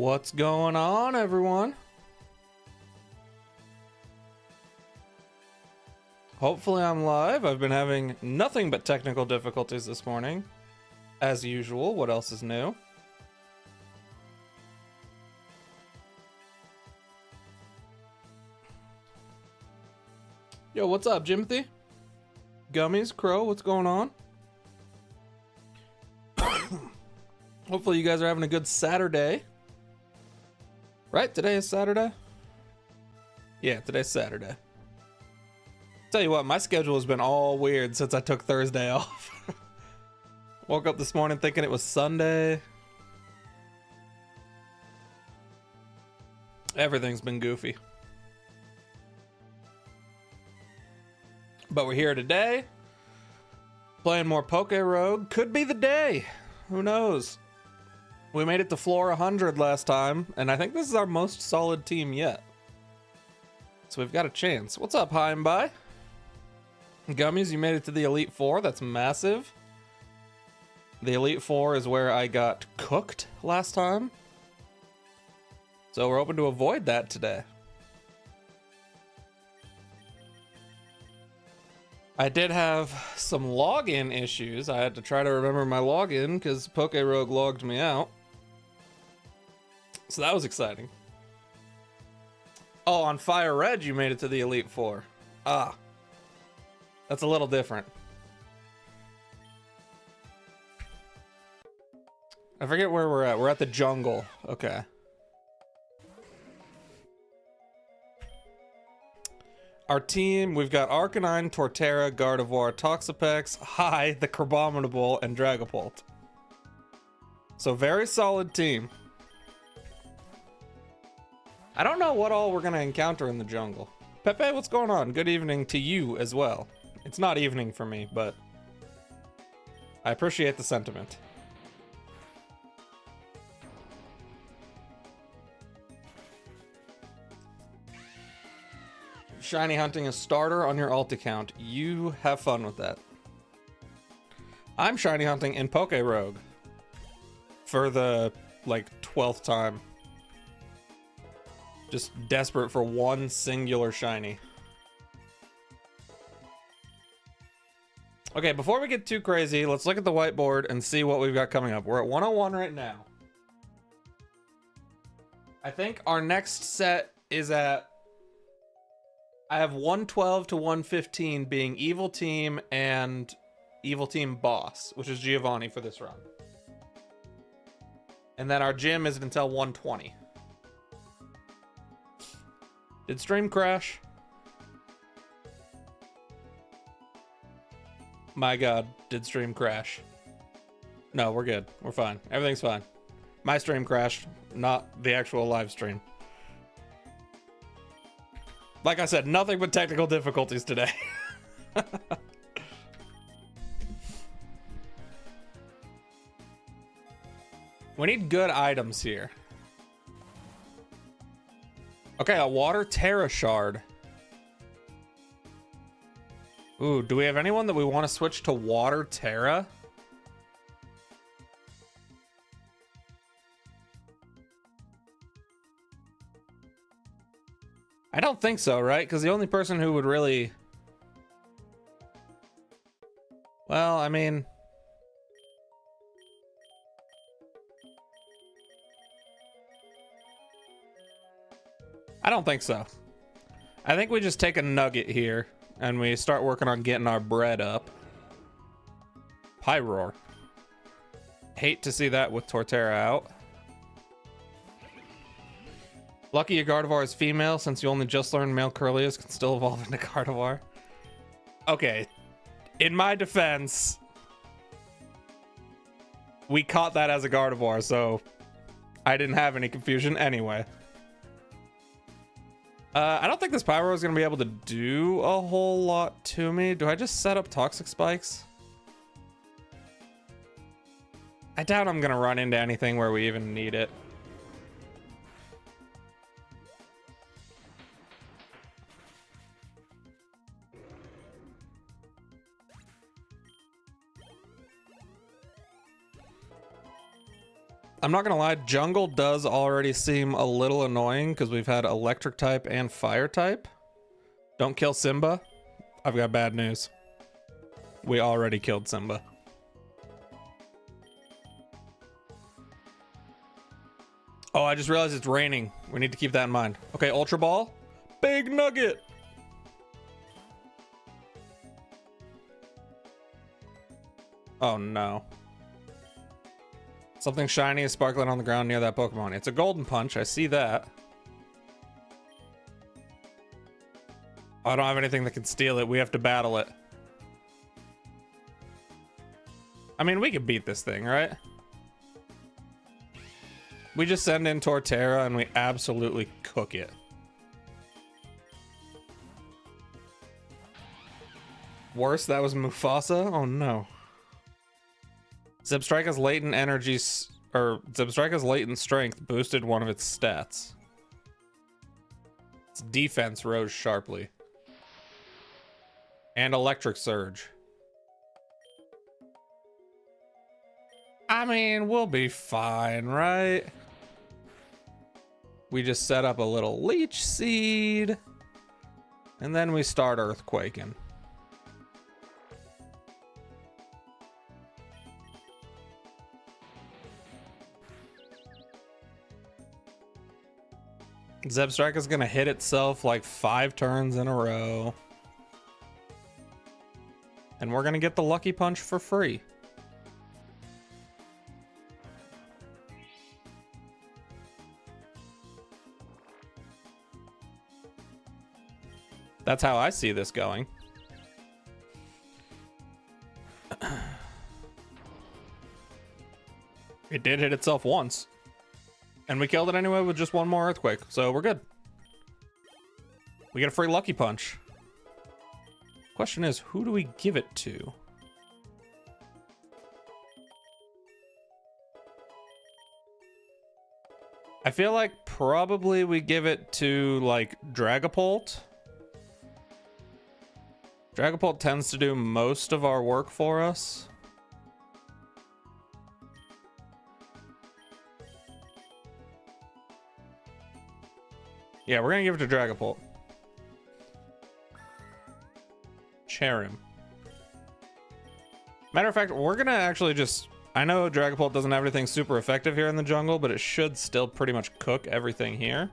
What's going on, everyone? Hopefully I'm live. I've been having nothing but technical difficulties this morning. As usual, what else is new? Yo, what's up, Jimothy? Gummies, Crow, what's going on? Hopefully you guys are having a good Saturday. Right? Today is Saturday? Yeah, today's Saturday. Tell you what, my schedule has been all weird since I took Thursday off. Woke up this morning thinking it was Sunday. Everything's been goofy. But we're here today. Playing more PokeRogue. Could be the day. Who knows? We made it to floor 100 last time, and I think this is our most solid team yet. So we've got a chance. What's up, Hi and Bye? Gummies, you made it to the Elite Four. That's massive. The Elite Four is where I got cooked last time. So we're hoping to avoid that today. I did have some login issues. I had to try to remember my login because PokeRogue logged me out. So that was exciting. Oh, on Fire Red, you made it to the Elite Four. Ah. That's a little different. I forget where we're at. We're at the jungle. Okay. Our team, we've got Arcanine, Torterra, Gardevoir, Toxapex, High, the Crabominable, and Dragapult. So very solid team. I don't know what all we're going to encounter in the jungle. Pepe, what's going on? Good evening to you as well. It's not evening for me, but I appreciate the sentiment. Shiny hunting a starter on your alt account. You have fun with that. I'm shiny hunting in PokeRogue for the, 12th time. Just desperate for one singular shiny. Okay, before we get too crazy, let's look at the whiteboard and see what we've got coming up. We're at 101 right now. I think our next set is at... I have 112 to 115 being Evil Team and Evil Team Boss, which is Giovanni for this run. And then our gym isn't until 120. Did stream crash? My God, did stream crash? No, we're good. We're fine. Everything's fine. My stream crashed, not the actual live stream. Like I said, nothing but technical difficulties today. We need good items here. Okay, a Water Terra Shard. Ooh, do we have anyone that we want to switch to Water Terra? I don't think so, right? Because the only person who would really... Well, I mean... I don't think so. I think we just take a nugget here and we start working on getting our bread up. Pyroar. Hate to see that with Torterra out. Lucky your Gardevoir is female since you only just learned male Curlius can still evolve into Gardevoir. Okay. In my defense, we caught that as a Gardevoir, so I didn't have any confusion anyway. I don't think this Pyro is going to be able to do a whole lot to me. Do I just set up Toxic Spikes? I doubt I'm going to run into anything where we even need it. I'm not gonna lie, jungle does already seem a little annoying because we've had electric type and fire type. Don't kill Simba. I've got bad news. We already killed Simba. Oh, I just realized it's raining. We need to keep that in mind. Okay, Ultra Ball. Big Nugget. Oh no. Something shiny is sparkling on the ground near that Pokemon. It's a Golden Punch. I see that. I don't have anything that can steal it. We have to battle it. I mean, we could beat this thing, right? We just send in Torterra and we absolutely cook it. Worse, that was Mufasa? Oh no. Zebstrika's latent energy, Zebstrika's latent strength boosted one of its stats. Its defense rose sharply. And Electric Surge. I mean, we'll be fine, right? We just set up a little Leech Seed. And then we start Earthquaking. Zebstrika's gonna hit itself like 5 turns in a row. And we're gonna get the Lucky Punch for free. That's how I see this going. It did hit itself once. And we killed it anyway with just one more Earthquake. So we're good. We get a free Lucky Punch. Question is, who do we give it to? I feel like probably we give it to, like, Dragapult. Dragapult tends to do most of our work for us. Yeah, we're gonna give it to Dragapult. Cherim. Matter of fact, we're gonna actually just... I know Dragapult doesn't have anything super effective here in the jungle, but it should still pretty much cook everything here.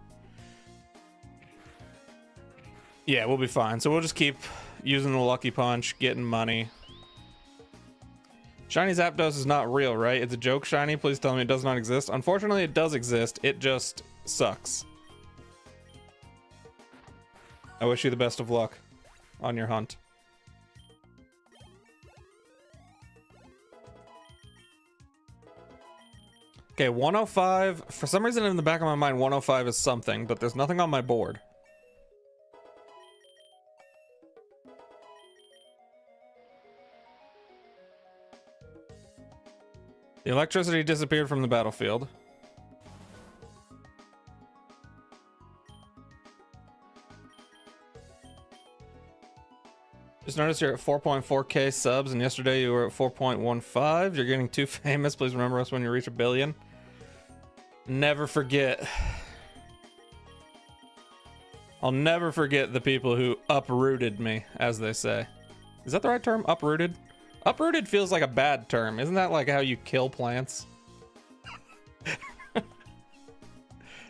Yeah, we'll be fine. So we'll just keep using the Lucky Punch, getting money. Shiny Zapdos is not real, right? It's a joke shiny. Please tell me it does not exist. Unfortunately, it does exist. It just sucks. I wish you the best of luck on your hunt. Okay, 105. For some reason in the back of my mind, 105 is something, but there's nothing on my board. The electricity disappeared from the battlefield. Just noticed you're at 4.4k subs, and yesterday you were at 4.15. You're getting too famous. Please remember us when you reach 1 billion. Never forget. I'll never forget the people who uprooted me, as they say. Is that the right term? Uprooted? Uprooted feels like a bad term. Isn't that like how you kill plants?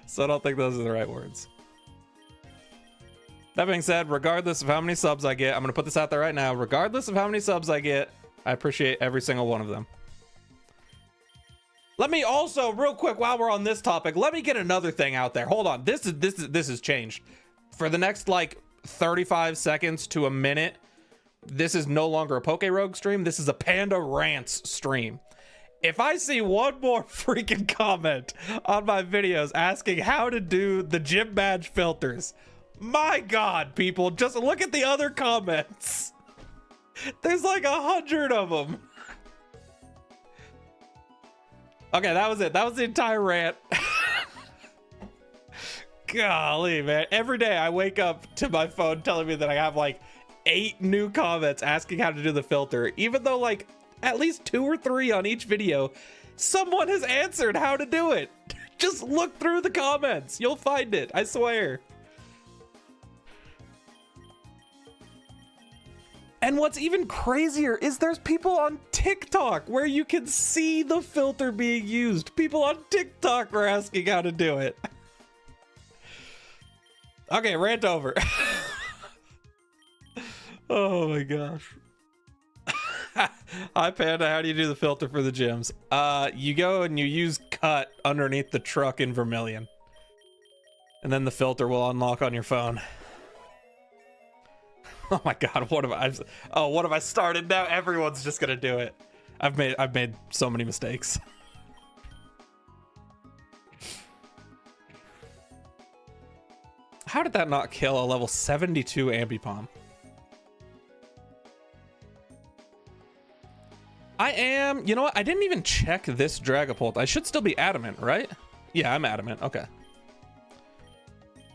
So I don't think those are the right words. That being said, regardless of how many subs I get, I'm going to put this out there right now. Regardless of how many subs I get, I appreciate every single one of them. Let me also, real quick, while we're on this topic, let me get another thing out there. Hold on. This has changed. For the next, like, 35 seconds to a minute, this is no longer a PokeRogue stream. This is a Panda Rants stream. If I see one more freaking comment on my videos asking how to do the gym badge filters, my God, people, just look at the other comments. There's like 100 of them. Okay, that was it. That was the entire rant. Golly, man. Every day I wake up to my phone telling me that I have like 8 new comments asking how to do the filter, even though like at least 2 or 3 on each video Someone has answered how to do it. Just look through the comments. You'll find it. I swear. And what's even crazier is there's people on TikTok where you can see the filter being used. People on TikTok are asking how to do it. Okay, rant over. Oh my gosh. Hi Panda, how do you do the filter for the gyms? You go and you use cut underneath the truck in Vermilion. And then the filter will unlock on your phone. Oh my god, what have I started now? Everyone's just gonna do it. I've made so many mistakes. How did that not kill a level 72 Ambipom? You know what? I didn't even check this Dragapult. I should still be adamant, right? Yeah, I'm adamant. Okay.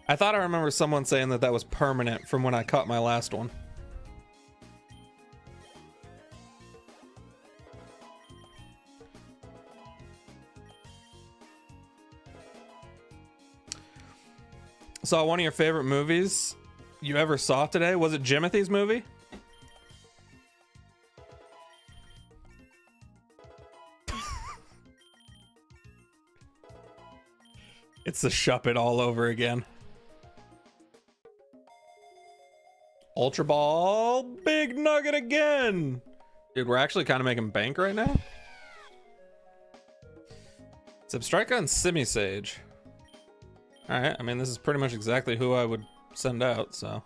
I thought I remember someone saying that was permanent from when I caught my last one. So one of your favorite movies you ever saw today? Was it Jimothy's movie? It's the Shuppet all over again. Ultra Ball, big nugget again. Dude, we're actually kind of making bank right now. Substrika and Simisage. All right, I mean, this is pretty much exactly who I would send out, so.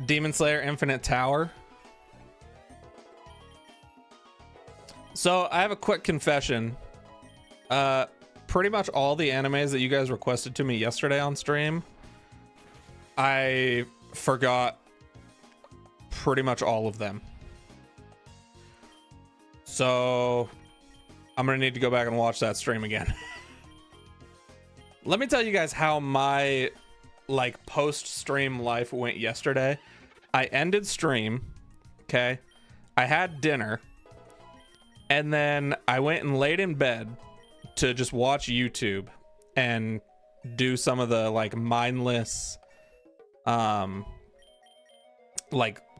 Demon Slayer Infinite Tower. So I have a quick confession. Pretty much all the animes that you guys requested to me yesterday on stream, I forgot pretty much all of them. So I'm gonna need to go back and watch that stream again. Let me tell you guys how my post-stream life went yesterday. I ended stream, okay? I had dinner, and then I went and laid in bed to just watch YouTube and do some of the mindless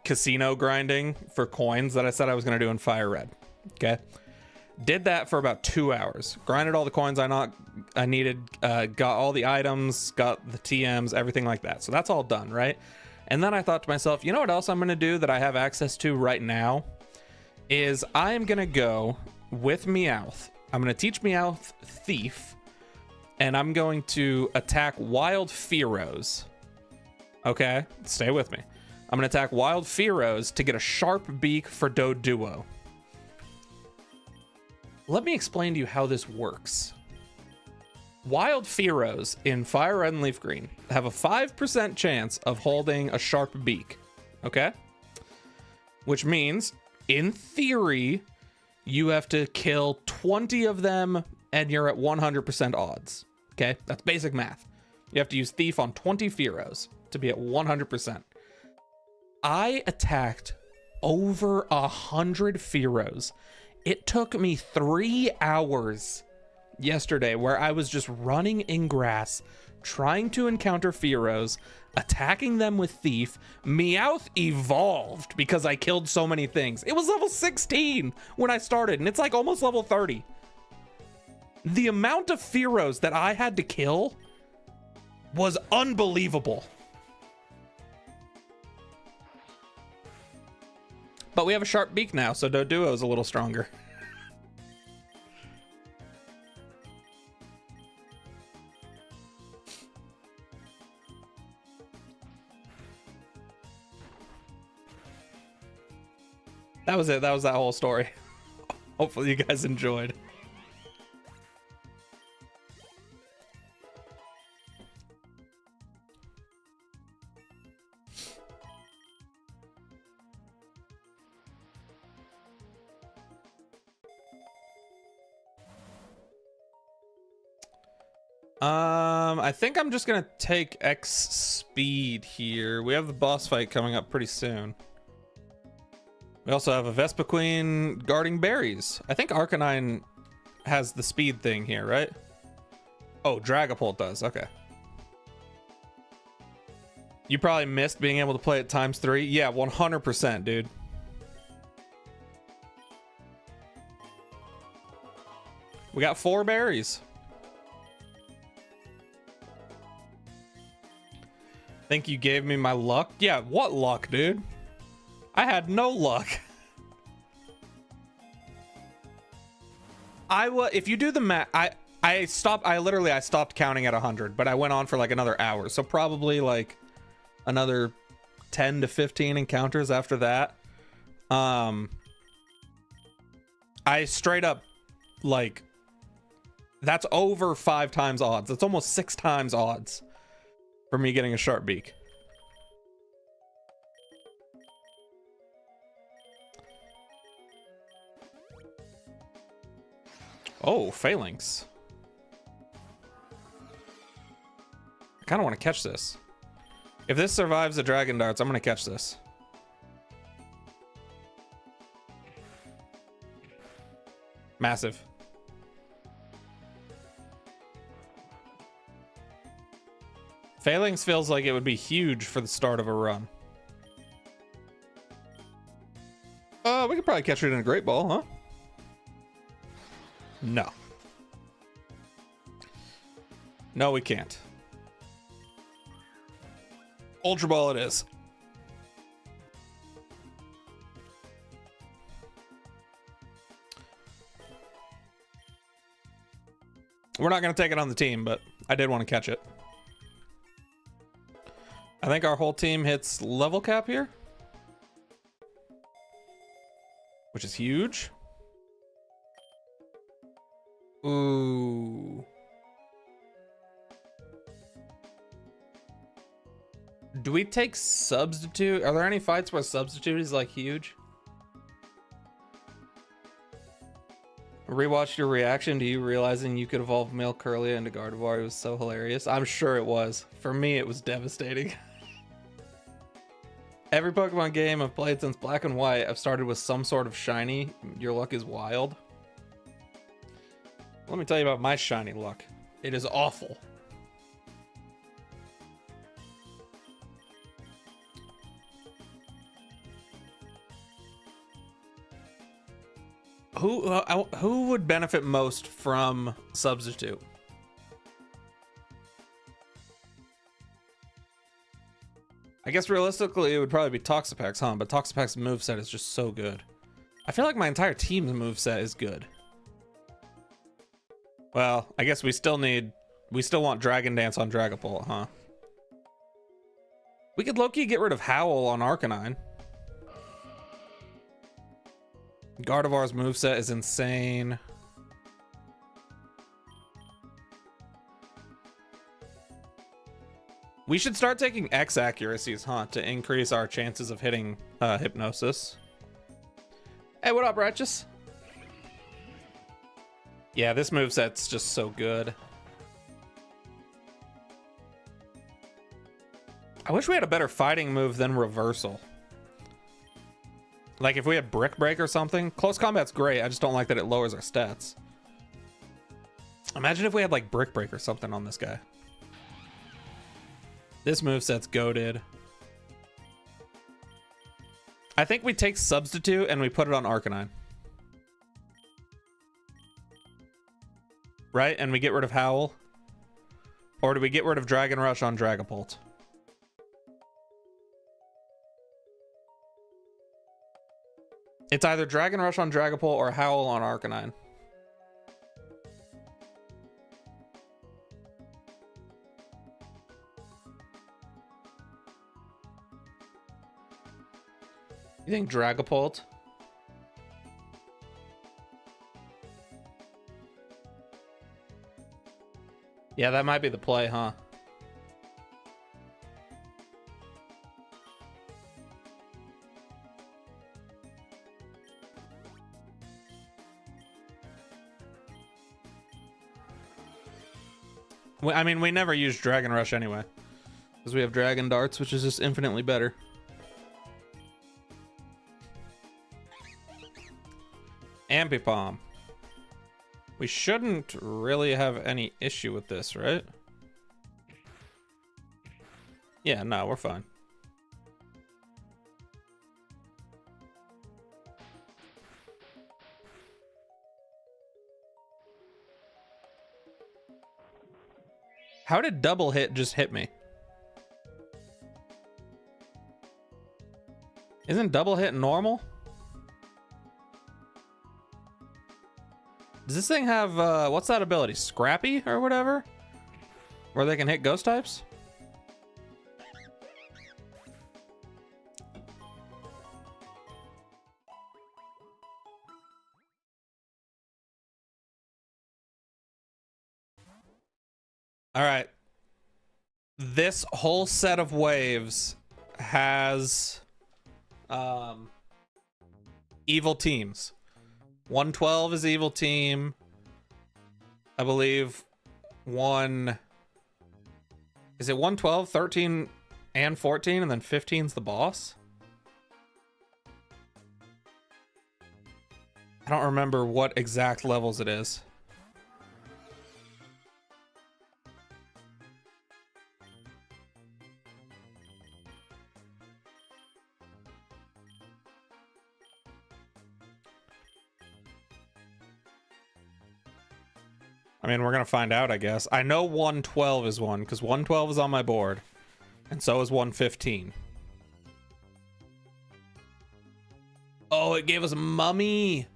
casino grinding for coins that I said I was going to do in Fire Red. Okay, did that for about 2 hours, grinded all the coins I needed, got all the items, got the TMs, everything like that. So that's all done, right? And then I thought to myself, you know what else I'm going to do that I have access to right now is I'm going to go with Meowth. I'm going to teach Meowth Thief, and I'm going to attack Wild Fearows. Okay, stay with me. I'm going to attack Wild Fearows to get a sharp beak for Doduo. Let me explain to you how this works. Wild Fearows in Fire Red and Leaf Green have a 5% chance of holding a sharp beak, okay? Which means, in theory, you have to kill 20 of them and you're at 100% odds, okay? That's basic math. You have to use Thief on 20 Fearows to be at 100%. I attacked over 100 Fearows. It took me 3 hours yesterday where I was just running in grass, trying to encounter Fearows, attacking them with Thief. Meowth evolved because I killed so many things. It was level 16 when I started, and it's almost level 30. The amount of Fearows that I had to kill was unbelievable. But we have a sharp beak now, so Doduo is a little stronger. That was it. That was that whole story. Hopefully you guys enjoyed. I think I'm just gonna take X speed here. We have the boss fight coming up pretty soon. We also have a Vespiquen guarding berries. I think Arcanine has the speed thing here, right? Oh, Dragapult does. Okay. You probably missed being able to play it ×3. Yeah, 100%, dude. We got 4 berries. Think you gave me my luck? Yeah, what luck, dude? I had no luck. If you do the math, I stopped counting at 100, but I went on for like another hour. So probably like another 10 to 15 encounters after that. I straight up like, that's over 5 times odds. That's almost 6 times odds for me getting a sharp beak. Oh, Phalanx. I kind of want to catch this. If this survives the Dragon Darts, I'm going to catch this. Massive. Phalanx feels like it would be huge for the start of a run. We could probably catch it in a Great Ball, huh? No. No, we can't. Ultra Ball it is. We're not going to take it on the team, but I did want to catch it. I think our whole team hits level cap here, which is huge. Ooh. Do we take substitute? Are there any fights where substitute is like huge? Rewatched your reaction to you realizing you could evolve male Curlia into Gardevoir. It was so hilarious. I'm sure it was. For me, it was devastating. Every Pokemon game I've played since Black and White, I've started with some sort of shiny. Your luck is wild. Let me tell you about my shiny luck. It is awful. Who would benefit most from substitute? I guess realistically it would probably be Toxapex, huh? But Toxapex's moveset is just so good. I feel like my entire team's moveset is good. Well, I guess we still want Dragon Dance on Dragapult, huh? We could low-key get rid of Howl on Arcanine. Gardevoir's moveset is insane. We should start taking X accuracies, huh? To increase our chances of hitting Hypnosis. Hey, what up, Righteous? Yeah, this moveset's just so good. I wish we had a better fighting move than Reversal. Like if we had Brick Break or something. Close combat's great, I just don't like that it lowers our stats. Imagine if we had like Brick Break or something on this guy. This moveset's goated. I think we take Substitute and we put it on Arcanine. Right? And we get rid of Howl? Or do we get rid of Dragon Rush on Dragapult? It's either Dragon Rush on Dragapult or Howl on Arcanine. You think Dragapult? Yeah, that might be the play, huh? I mean, we never use Dragon Rush anyway, because we have Dragon Darts, which is just infinitely better. Ambipom. We shouldn't really have any issue with this, right? Yeah, no, we're fine. How did double hit just hit me? Isn't double hit normal? Does this thing have, what's that ability? Scrappy or whatever? Where they can hit ghost types? All right. This whole set of waves has evil teams. 112 is evil team. I believe is it 112, 13, and 14, and then 15's the boss? I don't remember what exact levels it is. I mean, we're gonna find out, I guess. I know 112 is one, because 112 is on my board, and so is 115. Oh, it gave us Mummy.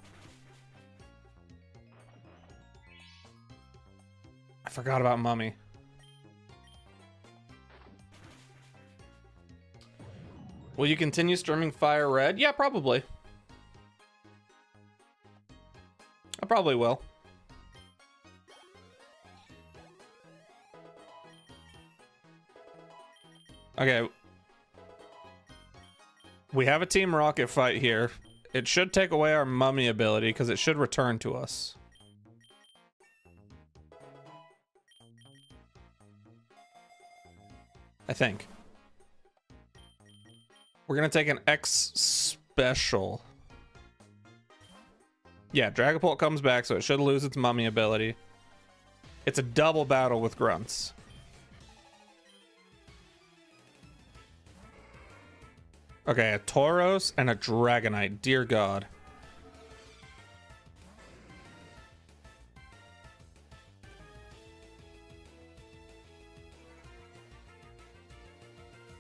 I forgot about Mummy. Will you continue streaming Fire Red? Yeah, probably. I probably will. Okay. We have a Team Rocket fight here. It should take away our Mummy ability because it should return to us. I think. We're gonna take an X special. Yeah, Dragapult comes back, so it should lose its Mummy ability. It's a double battle with grunts. Okay, a Tauros and a Dragonite. Dear God.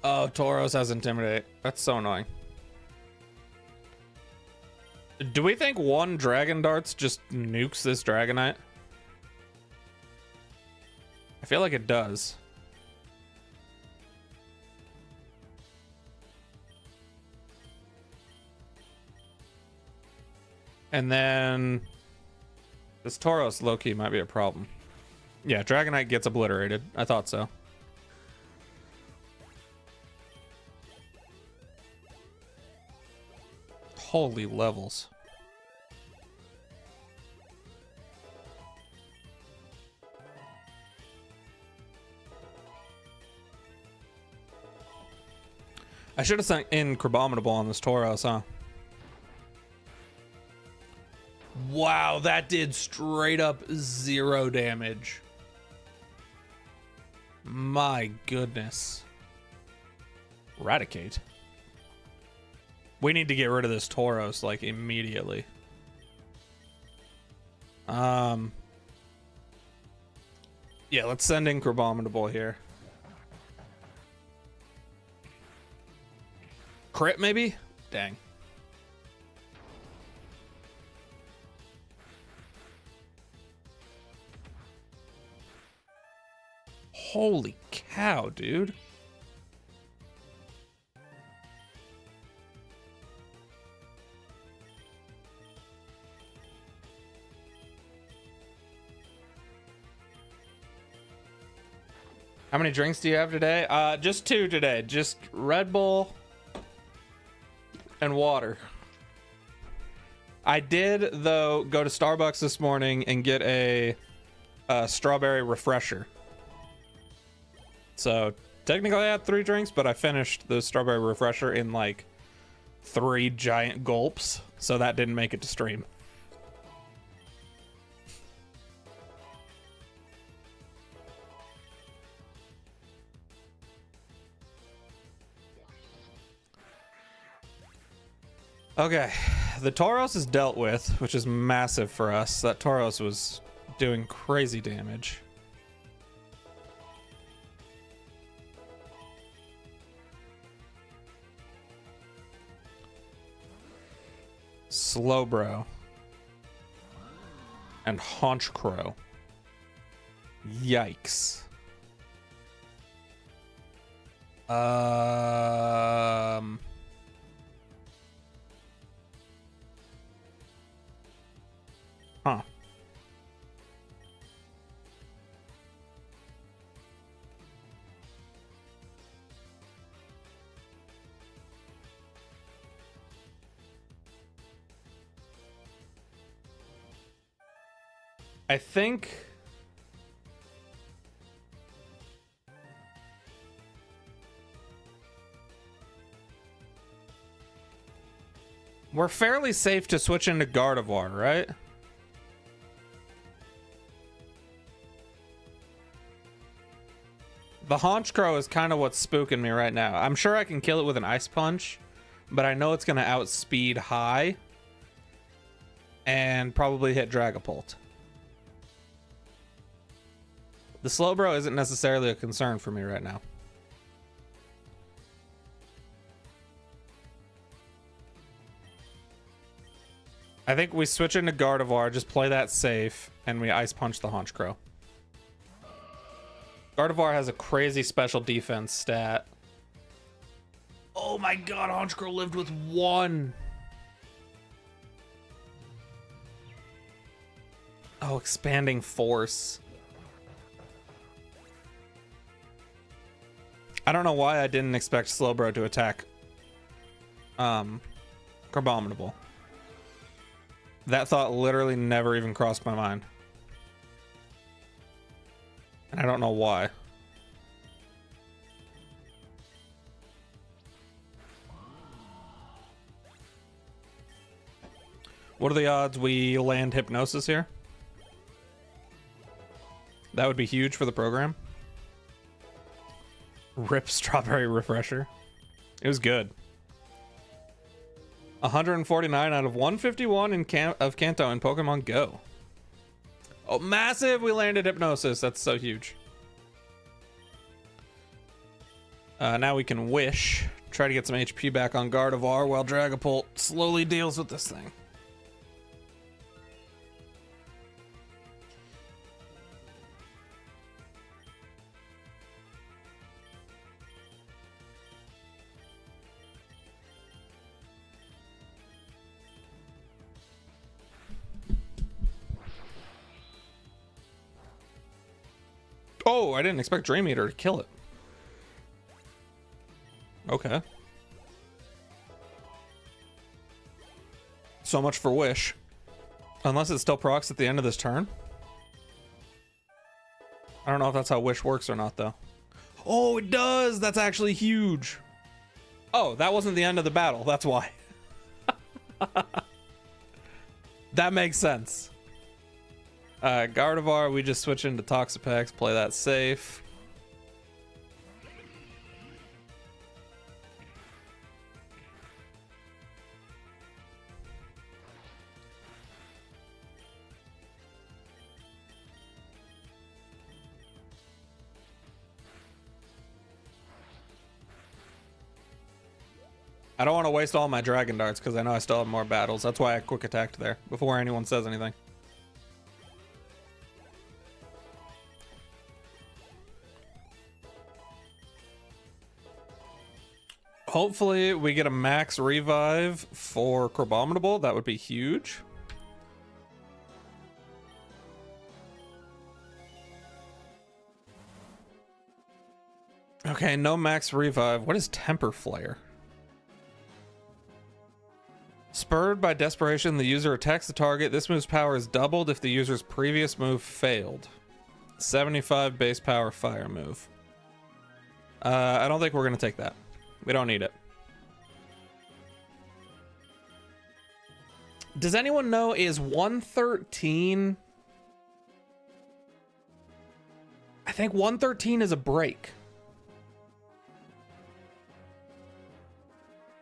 Oh, Tauros has Intimidate. That's so annoying. Do we think one Dragon Darts just nukes this Dragonite? I feel like it does. And then this Tauros low-key might be a problem. Yeah, Dragonite gets obliterated. I thought so. Holy levels. I should have sent in Crabominable on this Tauros, huh? Wow, that did straight up 0 damage. My goodness. Eradicate. We need to get rid of this Tauros, like, immediately. Yeah, let's send in Crabominable here. Crit, maybe? Dang. Holy cow, dude. How many drinks do you have today? Just 2 today. Just Red Bull and water. I did, though, go to Starbucks this morning and get a strawberry refresher. So technically I had 3 drinks, but I finished the strawberry refresher in like 3 giant gulps, so that didn't make it to stream. Okay, the Tauros is dealt with, which is massive for us. That Tauros was doing crazy damage. Slowbro and Haunchcrow. Yikes. Huh. I think we're fairly safe to switch into Gardevoir, right? The Haunchcrow is kind of what's spooking me right now. I'm sure I can kill it with an Ice Punch, but I know it's going to outspeed High and probably hit Dragapult. The Slowbro isn't necessarily a concern for me right now. I think we switch into Gardevoir, just play that safe, and we Ice Punch the Haunchcrow. Gardevoir has a crazy special defense stat. Oh my god, Haunchcrow lived with 1. Oh, expanding force. I don't know why I didn't expect Slowbro to attack Crabominable. That thought literally never even crossed my mind. And I don't know why. What are the odds we land Hypnosis here? That would be huge for the program. Rip Strawberry Refresher. It was good. 149 out of 151 of Kanto in Pokemon Go. Oh, massive! We landed Hypnosis. That's so huge. Now we can Wish. Try to get some HP back on Gardevoir while Dragapult slowly deals with this thing. Oh, I didn't expect Dream Eater to kill it. Okay. So much for Wish. Unless it still procs at the end of this turn. I don't know if that's how Wish works or not, though. Oh, it does! That's actually huge. Oh, that wasn't the end of the battle. That's why. That makes sense. Gardevoir, we just switch into Toxapex, play that safe. I don't want to waste all my Dragon Darts because I know I still have more battles. That's why I quick attacked there before anyone says anything. Hopefully we get a max revive for Crabominable. That would be huge. Okay, no max revive. What is Temper Flare? Spurred by desperation, the user attacks the target. This move's power is doubled if the user's previous move failed. 75 base power fire move. I don't think we're gonna take that. We don't need it. Does anyone know, is 113? I think 113 is a break.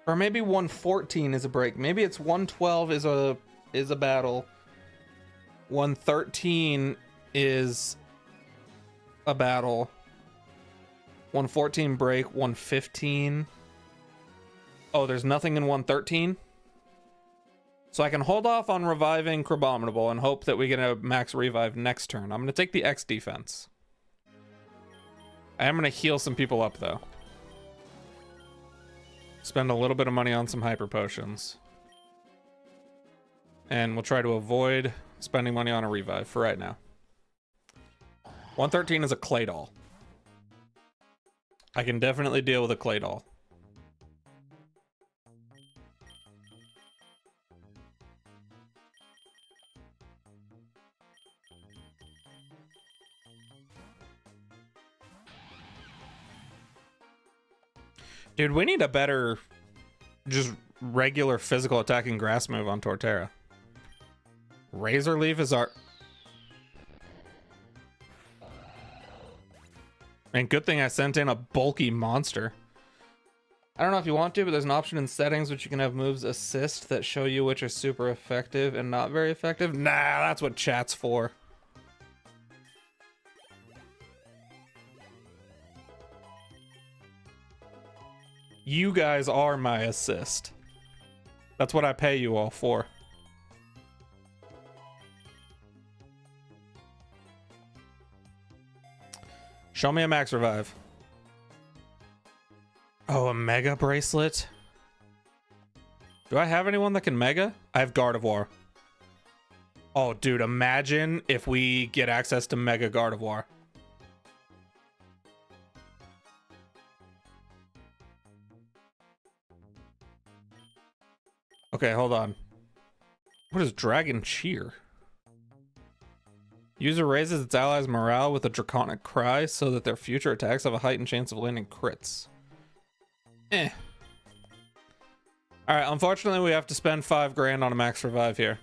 Or maybe 114 is a break. Maybe it's 112 is a battle. 113 is a battle. 114 break, 115. Oh, there's nothing in 113? So I can hold off on reviving Crabominable and hope that we get a max revive next turn. I'm going to take the X defense. I am going to heal some people up, though. Spend a little bit of money on some hyper potions. And we'll try to avoid spending money on a revive for right now. 113 is a Claydol. I can definitely deal with a Claydol. Dude, we need a better, just regular physical attacking grass move on Torterra. Razor Leaf is our... And good thing I sent in a bulky monster. I don't know if you want to, but there's an option in settings which you can have moves assist that show you which are super effective and not very effective. Nah, that's what chat's for. You guys are my assist. That's what I pay you all for. Show me a max revive. Oh, a mega bracelet. Do I have anyone that can mega? I have Gardevoir. Oh, dude, imagine if we get access to mega Gardevoir. Okay, hold on. What is Dragon Cheer? User raises its allies' morale with a draconic cry so that their future attacks have a heightened chance of landing crits. Eh. Alright, unfortunately we have to spend 5 grand on a max revive here.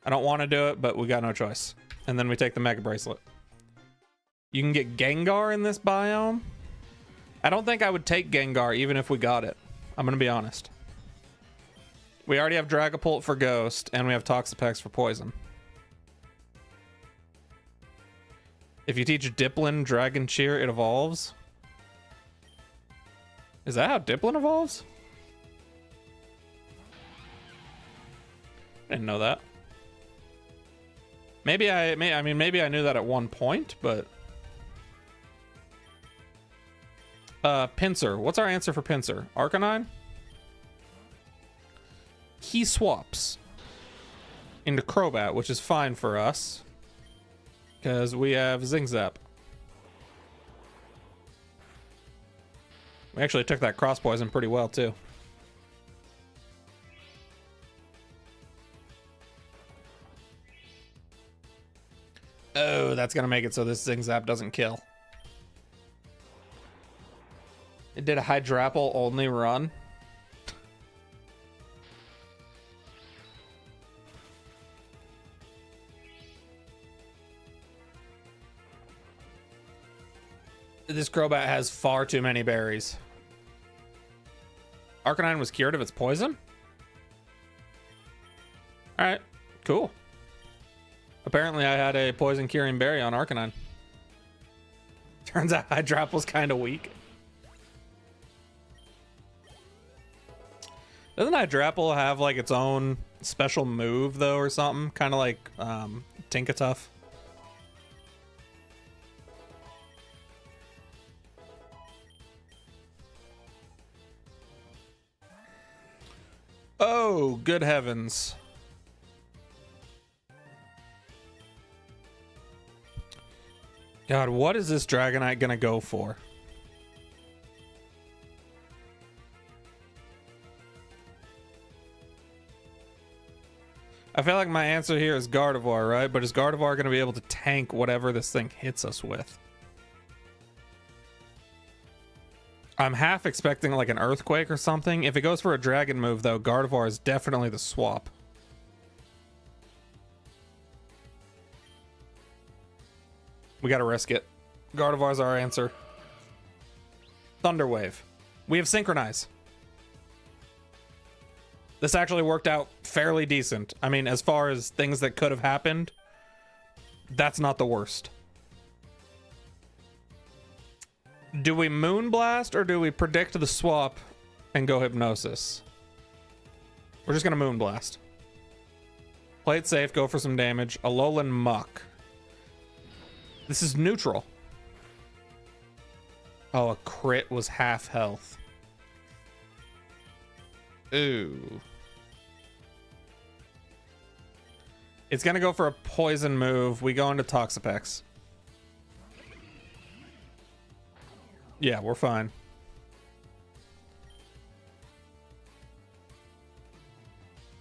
I don't want to do it, but we got no choice. And then we take the Mega Bracelet. You can get Gengar in this biome? I don't think I would take Gengar even if we got it. I'm going to be honest. We already have Dragapult for Ghost, and we have Toxapex for Poison. If you teach Dipplin Dragon Cheer, it evolves. Is that how Dipplin evolves? I didn't know that. Maybe maybe I knew that at one point, but Pinsir. What's our answer for Pinsir? Arcanine? He swaps into Crobat, which is fine for us because we have Zingzap. We actually took that cross poison pretty well too. Oh, that's gonna make it so this Zingzap doesn't kill. It did a Hydrapple only run. This Crobat has far too many berries. Arcanine was cured of its poison? Alright, cool. Apparently I had a poison curing berry on Arcanine. Turns out Hydrapple's kind of weak. Doesn't Hydrapple have like its own special move though or something? Kind of like Tinkatuff. Oh, good heavens. God, what is this Dragonite gonna go for? I feel like my answer here is Gardevoir, right? But is Gardevoir gonna be able to tank whatever this thing hits us with? I'm half expecting like an earthquake or something. If it goes for a dragon move, though, Gardevoir is definitely the swap. We gotta risk it. Gardevoir's our answer. Thunder Wave. We have Synchronize. This actually worked out fairly decent. I mean, as far as things that could have happened, that's not the worst. Do we Moonblast or do we predict the swap and go Hypnosis? We're just gonna Moonblast. Play it safe, go for some damage. Alolan Muck. This is neutral. Oh, a crit was half health. Ooh. It's gonna go for a poison move. We go into Toxapex. Yeah, we're fine.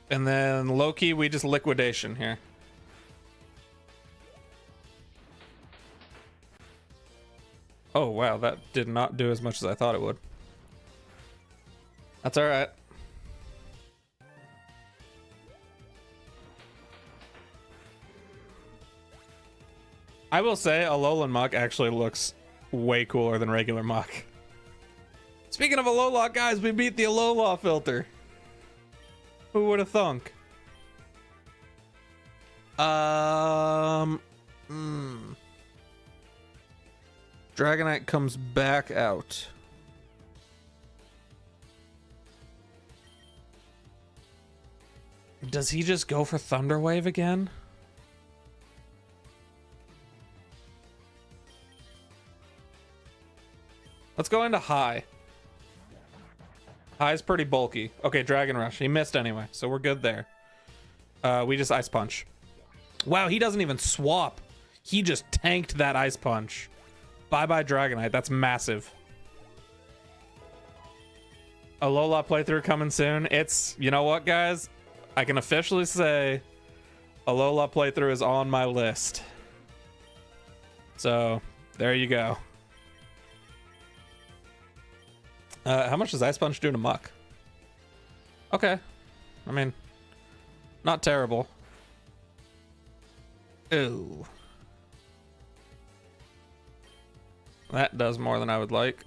And then Loki, we just Liquidation here. Oh, wow, that did not do as much as I thought it would. That's all right. I will say Alolan Muck actually looks way cooler than regular Muck. Speaking of Alola, guys, we beat the Alola filter. Who would have thunk? Dragonite comes back out. Does he just go for Thunder Wave again? Let's go into High. High's pretty bulky. Okay, Dragon Rush. He missed anyway, so we're good there. We just Ice Punch. Wow, he doesn't even swap. He just tanked that Ice Punch. Bye-bye Dragonite. That's massive. Alola playthrough coming soon. It's, you know what, guys? I can officially say Alola playthrough is on my list. So, there you go. How much does Ice Punch do to Muck? Okay. I mean, not terrible. Ooh. That does more than I would like.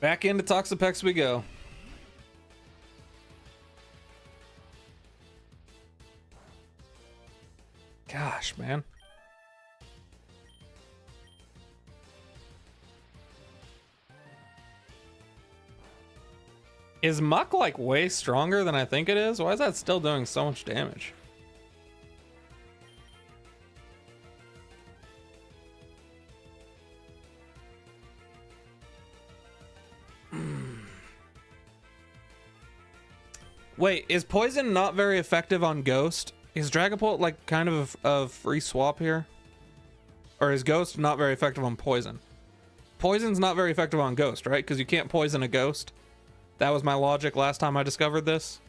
Back into Toxapex we go. Gosh, man. Is Muck like way stronger than I think it is? Why is that still doing so much damage? Wait, is Poison not very effective on Ghost? Is Dragapult like kind of a free swap here? Or is Ghost not very effective on Poison? Poison's not very effective on Ghost, right? Because you can't poison a Ghost. That was my logic last time I discovered this.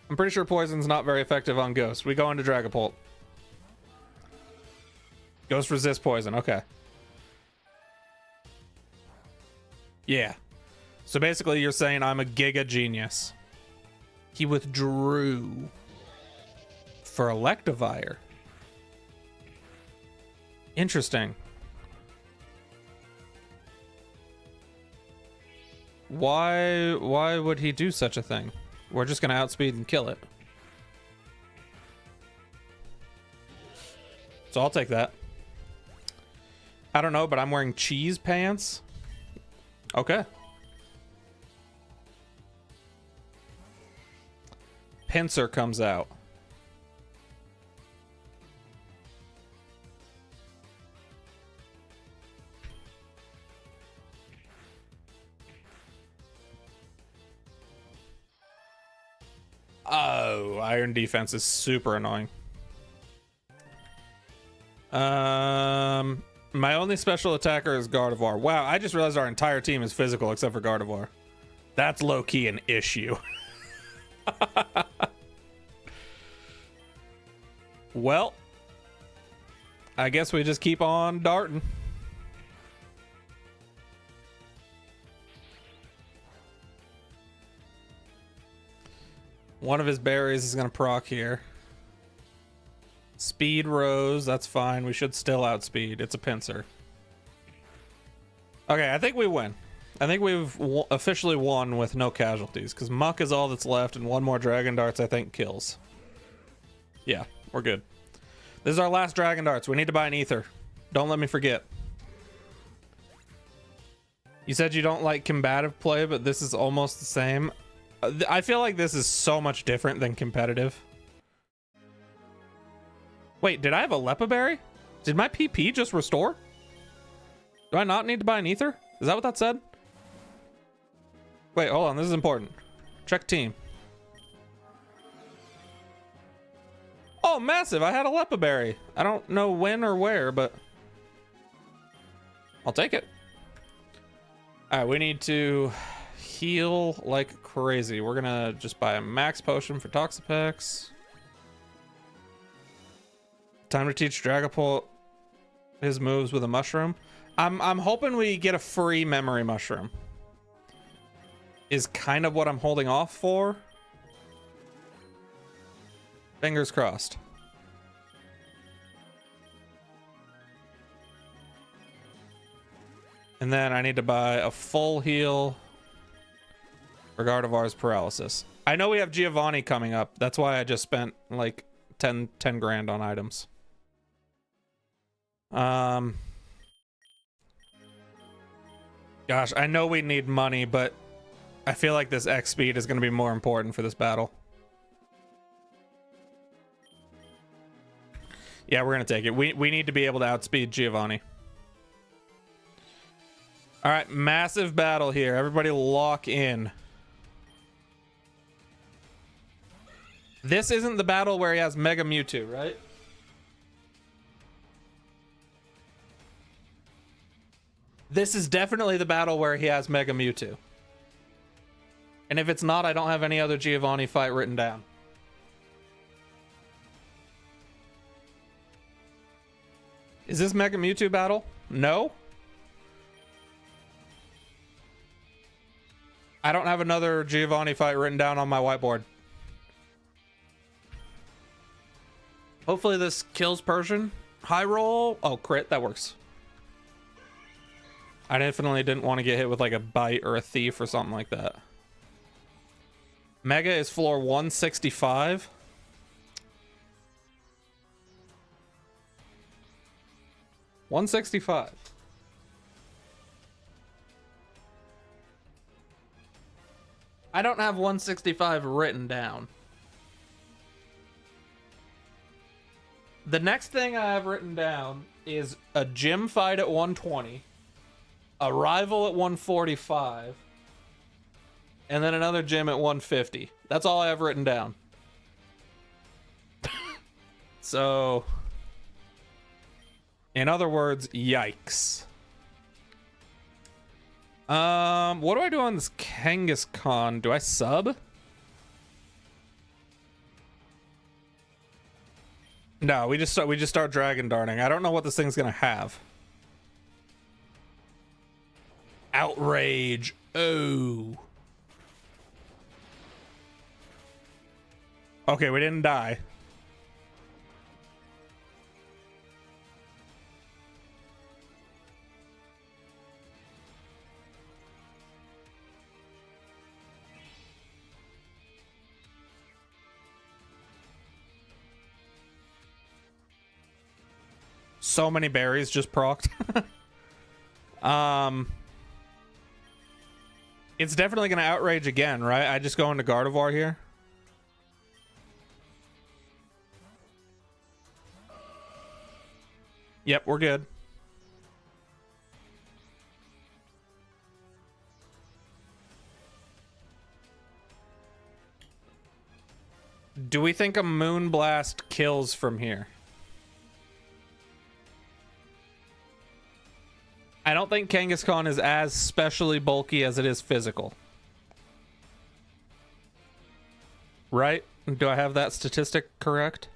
I'm pretty sure Poison's not very effective on Ghost. We go into Dragapult. Ghost resist Poison, okay. Yeah. So basically you're saying I'm a Giga Genius. He withdrew for Electivire. Interesting. Why would he do such a thing? We're just gonna outspeed and kill it. So I'll take that. I don't know, but I'm wearing cheese pants. Okay. Pinsir comes out. Oh, Iron Defense is super annoying. My only special attacker is Gardevoir. Wow, I just realized our entire team is physical except for Gardevoir. That's low-key an issue. Well, I guess we just keep on darting. One of his berries is going to proc here. Speed rose, that's fine. We should still outspeed. It's a pincer. Okay, I think we win. I think we've officially won with no casualties, because Muck is all that's left, and one more Dragon Darts, I think, kills. Yeah, we're good. This is our last Dragon Darts. We need to buy an Ether. Don't let me forget. You said you don't like combative play, but this is almost the same. I feel like this is so much different than competitive. Wait, did I have a Lepa Berry? Did my PP just restore? Do I not need to buy an Ether? Is that what that said? Wait, hold on. This is important. Check team. Oh, massive. I had a Lepa Berry. I don't know when or where, but I'll take it. All right, we need to heal like crazy. We're gonna just buy a max potion for Toxapex. Time to teach Dragapult his moves with a mushroom. I'm hoping we get a free memory mushroom. Is kind of what I'm holding off for. Fingers crossed. And then I need to buy a full heal for Gardevoir's paralysis. I know we have Giovanni coming up. That's why I just spent like 10 grand on items. Gosh, I know we need money, but I feel like this X speed is going to be more important for this battle. Yeah, we're going to take it. We need to be able to outspeed Giovanni. All right, massive battle here. Everybody lock in. This isn't the battle where he has Mega Mewtwo, right? This is definitely the battle where he has Mega Mewtwo. And if it's not, I don't have any other Giovanni fight written down. Is this Mega Mewtwo battle? No? I don't have another Giovanni fight written down on my whiteboard. Hopefully this kills Persian. High roll. Oh, crit. That works. I definitely didn't want to get hit with like a bite or a thief or something like that. Mega is floor 165. $165. I don't have 165 written down. The next thing I have written down is a gym fight at 120, a rival at 145, and then another gym at 150. That's all I have written down. So, in other words, yikes. What do I do on this Kangaskhan? Do I sub? No, we just start dragon darting. I don't know what this thing's gonna have. Outrage. Oh. Okay, we didn't die. So many berries just procced. It's definitely gonna outrage again, right? I just go into Gardevoir here. Yep, we're good. Do we think a Moonblast kills from here? I don't think Kangaskhan is as specially bulky as it is physical. Right? Do I have that statistic correct?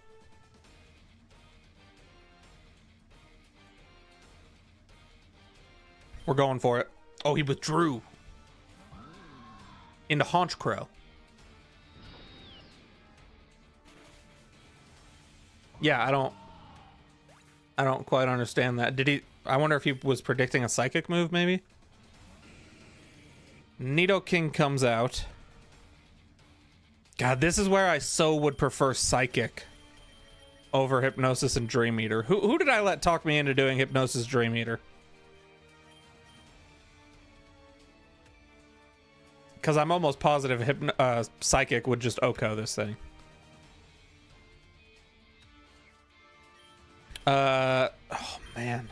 We're going for it. Oh, he withdrew into Haunch Crow. Yeah, I don't quite understand that. Did he? I wonder if he was predicting a psychic move, maybe. Nidoking comes out. God, this is where I so would prefer psychic over hypnosis and Dream Eater. Who did I let talk me into doing hypnosis Dream Eater? Because I'm almost positive psychic would just OHKO this thing. Oh man.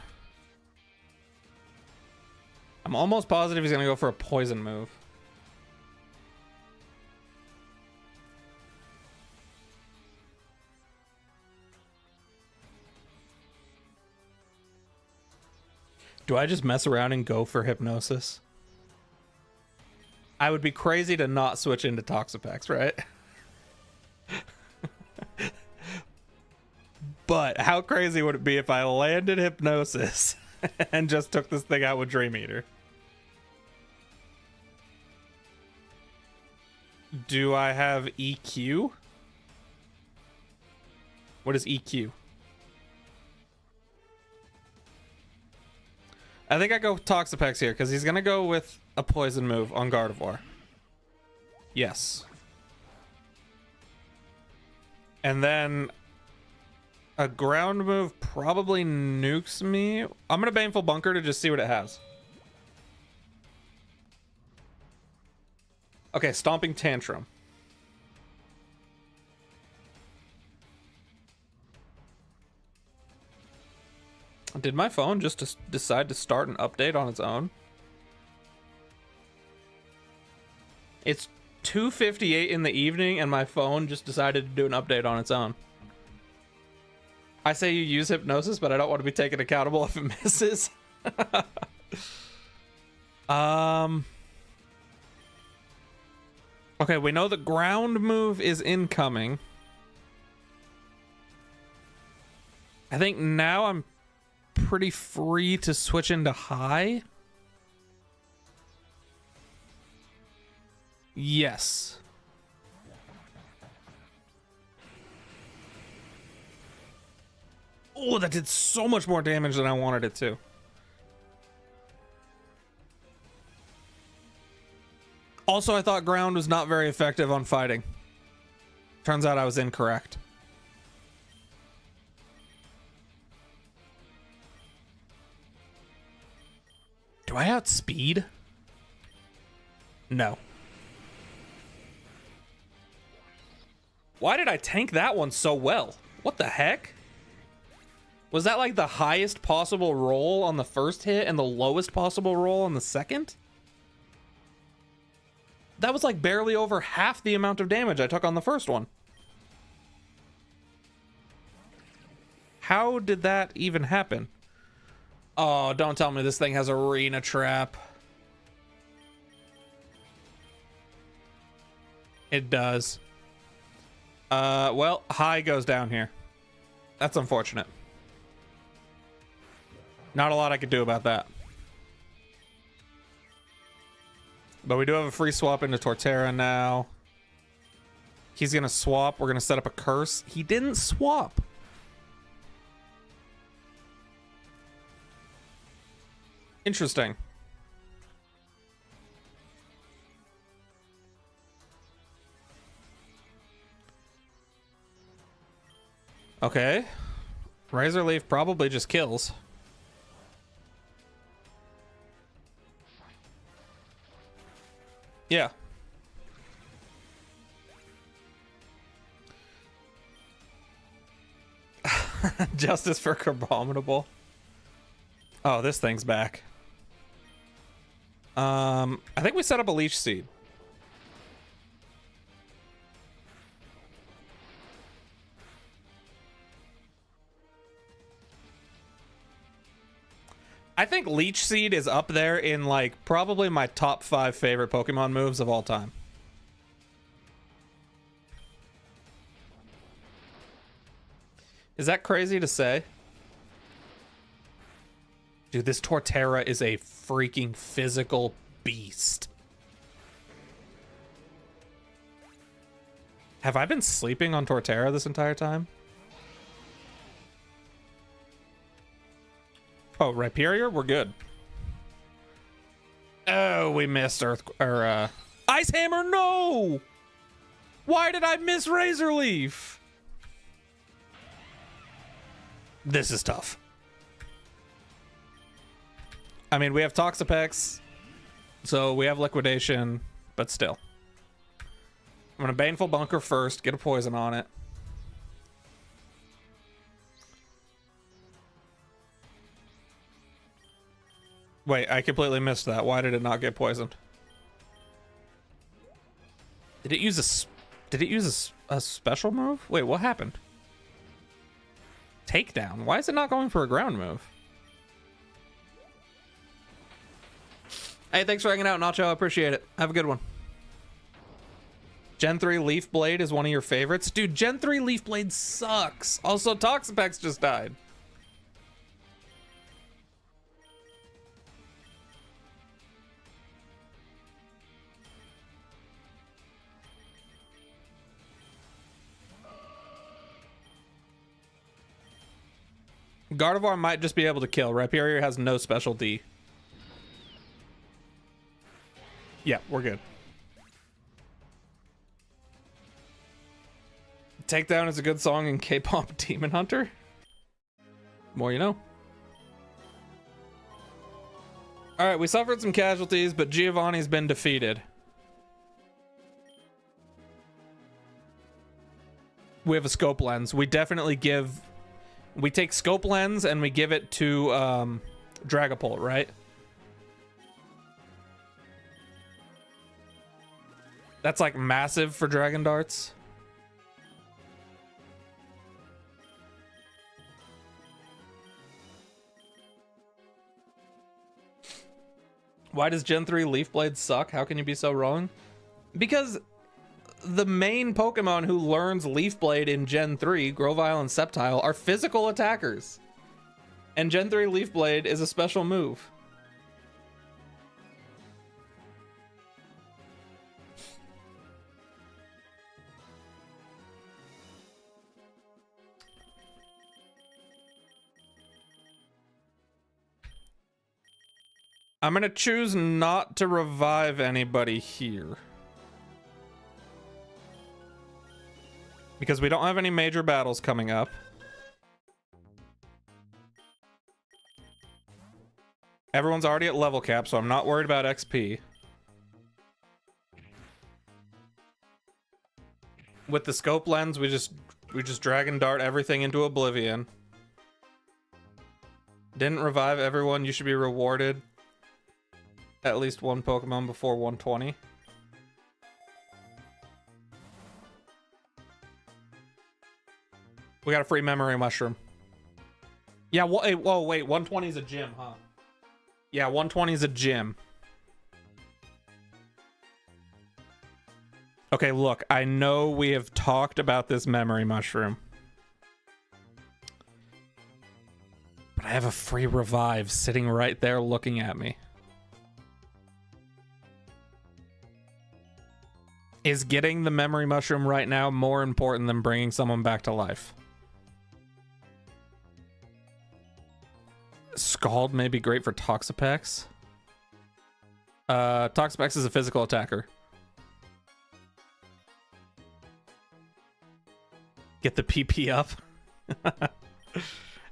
I'm almost positive he's gonna go for a poison move. Do I just mess around and go for hypnosis? I would be crazy to not switch into Toxapex, right? But how crazy would it be if I landed hypnosis and just took this thing out with Dream Eater? Do I have EQ? What is EQ? I think I go Toxapex here because he's gonna go with a poison move on Gardevoir. Yes. And then a ground move probably nukes me. I'm gonna Baneful Bunker to just see what it has. Okay, Stomping Tantrum. Did my phone just decide to start an update on its own? It's 2:58 in the evening and my phone just decided to do an update on its own. I say you use hypnosis, but I don't want to be taken accountable if it misses. Okay, we know the ground move is incoming. I think now I'm pretty free to switch into high. Yes. Oh, that did so much more damage than I wanted it to. Also, I thought ground was not very effective on fighting. Turns out I was incorrect. Do I outspeed? No. Why did I tank that one so well? What the heck? Was that like the highest possible roll on the first hit and the lowest possible roll on the second? That was like barely over half the amount of damage I took on the first one. How did that even happen? Oh, don't tell me this thing has Arena Trap. It does. Well, high goes down here. That's unfortunate. Not a lot I could do about that. But we do have a free swap into Torterra now. He's gonna swap. We're gonna set up a curse. He didn't swap. Interesting. Okay. Razor Leaf probably just kills. Yeah. Justice for Crabominable. Oh, this thing's back. I think we set up a Leech Seed. I think Leech Seed is up there in like probably my top 5 favorite Pokemon moves of all time. Is that crazy to say? Dude, this Torterra is a freaking physical beast. Have I been sleeping on Torterra this entire time? Oh, Rhyperior? We're good. Oh, we missed Ice Hammer, no! Why did I miss Razor Leaf? This is tough. I mean, we have Toxapex, so we have Liquidation, but still. I'm gonna Baneful Bunker first, get a poison on it. Wait, I completely missed that. Why did it not get poisoned? Did it use a special move? Wait, what happened? Takedown. Why is it not going for a ground move? Hey, thanks for hanging out, Nacho. I appreciate it. Have a good one. Gen 3 Leaf Blade is one of your favorites? Dude, Gen 3 Leaf Blade sucks. Also, Toxapex just died. Gardevoir might just be able to kill. Rhyperior has no special D. Yeah, we're good. Takedown is a good song in K-pop Demon Hunter. More you know. All right, we suffered some casualties, but Giovanni's been defeated. We have a scope lens. We definitely give... We take scope lens and we give it to Dragapult, right? That's like massive for Dragon Darts. Why does Gen 3 Leaf Blade suck? How can you be so wrong? Because the main Pokemon who learns Leaf Blade in Gen 3, Grovyle and Sceptile, are physical attackers. And Gen 3 Leaf Blade is a special move. I'm gonna choose not to revive anybody here. Because we don't have any major battles coming up. Everyone's already at level cap, so I'm not worried about XP. With the scope lens, we just Dragon Dart everything into oblivion. Didn't revive everyone. You should be rewarded at least one Pokemon before 120. We got a free memory mushroom. Yeah, whoa, wait, 120 is a gym, huh? Yeah, 120 is a gym. Okay, look, I know we have talked about this memory mushroom. But I have a free revive sitting right there looking at me. Is getting the memory mushroom right now more important than bringing someone back to life? Scald may be great for Toxapex. Toxapex is a physical attacker. Get the PP up.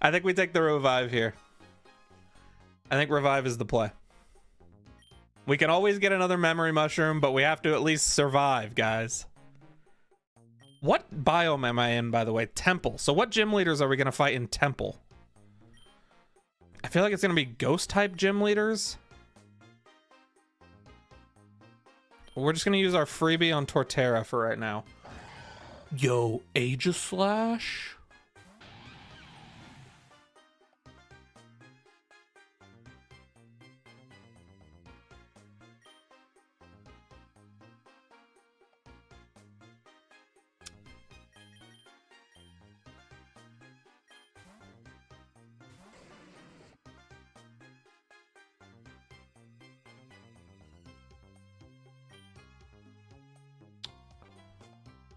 I think we take the revive here. I think revive is the play. We can always get another memory mushroom, but we have to at least survive, guys. What biome am I in, by the way? Temple. So what gym leaders are we going to fight in Temple? I feel like it's going to be ghost-type gym leaders. We're just going to use our freebie on Torterra for right now. Yo, Aegislash?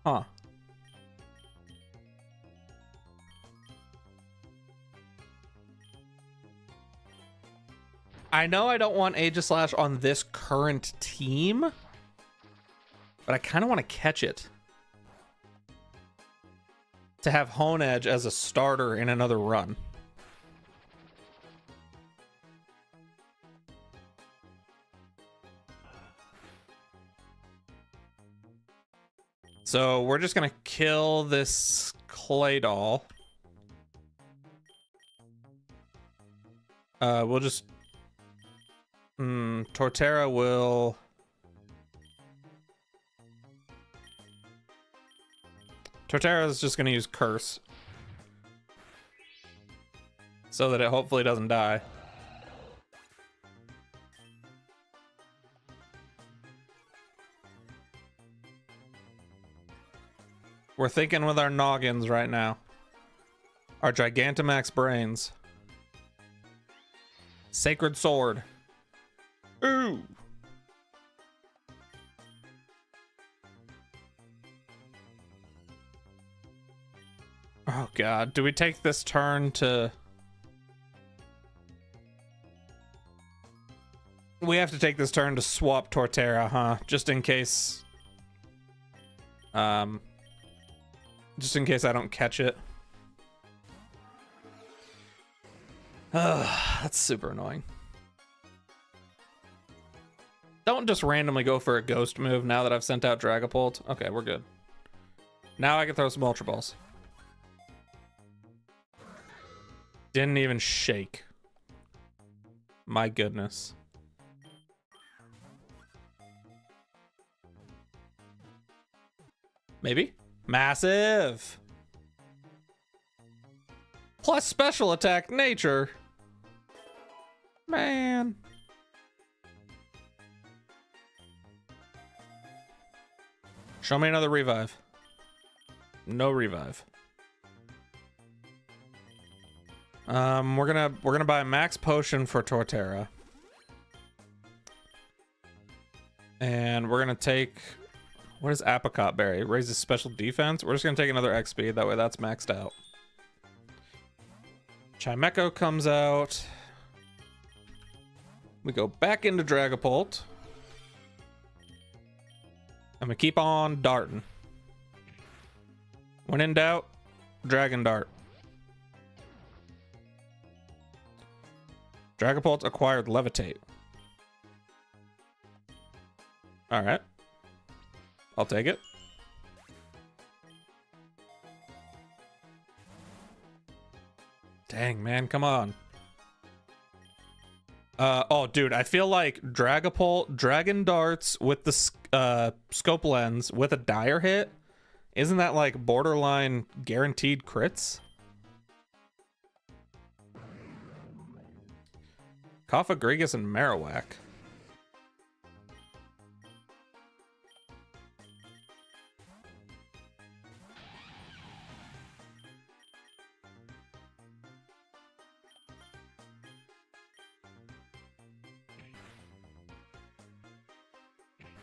Huh. I know I don't want Aegislash on this current team, but I kind of want to catch it. To have Hone Edge as a starter in another run. So we're just gonna kill this Claydol. We'll just... Torterra will... Torterra is just gonna use Curse. So that it hopefully doesn't die. We're thinking with our noggins right now. Our Gigantamax brains. Sacred Sword. Ooh. Oh god, do we take this turn to... We have to take this turn to swap Torterra, huh? Just in case... Just in case I don't catch it. Ugh, that's super annoying. Don't just randomly go for a ghost move now that I've sent out Dragapult. Okay, we're good. Now I can throw some Ultra Balls. Didn't even shake. My goodness. Maybe? Massive! Plus special attack nature. Man. Show me another revive. No revive. We're gonna buy a max potion for Torterra. And we're gonna take... What is Apricot Berry? Raises special defense. We're just gonna take another X speed. That way that's maxed out. Chimecho comes out. We go back into Dragapult. I'm gonna keep on darting. When in doubt, Dragon Dart. Dragapult acquired Levitate. Alright. I'll take it. Dang, man, come on. Oh, dude, I feel like Dragapult, Dragon Darts with the scope lens with a dire hit. Isn't that like borderline guaranteed crits? Cofagrigus and Marowak.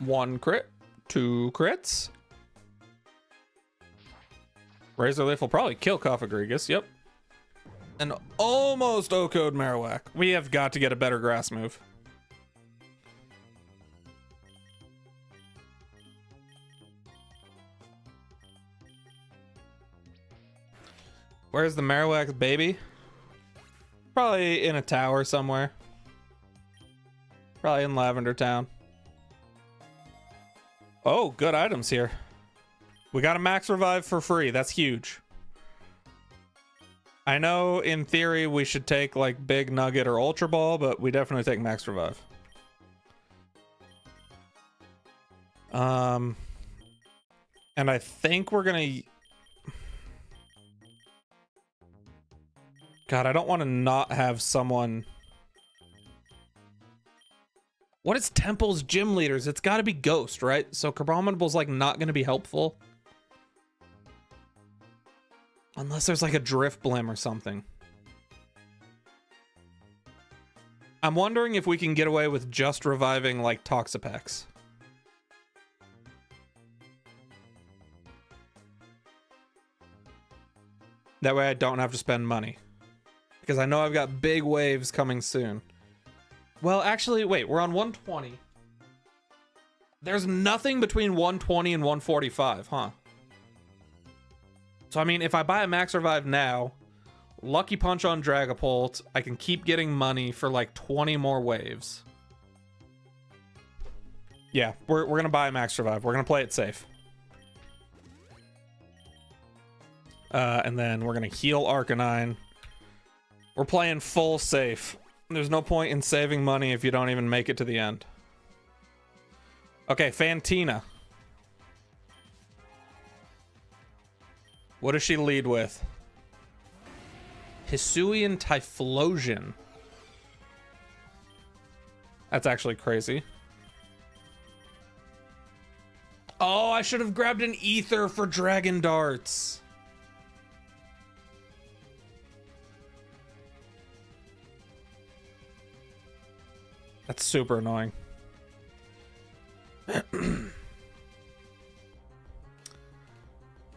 One crit, two crits. Razor Leaf will probably kill Cofagrigus, yep. And almost O-code Marowak. We have got to get a better grass move. Where's the Marowak's baby? Probably in a tower somewhere. Probably in Lavender Town. Oh, good items here. We got a max revive for free. That's huge. I know in theory we should take like Big Nugget or Ultra Ball, but we definitely take max revive. And I think we're gonna... God, I don't want to not have someone... What is Temple's gym leaders? It's got to be Ghost, right? So Carbonible's like not going to be helpful. Unless there's like a Drift Blim or something. I'm wondering if we can get away with just reviving like Toxapex. That way I don't have to spend money. Because I know I've got big waves coming soon. Well, actually, wait, we're on 120. There's nothing between 120 and 145, huh? So, I mean, if I buy a Max Revive now, Lucky Punch on Dragapult, I can keep getting money for like 20 more waves. Yeah, we're going to buy a Max Revive. We're going to play it safe. And then we're going to heal Arcanine. We're playing full safe. There's no point in saving money if you don't even make it to the end. Okay, Fantina. What does she lead with? Hisuian Typhlosion. That's actually crazy. Oh, I should have grabbed an Ether for Dragon Darts. That's super annoying.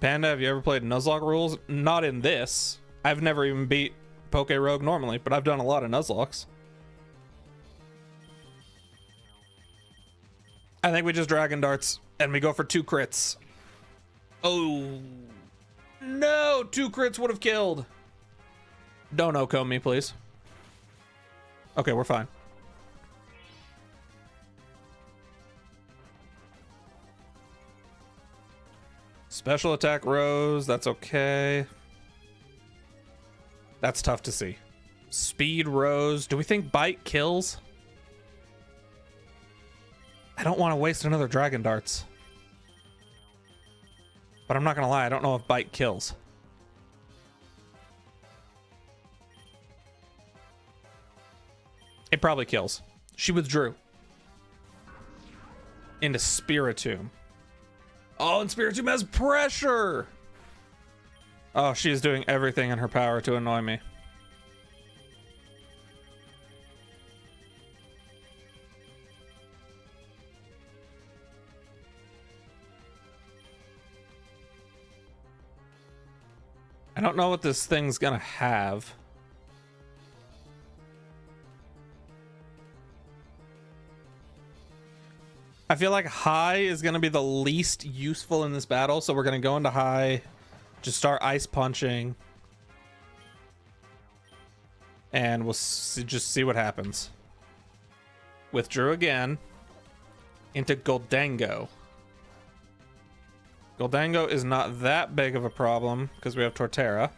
Panda, have you ever played Nuzlocke rules? Not in this. I've never even beat PokeRogue normally, but I've done a lot of Nuzlocks. I think we just Dragon Darts and we go for 2 crits. Oh no, 2 crits would have killed. Don't Oko me, please. Okay, we're fine. Special attack Rose, that's okay. That's tough to see. Speed Rose. Do we think Bite kills? I don't want to waste another Dragon Darts. But I'm not going to lie, I don't know if Bite kills. It probably kills. She withdrew. Into Spiritomb. Oh, and Spiritomb has pressure! Oh, she is doing everything in her power to annoy me. I don't know what this thing's gonna have. I feel like high is going to be the least useful in this battle, so we're going to go into high, just start ice punching, and we'll just see what happens. Withdrew again into Goldango. Goldango is not that big of a problem because we have Torterra.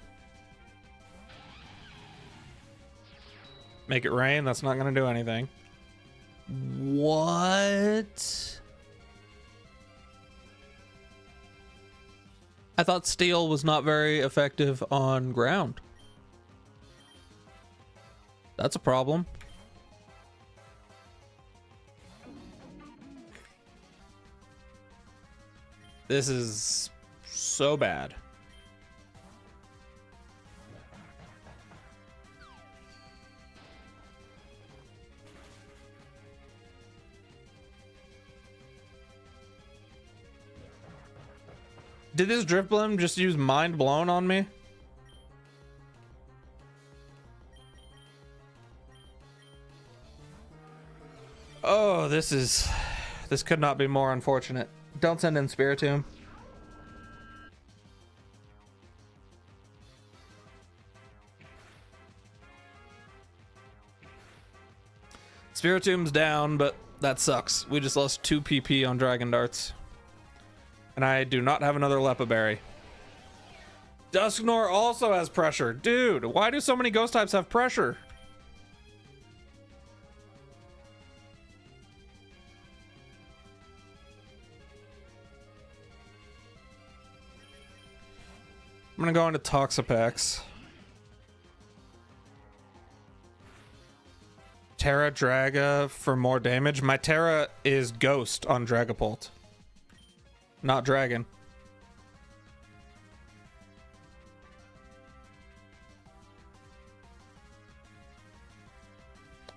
Make it rain, that's not going to do anything. What? I thought steel was not very effective on ground. That's a problem. This is so bad. Did this Drifblim just use Mind Blown on me? Oh, this could not be more unfortunate. Don't send in Spiritomb. Spiritomb's down, but that sucks. We just lost 2 PP on Dragon Darts. And I do not have another Lepa Berry. Dusknoir also has pressure. Dude, why do so many ghost types have pressure? I'm gonna go into Toxapex. Terra Draga for more damage. My Terra is Ghost on Dragapult. Not Dragon.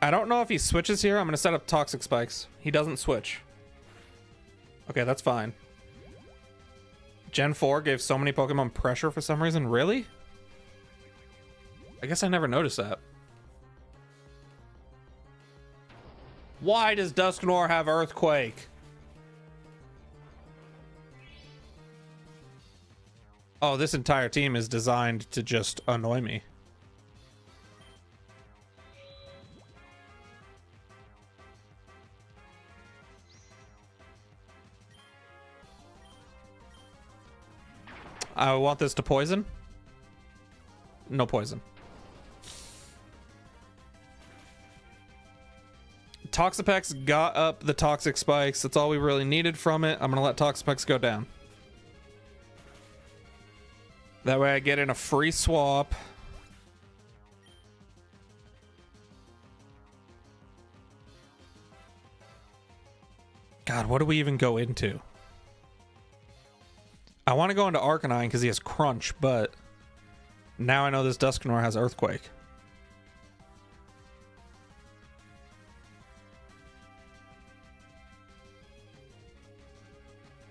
I don't know if he switches here. I'm going to set up Toxic Spikes. He doesn't switch. Okay, that's fine. Gen 4 gave so many Pokemon pressure for some reason. Really? I guess I never noticed that. Why does Dusknoir have Earthquake? Oh, this entire team is designed to just annoy me. I want this to poison. No poison. Toxapex got up the toxic spikes. That's all we really needed from it. I'm gonna let Toxapex go down. That way I get in a free swap. God, what do we even go into? I want to go into Arcanine because he has Crunch, but now I know this Dusknoir has Earthquake.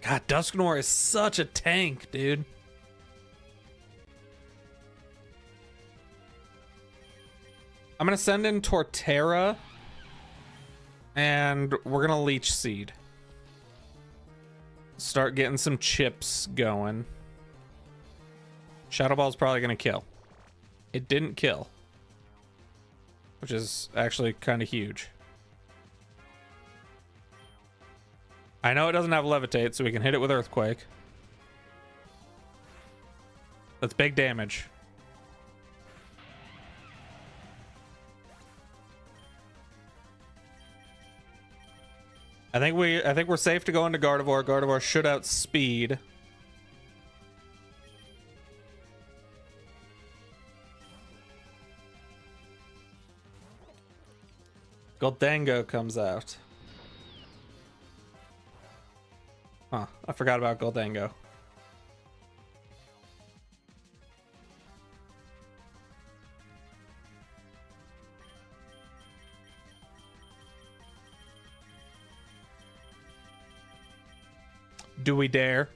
God, Dusknoir is such a tank, dude. I'm going to send in Torterra, and we're going to Leech Seed. Start getting some chips going. Shadow Ball's probably going to kill. It didn't kill, which is actually kind of huge. I know it doesn't have Levitate, so we can hit it with Earthquake. That's big damage. I think we're safe to go into Gardevoir. Gardevoir should outspeed. Goldango comes out. Huh, I forgot about Goldango. Do we dare?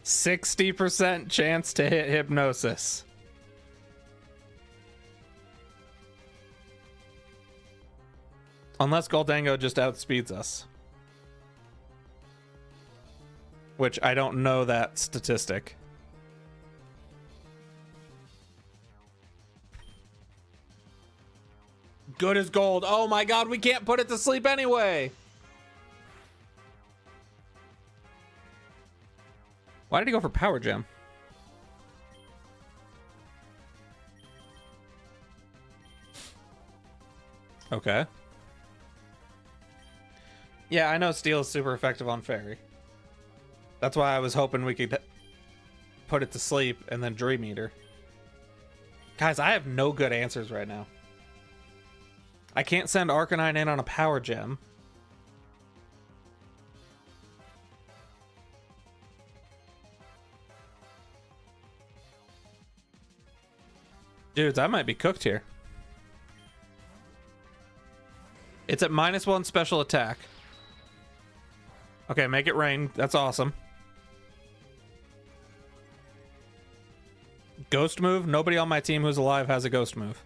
60% chance to hit Hypnosis. Unless Goldango just outspeeds us. Which I don't know that statistic. Good as gold. Oh my god, we can't put it to sleep anyway. Why did he go for Power Gem? Okay. Yeah, I know Steel is super effective on Fairy. That's why I was hoping we could put it to sleep and then Dream Eater. Guys, I have no good answers right now. I can't send Arcanine in on a Power Gem. Dudes, I might be cooked here. It's at -1 special attack. Okay, make it rain. That's awesome. Ghost move? Nobody on my team who's alive has a ghost move.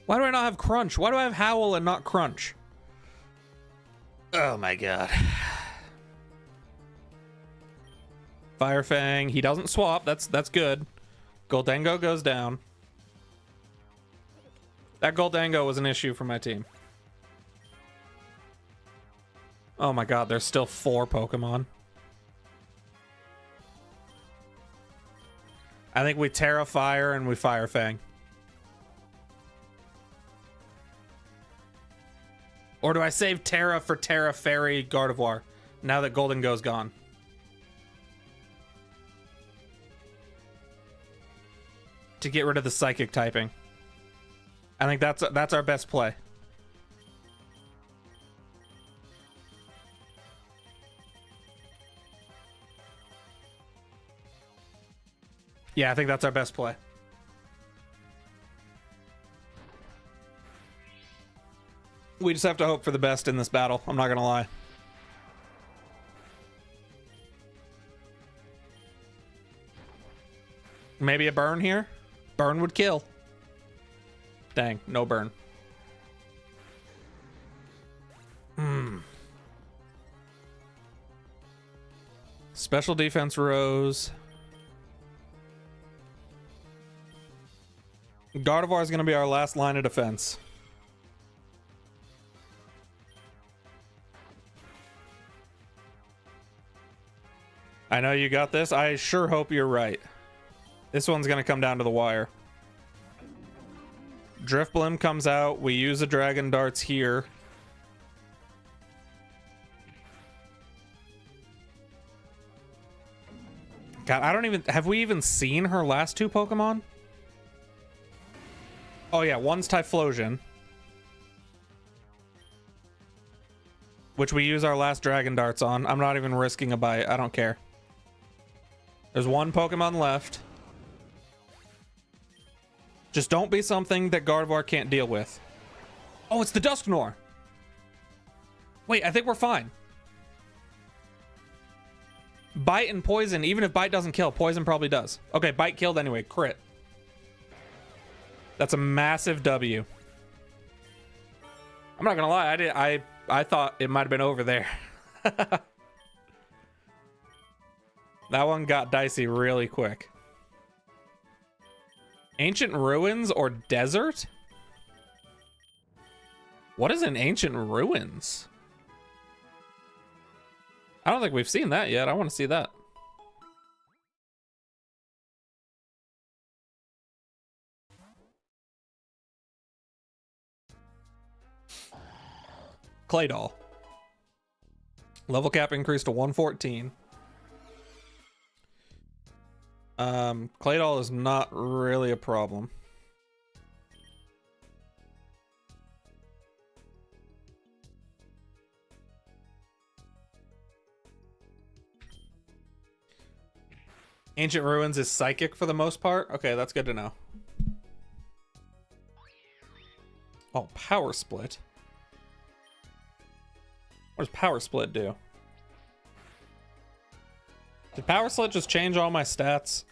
Why do I not have Crunch? Why do I have Howl and not Crunch? Oh my god. Fire Fang. He doesn't swap. That's good. Goldango goes down. That Goldango was an issue for my team. Oh my god, there's still 4 Pokemon. I think we Terra Fire and we Fire Fang. Or do I save Terra for Terra Fairy Gardevoir now that Goldango's gone? To get rid of the Psychic typing. I think that's our best play. Yeah, I think that's our best play. We just have to hope for the best in this battle. I'm not gonna lie. Maybe a burn here? Burn would kill. Dang, no burn. Special defense rose. Gardevoir is going to be our last line of defense. I know you got this. I sure hope you're right. This one's going to come down to the wire. Drifblim comes out. We use the Dragon Darts here. God, I don't even... Have we even seen her last two Pokemon? Oh yeah, one's Typhlosion, which we use our last Dragon Darts on. I'm not even risking a bite. I don't care. There's one Pokemon left. Just don't be something that Gardevoir can't deal with. Oh, it's the Dusknoir. Wait, I think we're fine. Bite and Poison, even if Bite doesn't kill, Poison probably does. Okay, Bite killed anyway. Crit. That's a massive W. I'm not gonna lie, I thought it might have been over there. That one got dicey really quick. Ancient Ruins or Desert? What is an Ancient Ruins? I don't think we've seen that yet. I want to see that. Claydol. Level cap increased to 114. Claydol is not really a problem. Ancient Ruins is psychic for the most part. Okay, that's good to know. Oh, Power Split. What does Power Split do? Did Power Split just change all my stats?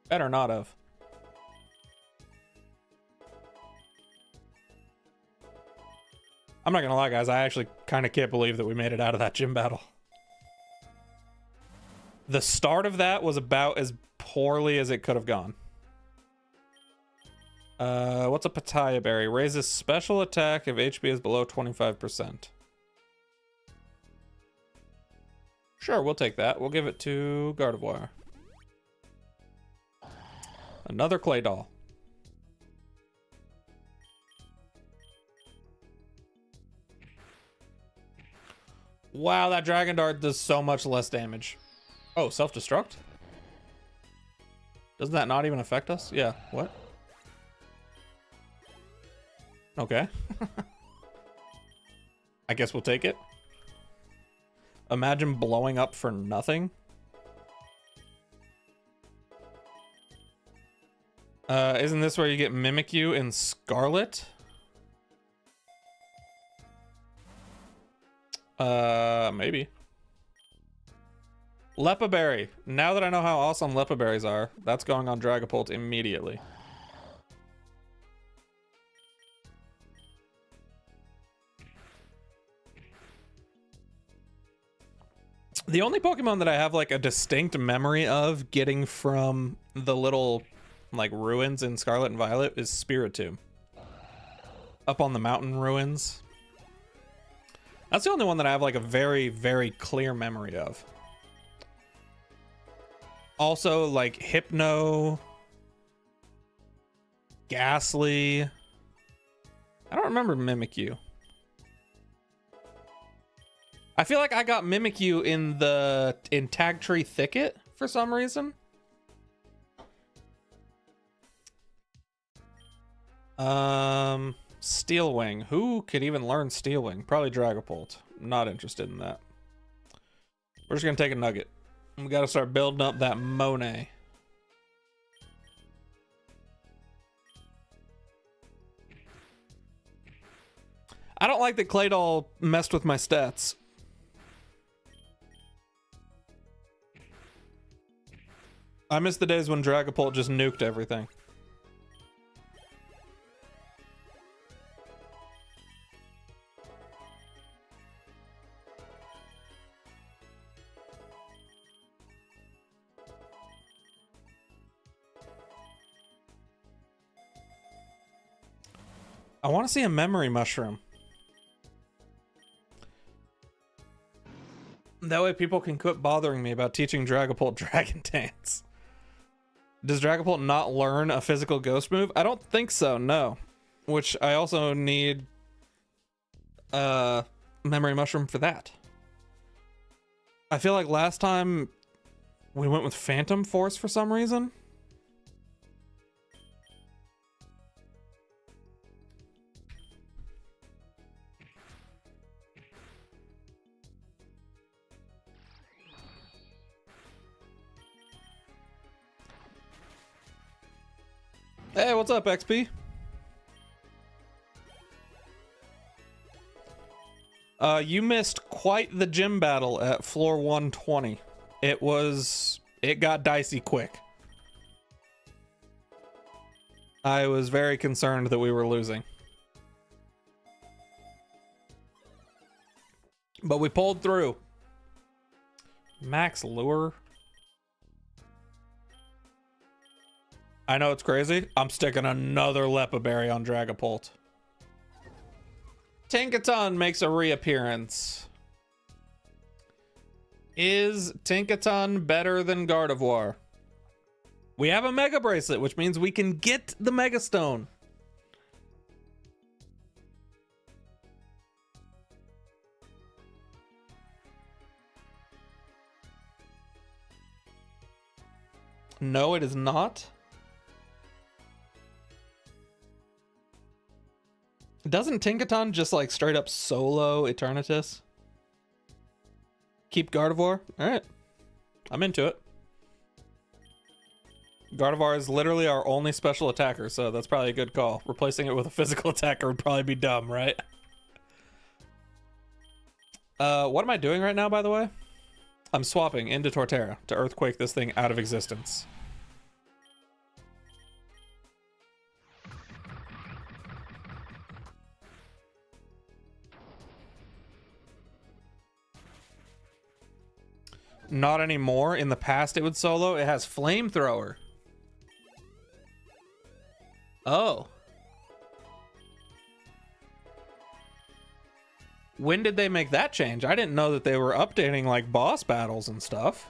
Better not have. I'm not gonna lie, guys. I actually kind of can't believe that we made it out of that gym battle. The start of that was about as poorly as it could have gone. What's a Pitaya Berry? Raises special attack if HP is below 25%. Sure, we'll take that. We'll give it to Gardevoir. Another Claydol. Wow, that Dragon Dart does so much less damage. Oh, self-destruct? Doesn't that not even affect us? Yeah, what? Okay. I guess we'll take it. Imagine blowing up for nothing. Isn't this where you get Mimikyu in Scarlet? Maybe. Lepaberry. Now that I know how awesome Lepaberries are, that's going on Dragapult immediately. The only Pokemon that I have like a distinct memory of getting from the little like ruins in Scarlet and Violet is Spiritomb. Up on the mountain ruins. That's the only one that I have like a very, very clear memory of. Also like Hypno, Ghastly. I don't remember Mimikyu. I feel like I got Mimikyu in Tag Tree Thicket for some reason. Steel Wing. Who could even learn Steel Wing? Probably Dragapult. Not interested in that. We're just gonna take a Nugget. We gotta start building up that Monet. I don't like that Claydol messed with my stats. I miss the days when Dragapult just nuked everything. I want to see a memory mushroom. That way people can quit bothering me about teaching Dragapult Dragon Dance. Does Dragapult not learn a physical ghost move? I don't think so, no. Which I also need a memory mushroom for that. I feel like last time we went with Phantom Force for some reason. Hey, what's up, XP? You missed quite the gym battle at floor 120. It got dicey quick. I was very concerned that we were losing. But we pulled through. Max Lure. I know it's crazy. I'm sticking another Lepa Berry on Dragapult. Tinkaton makes a reappearance. Is Tinkaton better than Gardevoir? We have a Mega Bracelet, which means we can get the Mega Stone. No, it is not. Doesn't Tinkaton just like straight up solo Eternatus? Keep Gardevoir? Alright. I'm into it. Gardevoir is literally our only special attacker, so that's probably a good call. Replacing it with a physical attacker would probably be dumb, right? What am I doing right now, by the way? I'm swapping into Torterra to Earthquake this thing out of existence. Not anymore. In the past, it would solo. It has Flamethrower. Oh. When did they make that change? I didn't know that they were updating like boss battles and stuff.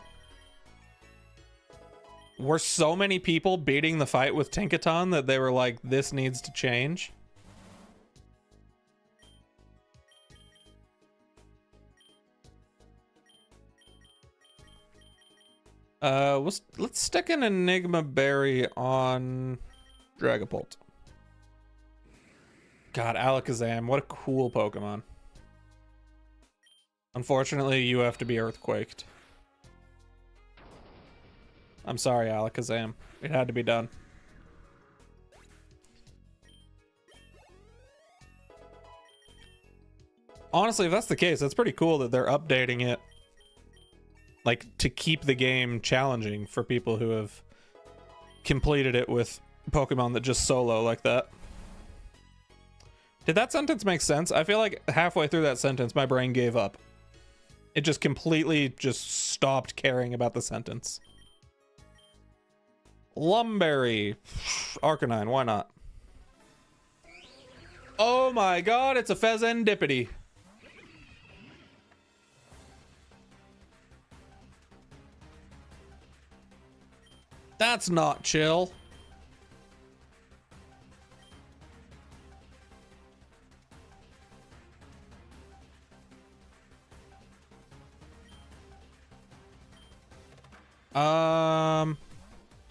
Were so many people beating the fight with Tinkaton that they were like, this needs to change? Let's stick an Enigma Berry on Dragapult. God, Alakazam, what a cool Pokemon. Unfortunately, you have to be Earthquaked. I'm sorry, Alakazam. It had to be done. Honestly, if that's the case, that's pretty cool that they're updating it. Like, to keep the game challenging for people who have completed it with Pokemon that just solo like that. Did that sentence make sense? I feel like halfway through that sentence, my brain gave up. It just completely just stopped caring about the sentence. Lumberry. Arcanine, why not? Oh my god, it's a Fezandipity. That's not chill.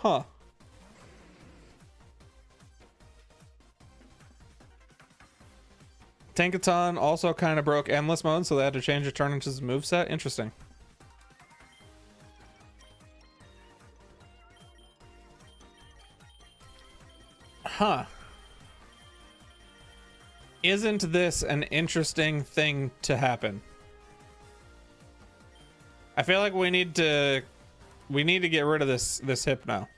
Huh. Tinkaton also kind of broke Endless Mode, so they had to change Eternatus' moveset. Interesting. Huh. Isn't this an interesting thing to happen? I feel like we need to We need to get rid of this Hypno.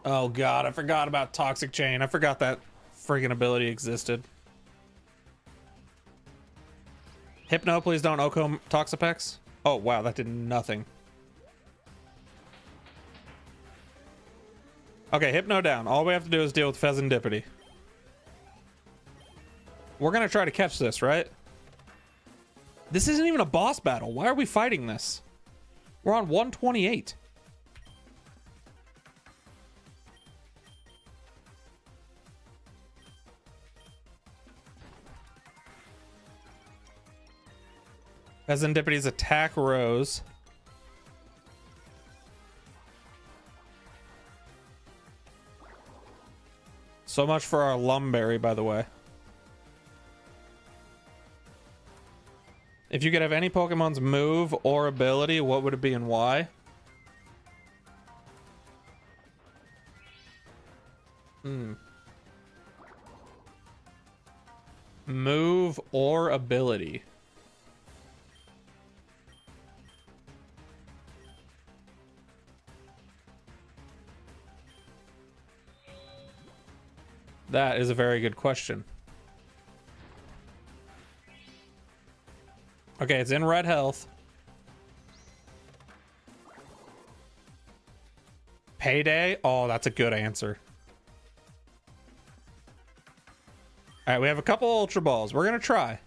Oh god, I forgot about Toxic Chain. I forgot that friggin' ability existed. Hypno, please don't Oko Toxapex. Oh wow, that did nothing. Okay, Hypno down. All we have to do is deal with Pheasantipity. We're gonna try to catch this, right? This isn't even a boss battle. Why are we fighting this? We're on 128. Pheasantipity's attack rose. So much for our Lumberry, by the way. If you could have any Pokemon's move or ability, what would it be and why? Move or ability. That is a very good question. Okay, it's in red health. Payday? Oh, that's a good answer. All right, we have a couple Ultra Balls. We're going to try.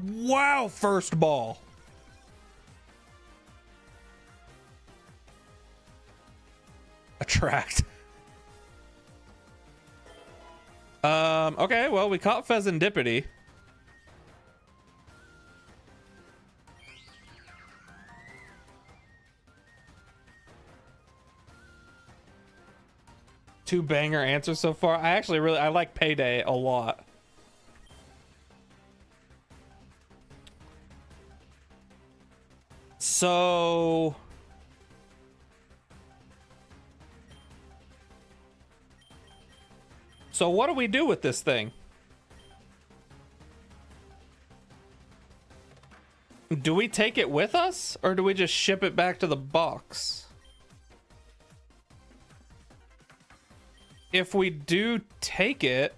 Wow, first ball. Attract. Okay, well, we caught Pheasantipity. Two banger answers so far. I like Payday a lot. So what do we do with this thing? Do we take it with us or do we just ship it back to the box? If we do take it,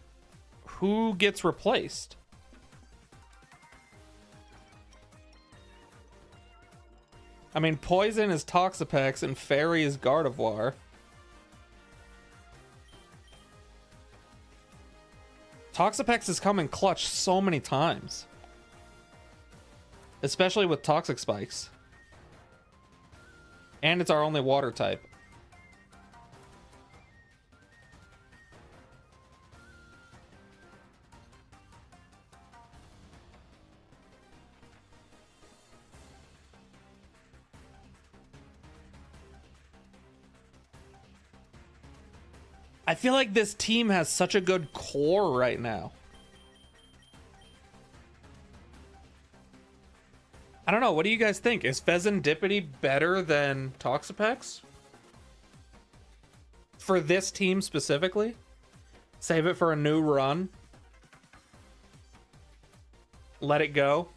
who gets replaced? I mean, Poison is Toxapex and Fairy is Gardevoir. Toxapex has come in clutch so many times. Especially with Toxic Spikes. And it's our only water type. I feel like this team has such a good core right now. I don't know. What do you guys think? Is Pheasantipity better than Toxapex? For this team specifically? Save it for a new run. Let it go.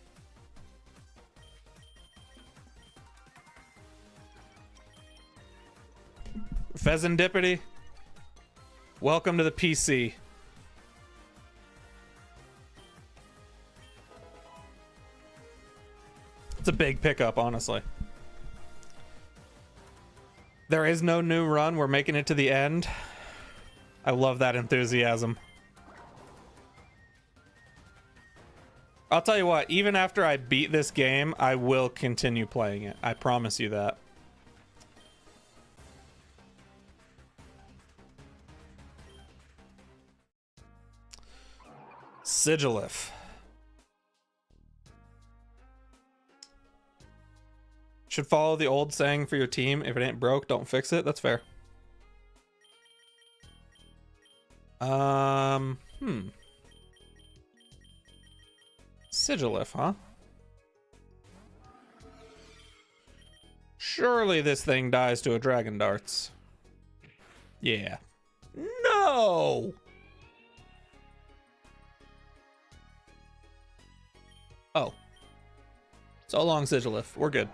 Pheasantipity. Welcome to the PC. It's a big pickup, honestly. There is no new run. We're making it to the end. I love that enthusiasm. I'll tell you what, even after I beat this game, I will continue playing it. I promise you that. Sigilif. Should follow the old saying for your team. If it ain't broke, don't fix it. That's fair. Sigilif, huh? Surely this thing dies to a Dragon Darts. Yeah. No! Oh. So long, Sigilif. We're good.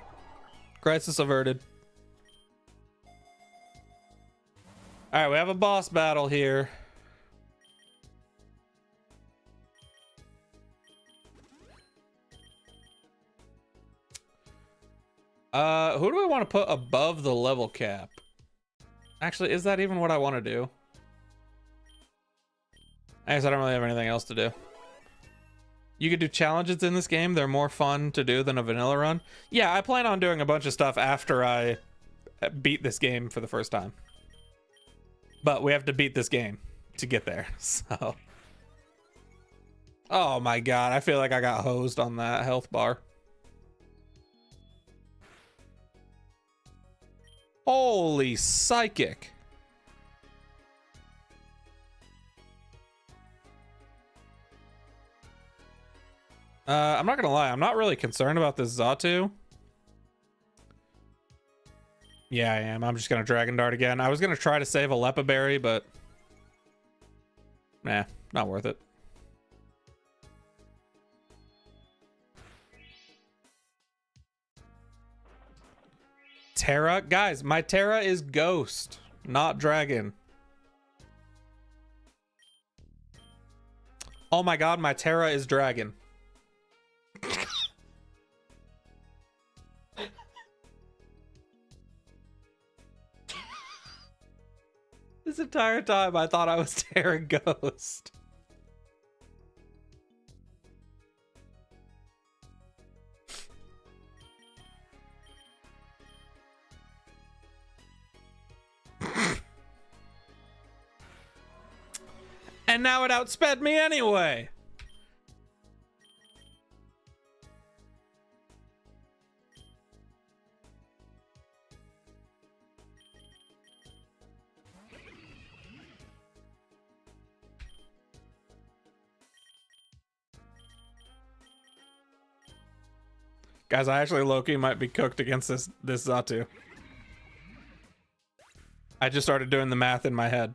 Crisis averted. Alright, we have a boss battle here. Who do we want to put above the level cap? Actually, is that even what I want to do? I guess I don't really have anything else to do. You could do challenges in this game. They're more fun to do than a vanilla run. Yeah, I plan on doing a bunch of stuff after I beat this game for the first time. But we have to beat this game to get there, so. Oh my god, I feel like I got hosed on that health bar. Holy psychic. I'm not gonna lie, I'm not really concerned about this Xatu. Yeah, I am. I'm just gonna Dragon Dart again. I was gonna try to save a Lepa Berry, but nah, not worth it. Terra? Guys, my Terra is Ghost, not Dragon. Oh my god, my Terra is Dragon. This entire time I thought I was Terra Ghost. And now it outsped me anyway. Guys, I actually low-key might be cooked against this Xatu. I just started doing the math in my head.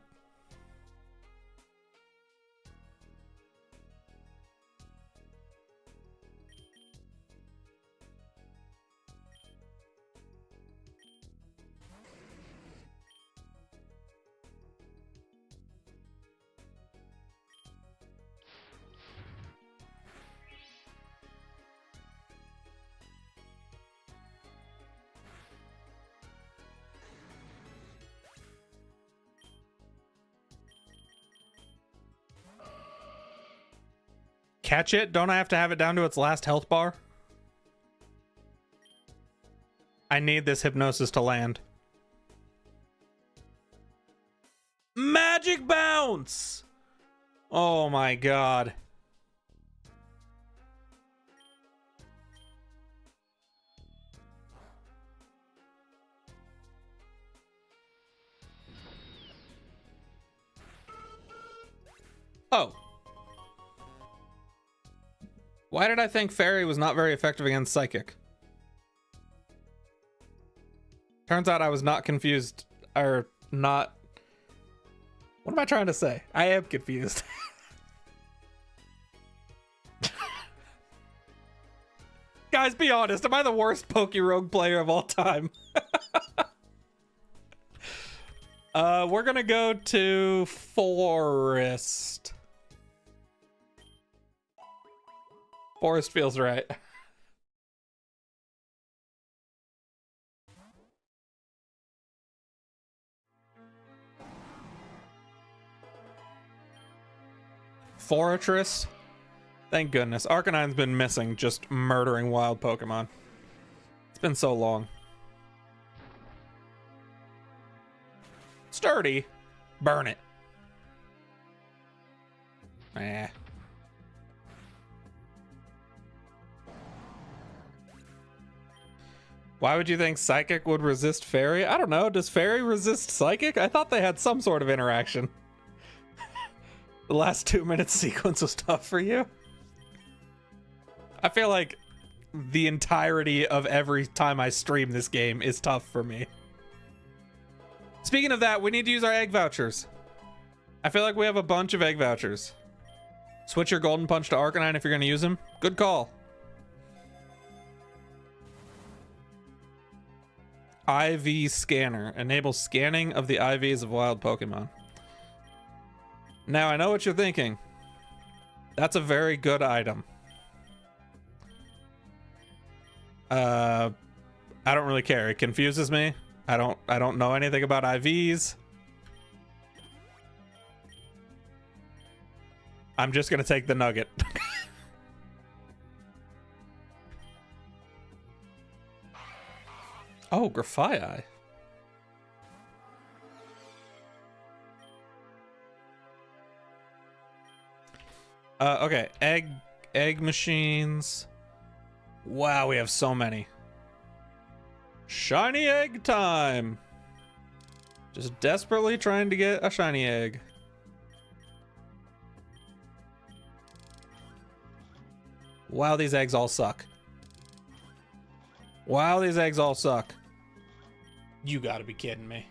Catch it? Don't I have to have it down to its last health bar? I need this hypnosis to land. Magic bounce! Oh my god. Oh. Why did I think Fairy was not very effective against Psychic? Turns out I was not confused, or not... What am I trying to say? I am confused. Guys, be honest. Am I the worst PokeRogue player of all time? We're gonna go to Forest. Forest feels right. Fortress. Thank goodness. Arcanine's been missing, just murdering wild Pokemon. It's been so long. Sturdy. Burn it. Eh. Why would you think Psychic would resist Fairy? I don't know. Does Fairy resist Psychic? I thought they had some sort of interaction. The last 2 minutes sequence was tough for you. I feel like the entirety of every time I stream this game is tough for me. Speaking of that, we need to use our egg vouchers. I feel like we have a bunch of egg vouchers. Switch your Golden Punch to Arcanine if you're going to use them. Good call. IV scanner. Enables scanning of the IVs of wild Pokemon. Now, I know what you're thinking. That's a very good item. I don't really care. It confuses me. I don't know anything about IVs. I'm just gonna take the nugget. Oh, Grafaiai. Okay, egg machines. Wow, we have so many. Shiny egg time. Just desperately trying to get a shiny egg. Wow, these eggs all suck. Wow, these eggs all suck. You gotta be kidding me.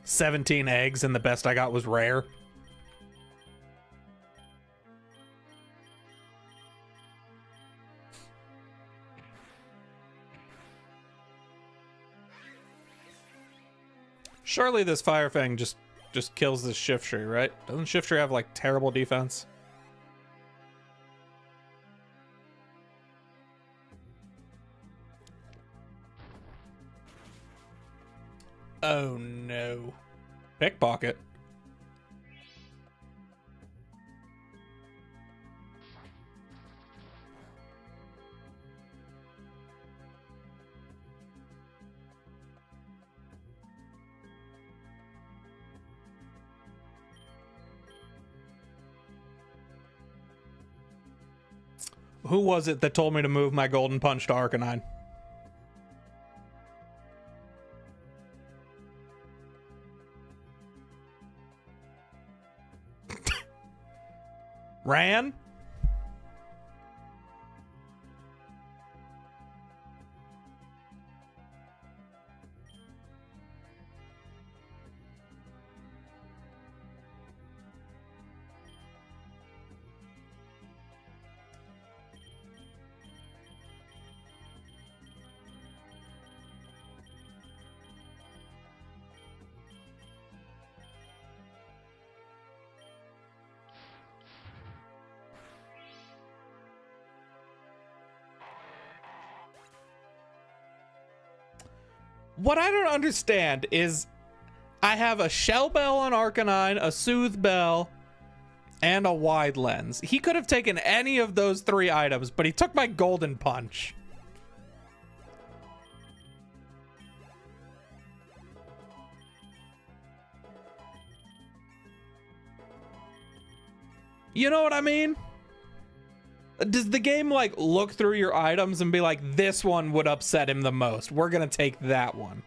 17 eggs and the best I got was rare. Surely this Fire Fang just kills this Shiftry, right? Doesn't Shiftry have like terrible defense? Oh no. Pickpocket. Who was it that told me to move my Golden Punch to Arcanine? Ran? What I don't understand is I have a Shell Bell on Arcanine, a Soothe Bell, and a Wide Lens. He could have taken any of those 3 items, but he took my Golden Punch. You know what I mean? Does the game like look through your items and be like, this one would upset him the most? We're gonna take that one.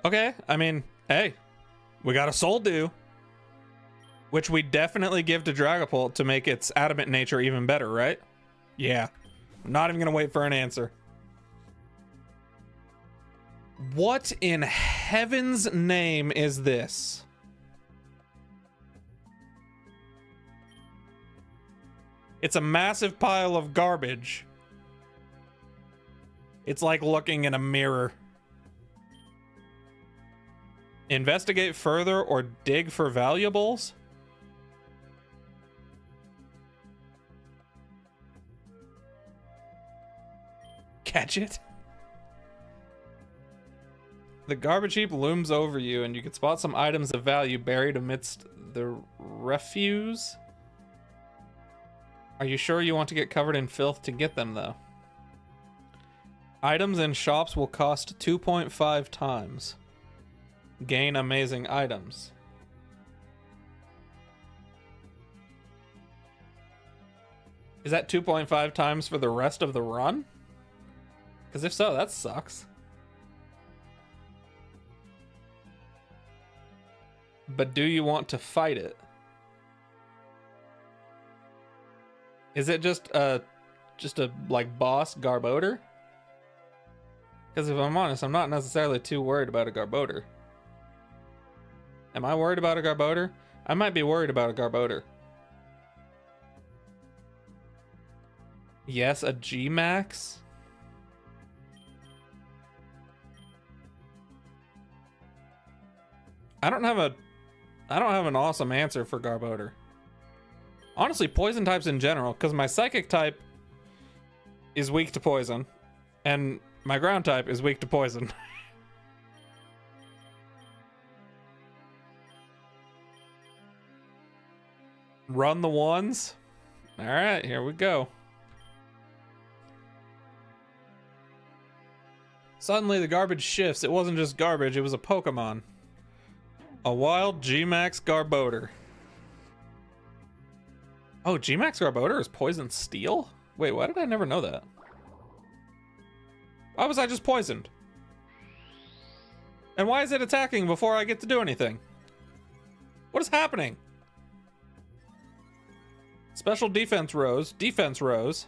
Okay, I mean, hey, we got a Soul Dew, which we definitely give to Dragapult to make its adamant nature even better, right? Yeah. I'm not even gonna wait for an answer. What in heaven's name is this? It's a massive pile of garbage. It's like looking in a mirror. Investigate further or dig for valuables? Catch it? The garbage heap looms over you, and you can spot some items of value buried amidst the refuse. Are you sure you want to get covered in filth to get them, though? Items in shops will cost 2.5 times. Gain amazing items. Is that 2.5 times for the rest of the run? Because if so, that sucks. but do you want to fight it? Is it just a like boss Garbodor? Because if I'm honest, I'm not necessarily too worried about a Garbodor. Am I worried about a Garbodor? I might be worried about a Garbodor. Yes, a G-Max? I don't have an awesome answer for Garbodor. Honestly, poison types in general, because my psychic type is weak to poison, and my ground type is weak to poison. Run the ones. All right, here we go. Suddenly the garbage shifts. It wasn't just garbage, it was a Pokemon. A wild G-Max Garbodor. Oh, G-Max Garbodor is poison steel? Wait, why did I never know that? Why was I just poisoned? And why is it attacking before I get to do anything? What is happening? Special defense rose. Defense rose.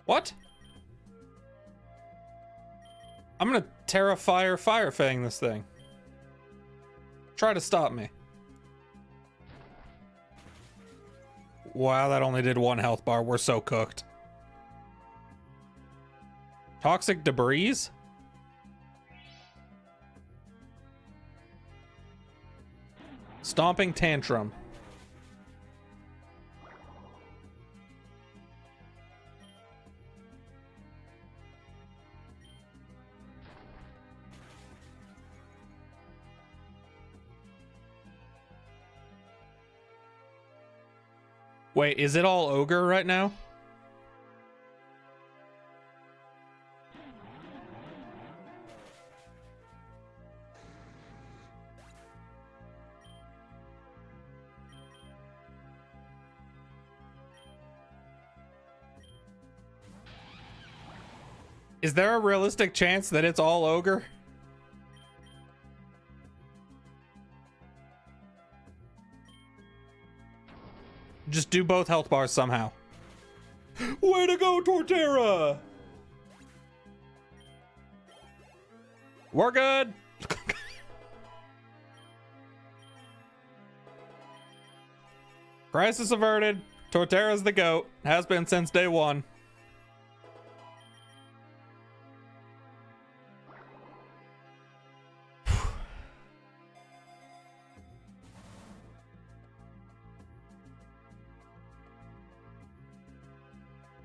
What? I'm gonna Terra Fire Fire Fang this thing. Try to stop me. Wow, that only did 1 health bar. We're so cooked. Toxic debris? Stomping tantrum. Wait, is it all ogre right now? Is there a realistic chance that it's all ogre? Just do both health bars somehow. Way to go, Torterra! We're good. Crisis averted. Torterra's the GOAT. Has been since day one.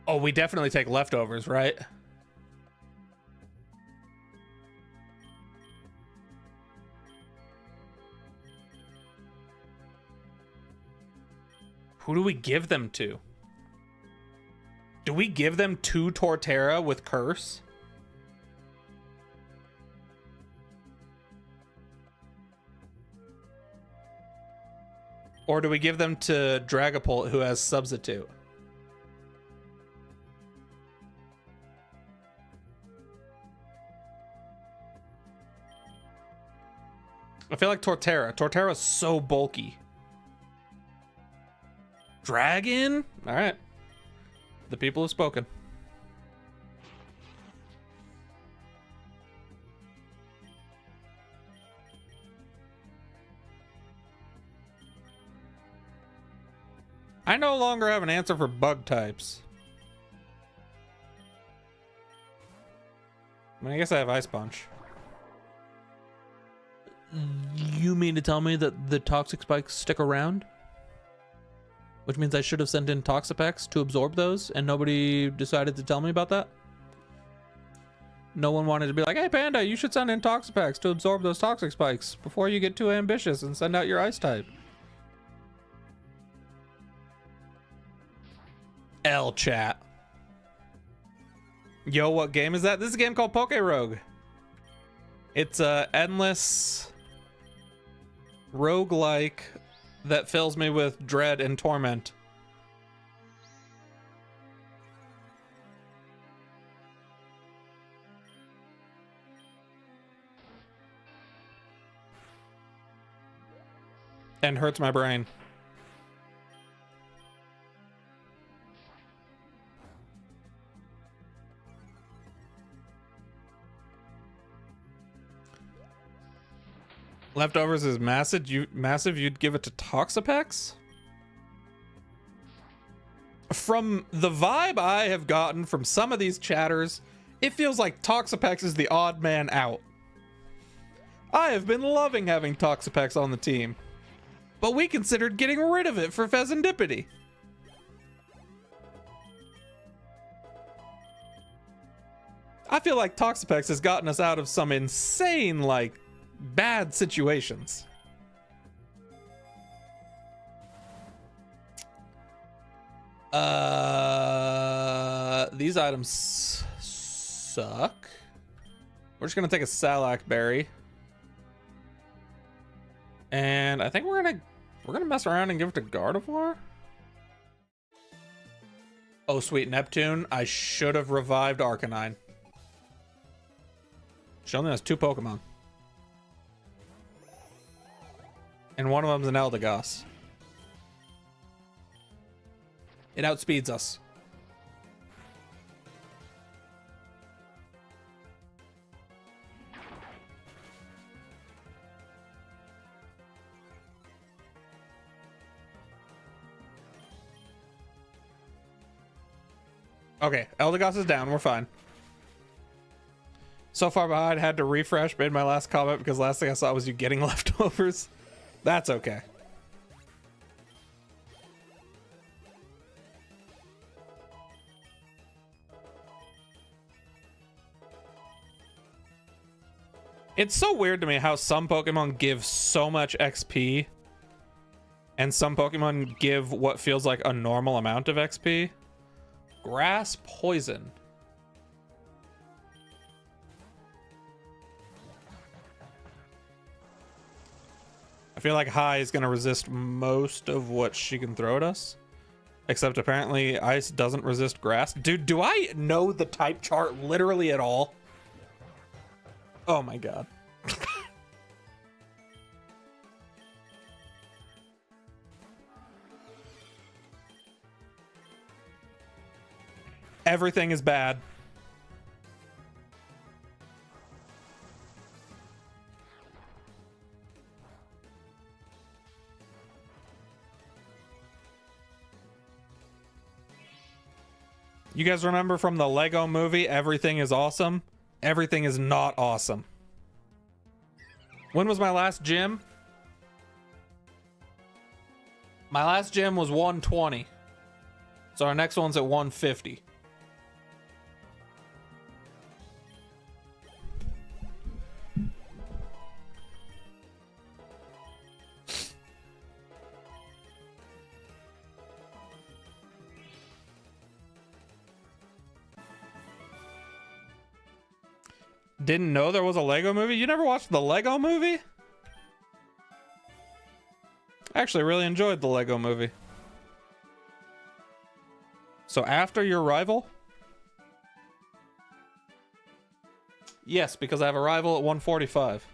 Oh, we definitely take leftovers, right? Who do we give them to? Do we give them to Torterra with Curse? Or do we give them to Dragapult, who has Substitute? I feel like Torterra's so bulky. Dragon? All right. The people have spoken. I no longer have an answer for bug types. I mean, I guess I have Ice Punch. You mean to tell me that the toxic spikes stick around? Which means I should have sent in Toxapex to absorb those, and nobody decided to tell me about that? No one wanted to be like, hey Panda, you should send in Toxapex to absorb those toxic spikes before you get too ambitious and send out your ice type. L chat. Yo, what game is that? This is a game called PokeRogue. It's a endless roguelike that fills me with dread and torment. and hurts my brain. Leftovers is massive. You'd give it to Toxapex? From the vibe I have gotten from some of these chatters, it feels like Toxapex is the odd man out. I have been loving having Toxapex on the team, but we considered getting rid of it for Pheasantipity. I feel like Toxapex has gotten us out of some insane, like, bad situations. These items suck. We're just gonna take a Salac berry, and I think we're gonna mess around and give it to Gardevoir. Oh, sweet Neptune! I should have revived Arcanine. She only has 2 Pokemon, and one of them's an Eldegoss. It outspeeds us. Okay, Eldegoss is down. We're fine. So far behind, had to refresh, made my last comment because last thing I saw was you getting leftovers. That's okay. It's so weird to me how some Pokemon give so much XP and some Pokemon give what feels like a normal amount of XP. Grass Poison. I feel like High is going to resist most of what she can throw at us. Except apparently Ice doesn't resist Grass. Dude, do I know the type chart literally at all? Oh my god. Everything is bad. You guys remember from the Lego movie, everything is awesome? Everything is not awesome. When was my last gym? My last gym was 120. So our next one's at 150. Didn't know there was a Lego movie? You never watched the Lego movie? I actually really enjoyed the Lego movie. So after your rival? Yes, because I have a rival at 145.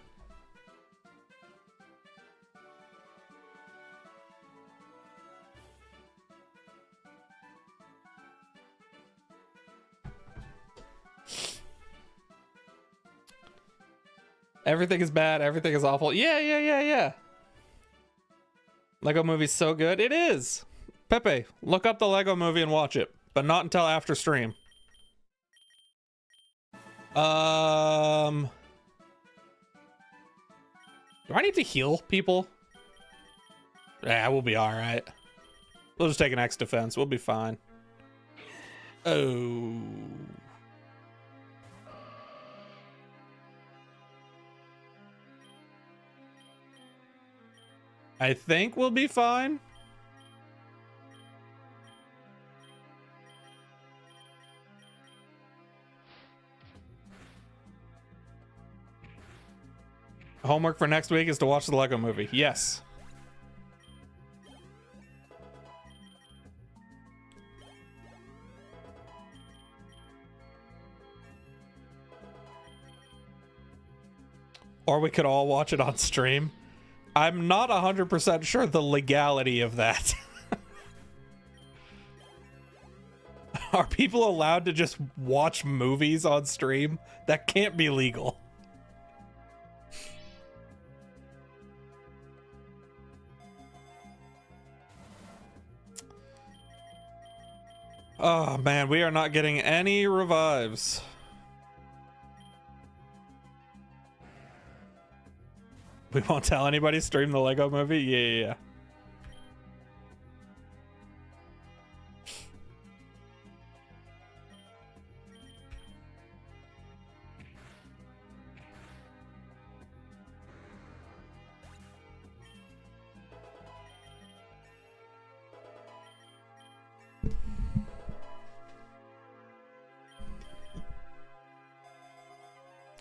Everything is bad. Everything is awful. Yeah. Lego movie's so good. It is. Pepe, look up the Lego movie and watch it, but not until after stream. Do I need to heal people? Yeah, we'll be all right. We'll just take an X defense. We'll be fine. Oh. I think we'll be fine. Homework for next week is to watch the Lego movie. Yes. Or we could all watch it on stream. I'm not 100% sure the legality of that. Are people allowed to just watch movies on stream? That can't be legal. Oh man, we are not getting any revives. We won't tell anybody stream the Lego movie? Yeah.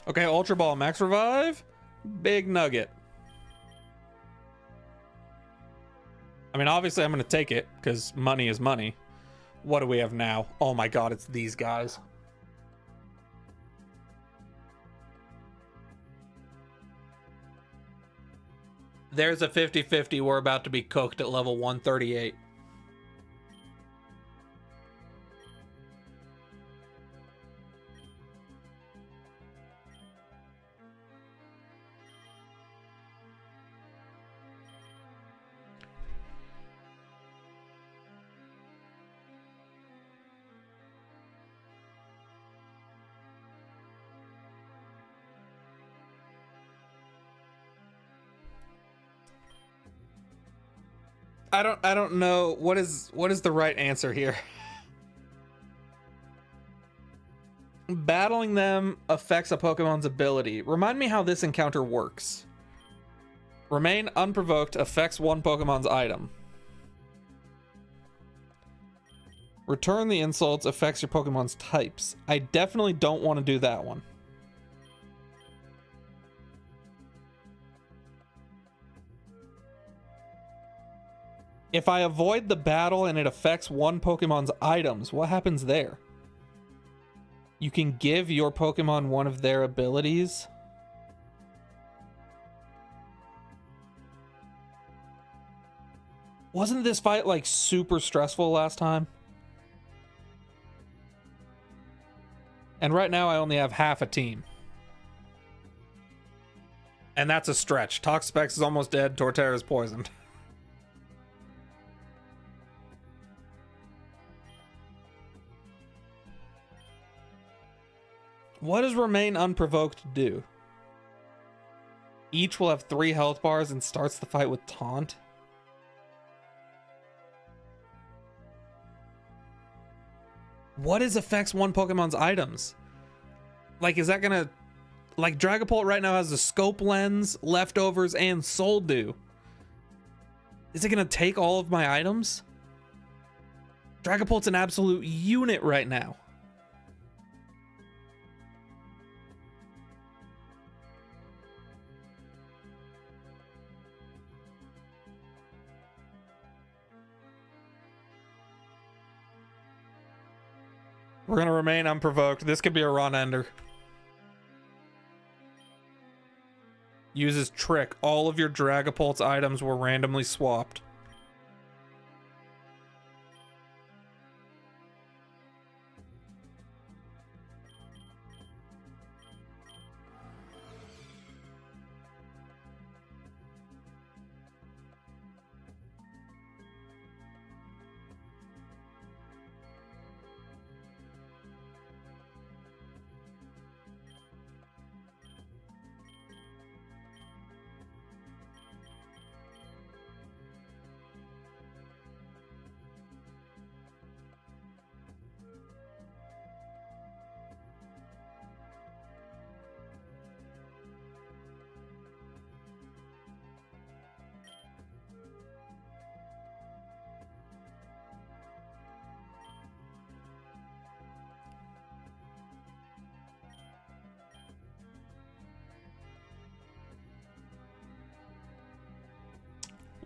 Okay, Ultra Ball, max revive. Big nugget. I mean, obviously I'm going to take it because money is money. What do we have now? Oh my god, it's these guys. There's a 50-50. We're about to be cooked at level 138. I don't know what is the right answer here. Battling them affects a Pokemon's ability. Remind me how this encounter works. Remain unprovoked affects one Pokemon's item. Return the insults affects your Pokemon's types. I definitely don't want to do that one. If I avoid the battle and it affects one Pokemon's items, what happens there? You can give your Pokemon one of their abilities. Wasn't this fight like super stressful last time? And right now I only have half a team. And that's a stretch. Toxapex is almost dead. Torterra is poisoned. What does Remain Unprovoked do? Each will have 3 health bars and starts the fight with Taunt. What is affects one Pokemon's items? Like, is that gonna... Like, Dragapult right now has the Scope Lens, Leftovers, and Soul Dew. Is it gonna take all of my items? Dragapult's an absolute unit right now. We're gonna remain unprovoked. This could be a run ender. Uses Trick. All of your Dragapult's items were randomly swapped.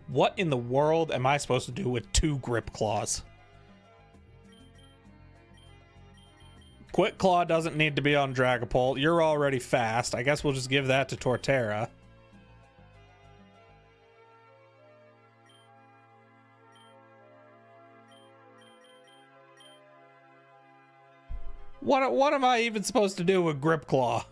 What in the world am I supposed to do with 2 Grip Claws? Quick Claw doesn't need to be on Dragapult. You're already fast. I guess we'll just give that to Torterra. What am I even supposed to do with Grip Claw?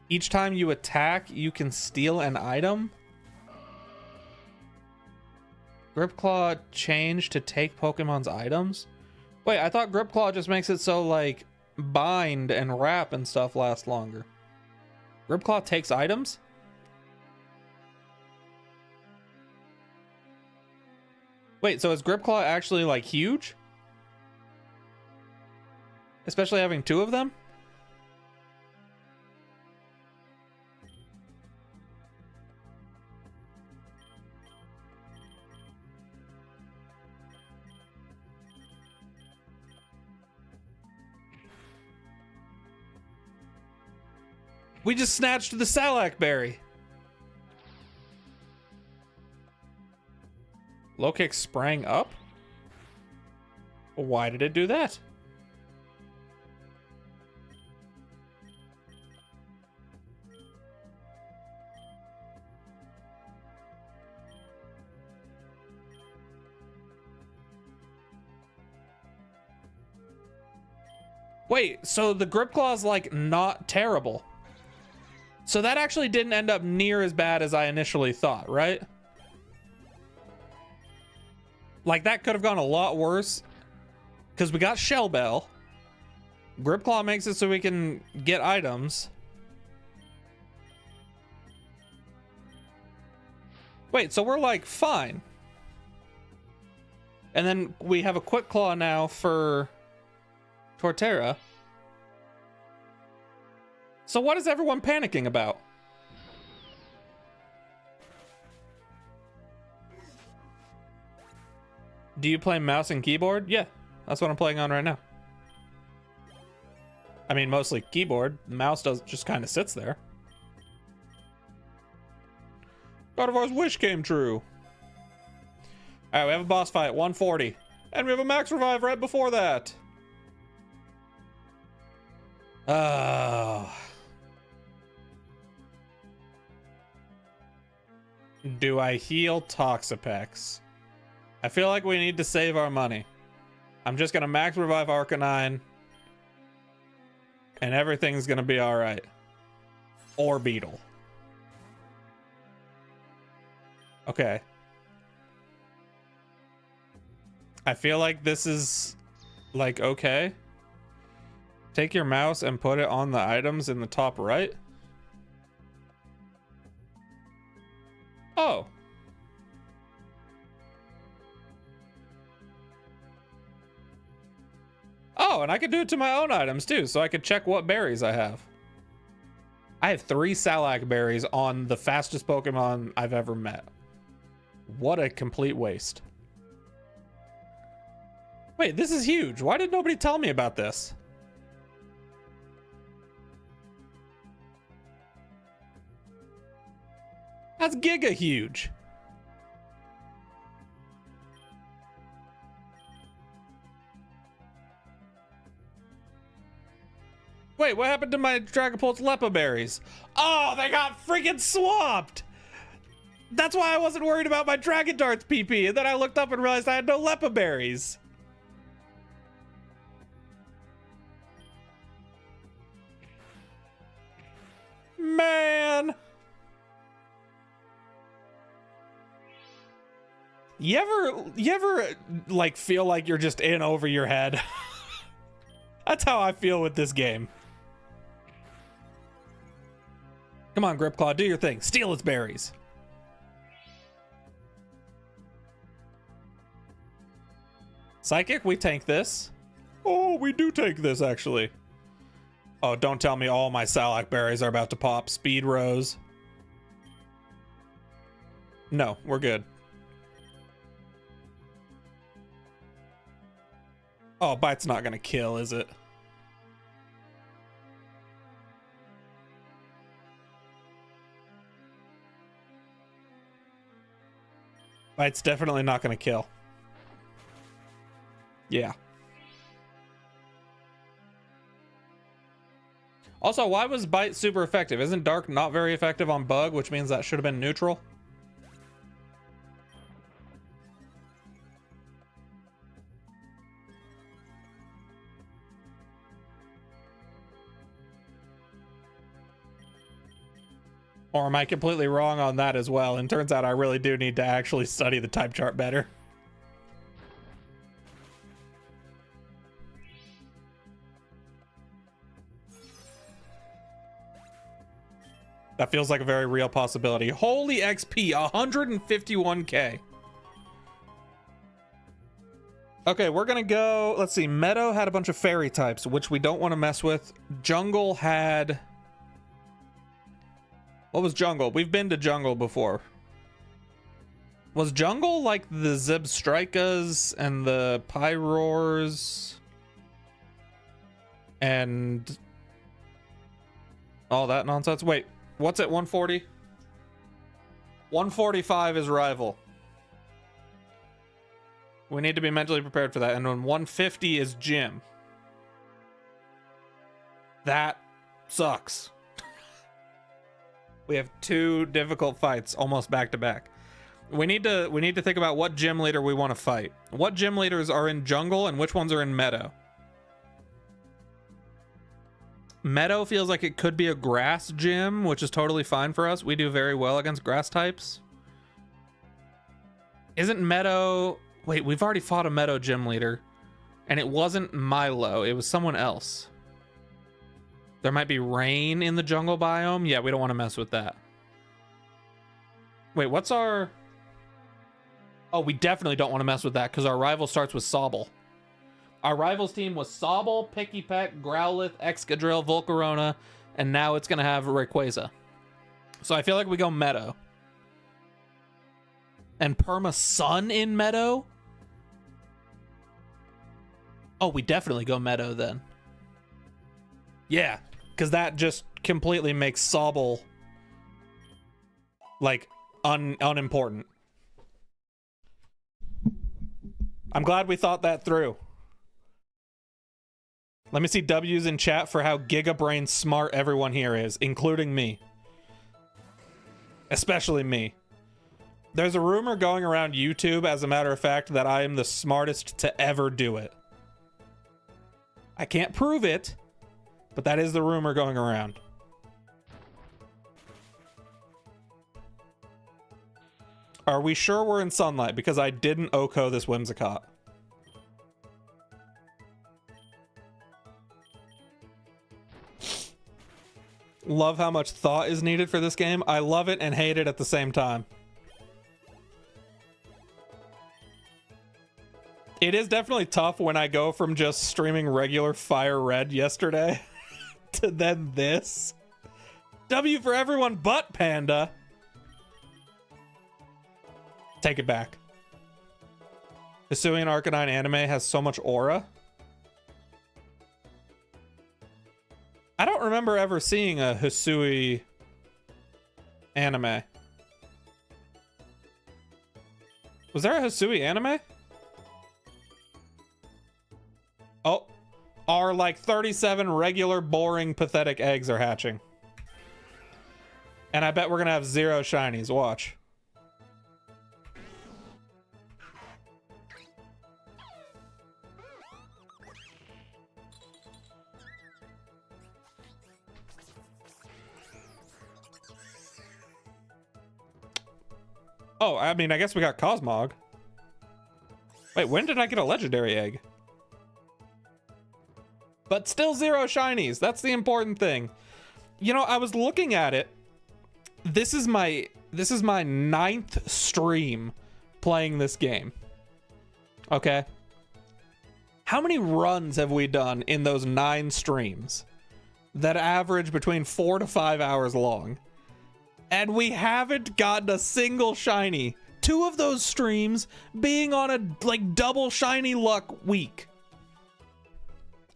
Each time you attack, you can steal an item. Grip Claw changed to take Pokemon's items? Wait, I thought Grip Claw just makes it so, like, bind and wrap and stuff last longer. Grip Claw takes items? Wait, so is Grip Claw actually, like, huge? Especially having two of them? We just snatched the Salac Berry. Low kick sprang up? Why did it do that? Wait, so the Grip Claw is like not terrible. So that actually didn't end up near as bad as I initially thought, right? Like that could have gone a lot worse because we got Shell Bell. Grip Claw makes it so we can get items. Wait, so we're like fine. And then we have a Quick Claw now for Torterra. So what is everyone panicking about? Do you play mouse and keyboard? Yeah, that's what I'm playing on right now. I mean, mostly keyboard. The mouse just kind of sits there. Gardevoir's wish came true. All right, we have a boss fight, 140. And we have a max revive right before that. Oh. Do I heal Toxapex? I feel like we need to save our money. I'm just gonna max revive Arcanine. And everything's gonna be alright. Or Beetle. Okay. I feel like this is like okay. Take your mouse and put it on the items in the top right. Oh. Oh, and I could do it to my own items too, so I could check what berries I have. I have 3 Salac berries on the fastest Pokemon I've ever met. What a complete waste. Wait, this is huge. Why did nobody tell me about this? That's giga huge. Wait, what happened to my Dragapult's Lepa berries? Oh, they got freaking swamped. That's why I wasn't worried about my Dragon Darts PP. And then I looked up and realized I had no Lepa berries. Man. You ever like feel like you're just in over your head? That's how I feel with this game. Come on, Grip Claw, do your thing. Steal its berries. Psychic, we tank this. Oh, we do take this, actually. Oh, don't tell me all my Salac berries are about to pop. Speed Rose. No, we're good. Oh, Bite's not gonna kill, is it? Bite's definitely not gonna kill. Yeah. Also, why was Bite super effective? Isn't Dark not very effective on Bug, which means that should have been neutral? Or am I completely wrong on that as well? And turns out I really do need to actually study the type chart better. That feels like a very real possibility. Holy XP, 151k. Okay, we're gonna go, let's see, Meadow had a bunch of fairy types, which we don't want to mess with. Jungle had... What was Jungle? We've been to Jungle before. Was Jungle like the Zebstricas and the Pyroars and all that nonsense? Wait, what's at 140? 145 is Rival. We need to be mentally prepared for that. And then 150 is Gym. That sucks. We have two difficult fights almost back to back. We need to think about what gym leader we want to fight. What gym leaders are in Jungle and which ones are in Meadow? Meadow feels like it could be a grass gym, which is totally fine for us. We do very well against grass types. Isn't Meadow... Wait, we've already fought a Meadow gym leader. And it wasn't Milo. It was someone else. There might be rain in the jungle biome. Yeah, we don't want to mess with that. Wait, what's our... Oh, we definitely don't want to mess with that because our rival starts with Sobble. Our rivals team was Sobble, Pikipek, Growlithe, Excadrill, Volcarona, and now it's going to have Rayquaza. So I feel like we go Meadow. And Perma Sun in Meadow? Oh, we definitely go Meadow then. Yeah, because that just completely makes Sobble like unimportant. I'm glad we thought that through. Let me see W's in chat for how gigabrain smart everyone here is, including me. Especially me. There's a rumor going around YouTube, as a matter of fact, that I am the smartest to ever do it. I can't prove it, but that is the rumor going around. Are we sure we're in sunlight? Because I didn't OHKO this Whimsicott. Love how much thought is needed for this game. I love it and hate it at the same time. It is definitely tough when I go from just streaming regular Fire Red yesterday to then this. W for everyone but Panda. Take it back. Hisuian Arcanine anime has so much aura. I don't remember ever seeing a Hisui anime. Was there a Hisui anime? Oh, our like 37 regular, boring, pathetic eggs are hatching. And I bet we're gonna have 0 shinies. Watch. Oh, I mean, I guess we got Cosmog. Wait, when did I get a legendary egg? But still 0 shinies. That's the important thing. You know, I was looking at it. This is my 9th stream playing this game. Okay. How many runs have we done in those 9 streams that average between 4 to 5 hours long? And we haven't gotten a single shiny. 2 of those streams being on a like double shiny luck week.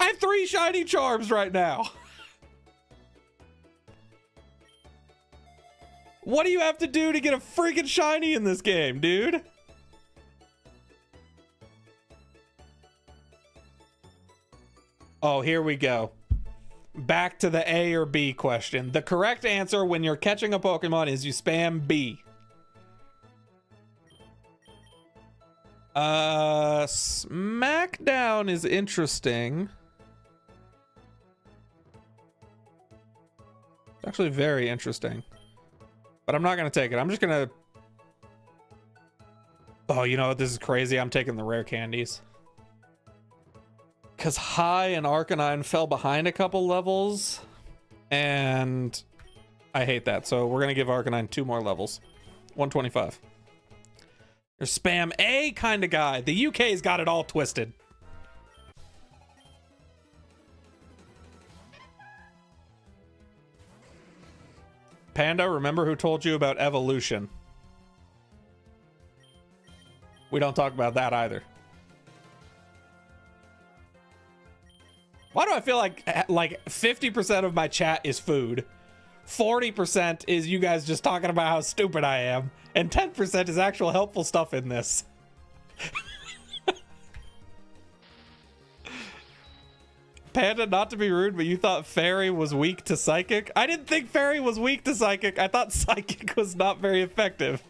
I have 3 shiny charms right now. What do you have to do to get a freaking shiny in this game, dude? Oh, here we go. back to the A or B question. The correct answer when you're catching a Pokemon is you spam B. Smackdown is interesting. It's actually very interesting. But I'm not going to take it. I'm just going to... Oh, you know what? This is crazy. I'm taking the rare candies. Because High and Arcanine fell behind a couple levels. And I hate that. So we're going to give Arcanine 2 more levels. 125. You're spam A kind of guy. The UK's got it all twisted. Panda, remember who told you about evolution? We don't talk about that either. Why do I feel like 50% of my chat is food? 40% is you guys just talking about how stupid I am, and 10% is actual helpful stuff in this. Panda, not to be rude, but you thought Fairy was weak to Psychic? I didn't think Fairy was weak to Psychic. I thought Psychic was not very effective.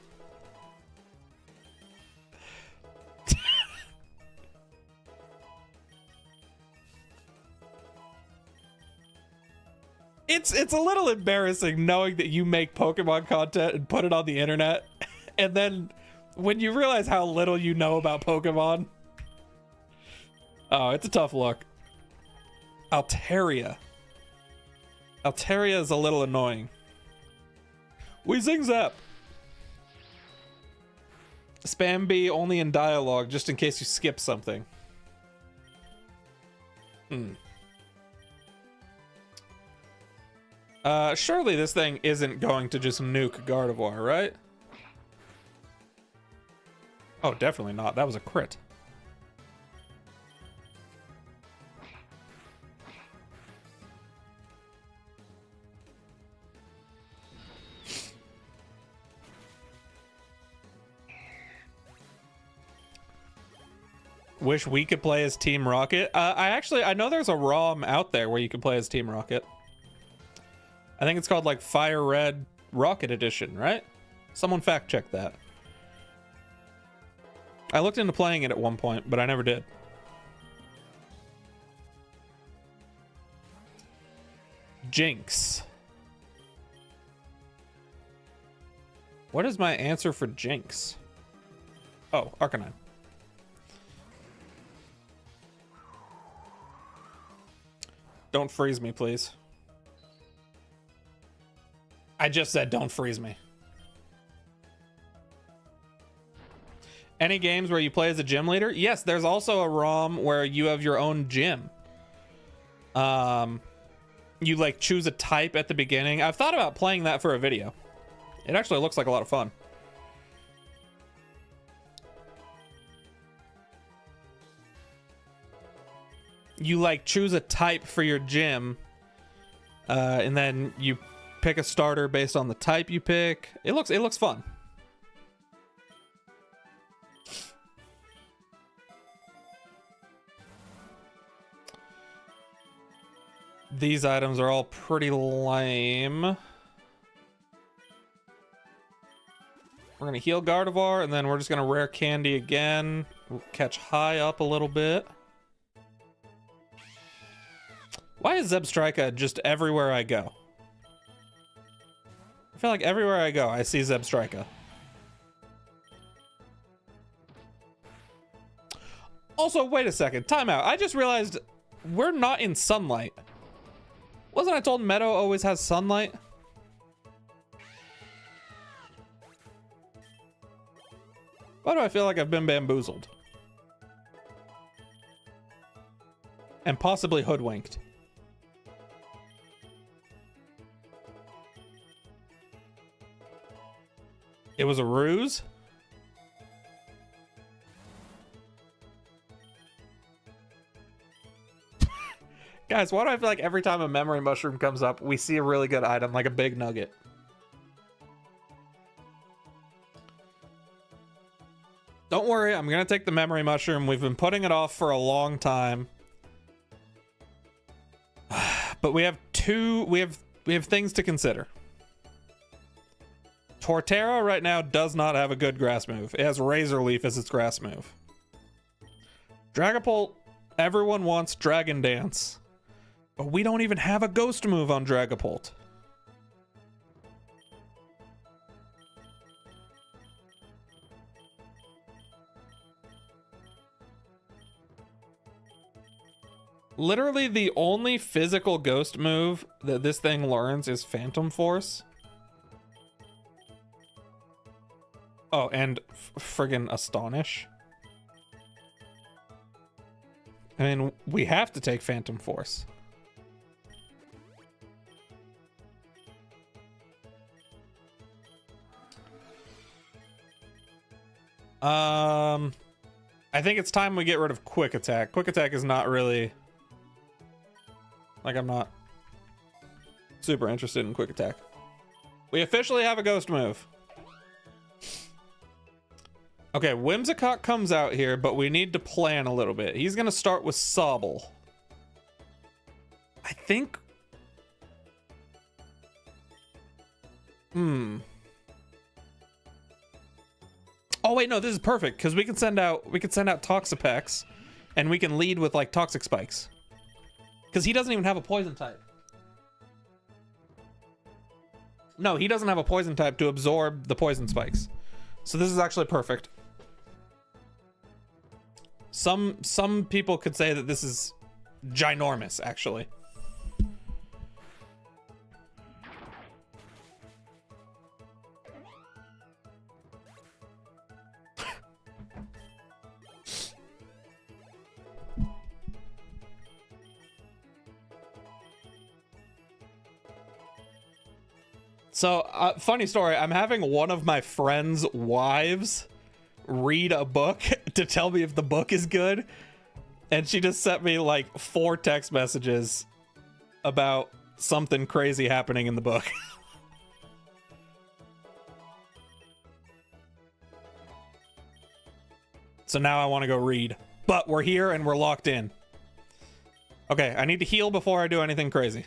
It's a little embarrassing knowing that you make Pokemon content and put it on the internet, and then when you realize how little you know about Pokemon. Oh, it's a tough look. Altaria. Altaria is a little annoying. We zing zap. Spam B only in dialogue, just in case you skip something. Surely this thing isn't going to just nuke Gardevoir, right? Oh, definitely not. That was a crit. Wish we could play as Team Rocket. I know there's a ROM out there where you can play as Team Rocket. I think it's called like Fire Red Rocket Edition, right? Someone fact check that. I looked into playing it at one point, but I never did. Jinx. What is my answer for Jinx? Oh, Arcanine. Don't freeze me, please. I just said don't freeze me. Any games where you play as a gym leader? Yes, there's also a ROM where you have your own gym. You like choose a type at the beginning. I've thought about playing that for a video. It actually looks like a lot of fun. You like choose a type for your gym, and then you pick a starter based on the type you pick. It looks fun. These items are all pretty lame. We're gonna heal Gardevoir, and then we're just gonna rare candy again. We'll catch High up a little bit. Why is Zebstrika just everywhere I go? I feel like everywhere I go, I see Zebstrika. Also, wait a second. Time out. I just realized we're not in sunlight. Wasn't I told Meadow always has sunlight? Why do I feel like I've been bamboozled? And possibly hoodwinked. It was a ruse? Guys, why do I feel like every time a memory mushroom comes up, we see a really good item, like a big nugget? Don't worry, I'm gonna take the memory mushroom. We've been putting it off for a long time. But we have things to consider. Torterra right now does not have a good grass move. It has Razor Leaf as its grass move. Dragapult, everyone wants Dragon Dance. But we don't even have a ghost move on Dragapult. Literally the only physical ghost move that this thing learns is Phantom Force. Oh, and friggin' Astonish. I mean, we have to take Phantom Force. I think it's time we get rid of Quick Attack. Quick Attack is not really... Like, I'm not super interested in Quick Attack. We officially have a ghost move. Okay, Whimsicott comes out here, but we need to plan a little bit. He's gonna start with Sobble. I think... Oh wait, no, this is perfect, because we can send out Toxapex, and we can lead with like Toxic Spikes. Because he doesn't even have a poison type. No, he doesn't have a poison type to absorb the poison spikes. So this is actually perfect. Some people could say that this is ginormous, actually. So, funny story, I'm having one of my friend's wives read a book to tell me if the book is good. And she just sent me like 4 text messages about something crazy happening in the book. So now I want to go read. But we're here and we're locked in. Okay, I need to heal before I do anything crazy.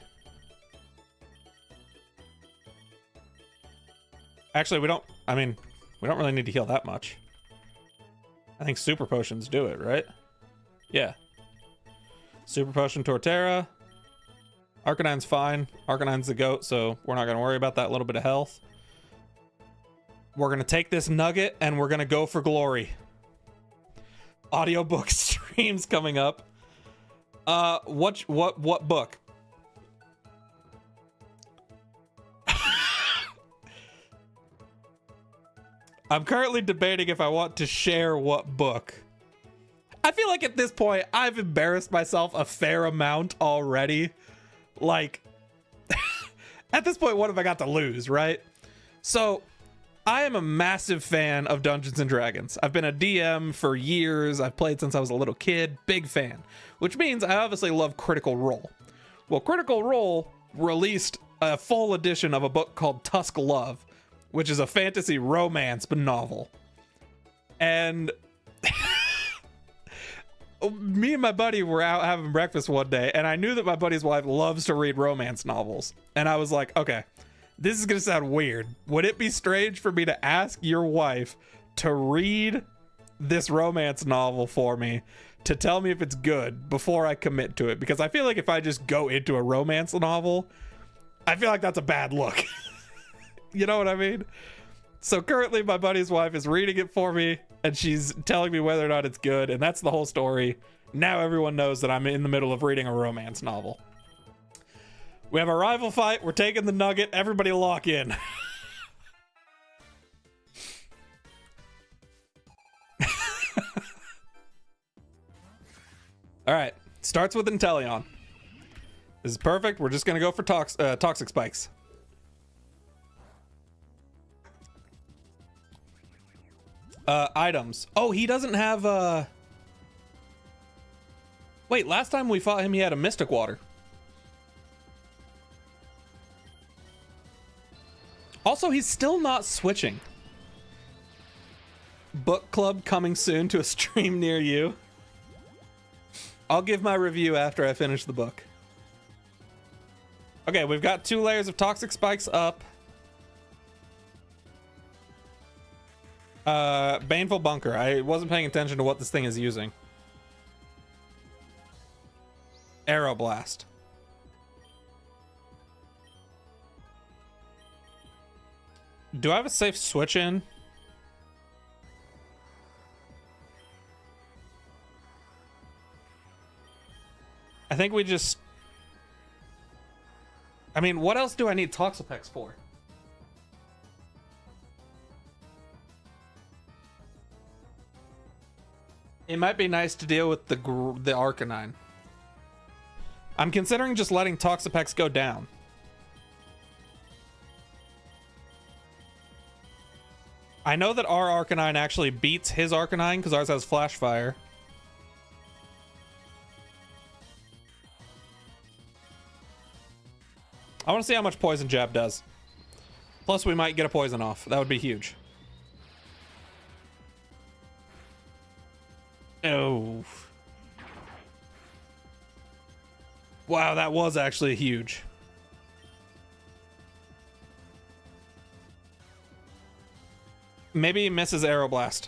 Actually, we don't really need to heal that much. I think super potions do it, right? Yeah. Super potion Torterra. Arcanine's fine. Arcanine's the goat, so we're not going to worry about that little bit of health. We're going to take this nugget and we're going to go for glory. Audiobook streams coming up. What book? I'm currently debating if I want to share what book. I feel like at this point, I've embarrassed myself a fair amount already. Like, at this point, what have I got to lose, right? So, I am a massive fan of Dungeons & Dragons. I've been a DM for years. I've played since I was a little kid. Big fan. Which means I obviously love Critical Role. Well, Critical Role released a full edition of a book called Tusk Love, which is a fantasy romance novel. And me and my buddy were out having breakfast one day, and I knew that my buddy's wife loves to read romance novels. And I was like, okay, this is gonna sound weird. Would it be strange for me to ask your wife to read this romance novel for me to tell me if it's good before I commit to it? Because I feel like if I just go into a romance novel, I feel like that's a bad look. You know what I mean? So currently my buddy's wife is reading it for me and she's telling me whether or not it's good, and that's the whole story. Now everyone knows that I'm in the middle of reading a romance novel. We have a rival fight. We're taking the nugget. Everybody lock in. All right. Starts with Inteleon. This is perfect. We're just going to go for Toxic Spikes. Items. Oh, he doesn't have Wait, last time we fought him, he had a Mystic Water. Also, he's still not switching. Book club coming soon to a stream near you. I'll give my review after I finish the book. Okay, we've got 2 layers of toxic spikes up. Baneful Bunker. I wasn't paying attention to what this thing is using. Arrow Blast. Do I have a safe switch in? I think we just... I mean, what else do I need Toxapex for? It might be nice to deal with the Arcanine. I'm considering just letting Toxapex go down. I know that our Arcanine actually beats his Arcanine because ours has Flash Fire. I want to see how much Poison Jab does. Plus, we might get a poison off. That would be huge. Oh. Wow, that was actually huge. Maybe he misses Aeroblast.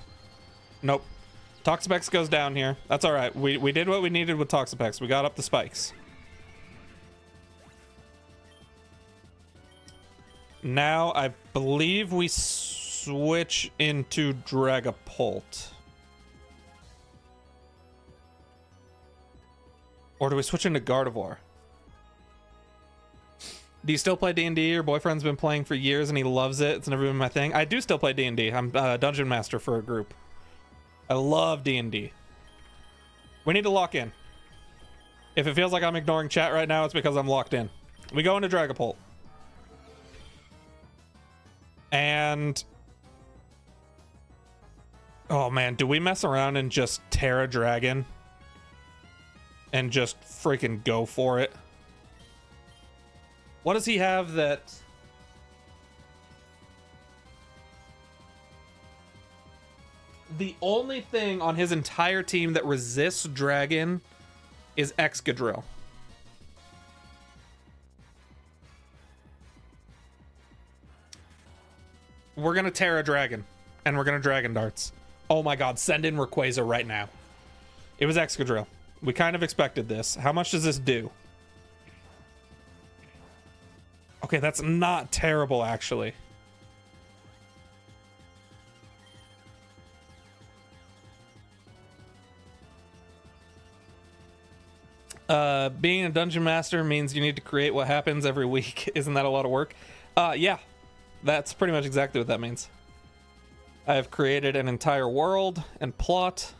Nope. Toxapex goes down here. That's all right. We did what we needed with Toxapex. We got up the spikes. Now, I believe we switch into Dragapult. Or do we switch into Gardevoir? Do you still play D&D? Your boyfriend's been playing for years and he loves it. It's never been my thing. I do still play D&D. I'm a dungeon master for a group. I love D&D. We need to lock in. If it feels like I'm ignoring chat right now, it's because I'm locked in. We go into Dragapult. And... oh man, do we mess around and just Terra Dragon? And just freaking go for it? What does he have that... the only thing on his entire team that resists Dragon is Excadrill. We're gonna Terra Dragon. And we're gonna Dragon Darts. Oh my god, send in Rayquaza right now. It was Excadrill. We kind of expected this. How much does this do? Okay, that's not terrible, actually. Being a dungeon master means you need to create what happens every week. Isn't that a lot of work? Yeah. That's pretty much exactly what that means. I have created an entire world and plot,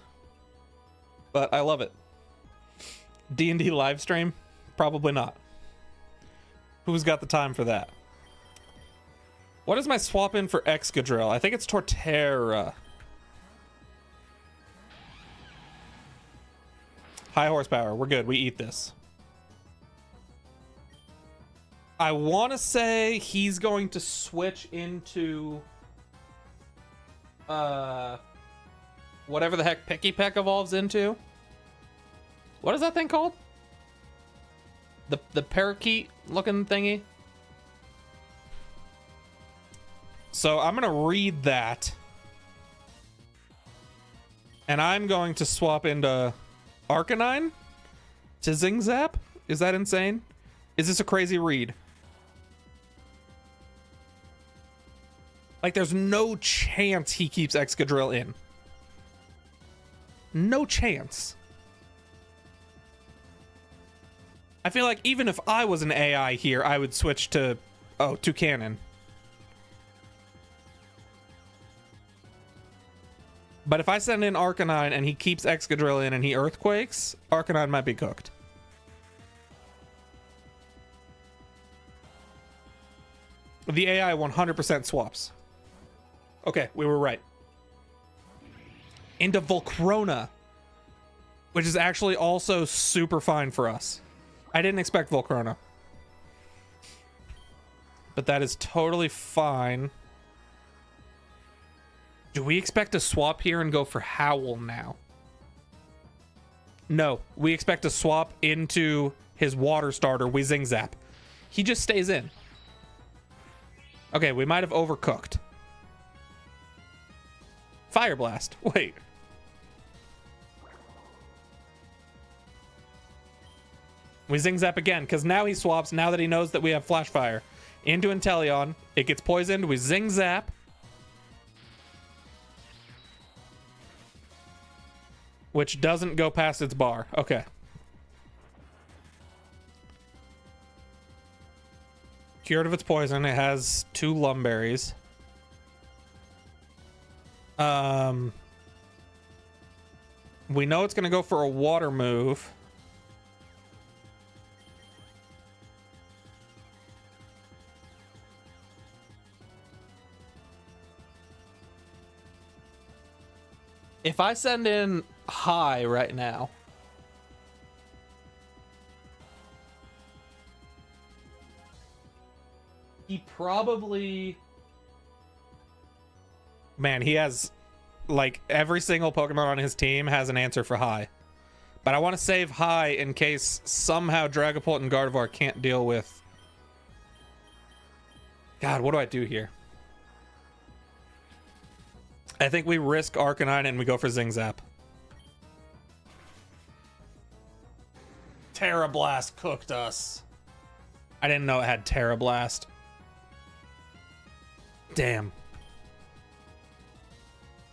but I love it. D&D live stream? Probably not. Who's got the time for that? What is my swap in for Excadrill? I think it's Torterra. High horsepower. We're good. We eat this. I want to say he's going to switch into... whatever the heck Picky Peck evolves into. What is that thing called? The parakeet looking thingy. So I'm gonna read that. And I'm going to swap into Arcanine to Zingzap? Is that insane? Is this a crazy read? Like, there's no chance he keeps Excadrill in. No chance. I feel like even if I was an AI here, I would switch to... oh, to Cannon. But if I send in Arcanine and he keeps Excadrill in and he Earthquakes, Arcanine might be cooked. The AI 100% swaps. Okay, we were right. Into Volcrona, which is actually also super fine for us. I didn't expect Volcrona. But that is totally fine. Do we expect to swap here and go for Howl now? No, we expect to swap into his water starter, Zap. He just stays in. Okay, we might have overcooked. Fire Blast. Wait. We Zing Zap again, because now he swaps, now that he knows that we have Flash Fire. Into Inteleon. It gets poisoned. We Zing Zap. Which doesn't go past its bar. Okay. Cured of its poison. It has 2 Lumberries. We know it's going to go for a water move. If I send in high right now, he probably... Man, he has, like, every single Pokemon on his team has an answer for high. But I want to save high in case somehow Dragapult and Gardevoir can't deal with... God, what do I do here? I think we risk Arcanine and we go for Zing Zap. Terra Blast cooked us. I didn't know it had Terra Blast. Damn.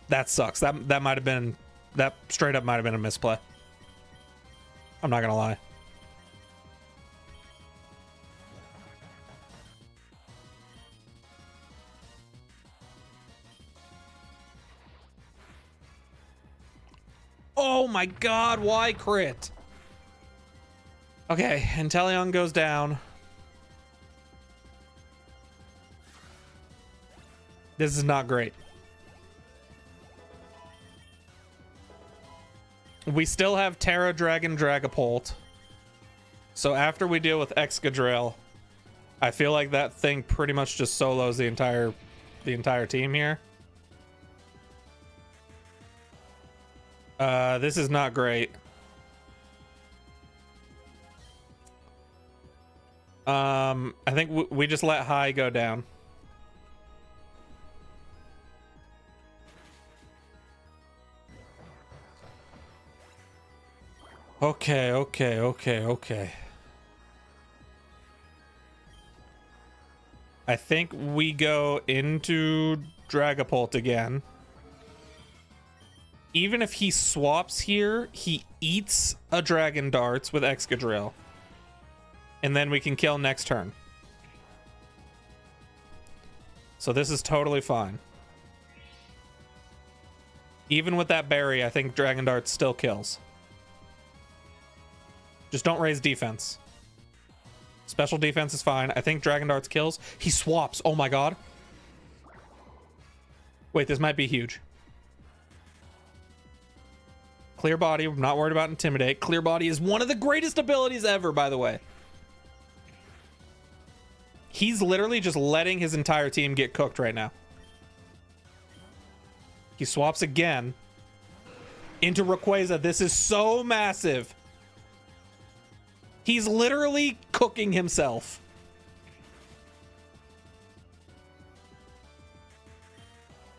That sucks. That might have been... That straight up might have been a misplay. I'm not gonna lie. Oh my god, why crit? Okay, Inteleon goes down. This is not great. We still have Terra Dragon Dragapult. So after we deal with Excadrill, I feel like that thing pretty much just solos the entire team here. This is not great. I think we just let high go down. Okay. I think we go into Dragapult again. Even if he swaps here, he eats a Dragon Darts with Excadrill. And then we can kill next turn. So this is totally fine. Even with that berry, I think Dragon Darts still kills. Just don't raise defense. Special defense is fine. I think Dragon Darts kills. He swaps. Oh my god. Wait, this might be huge. Clear Body. I'm not worried about Intimidate. Clear Body is one of the greatest abilities ever, by the way. He's literally just letting his entire team get cooked right now. He swaps again into Rayquaza. This is so massive. He's literally cooking himself.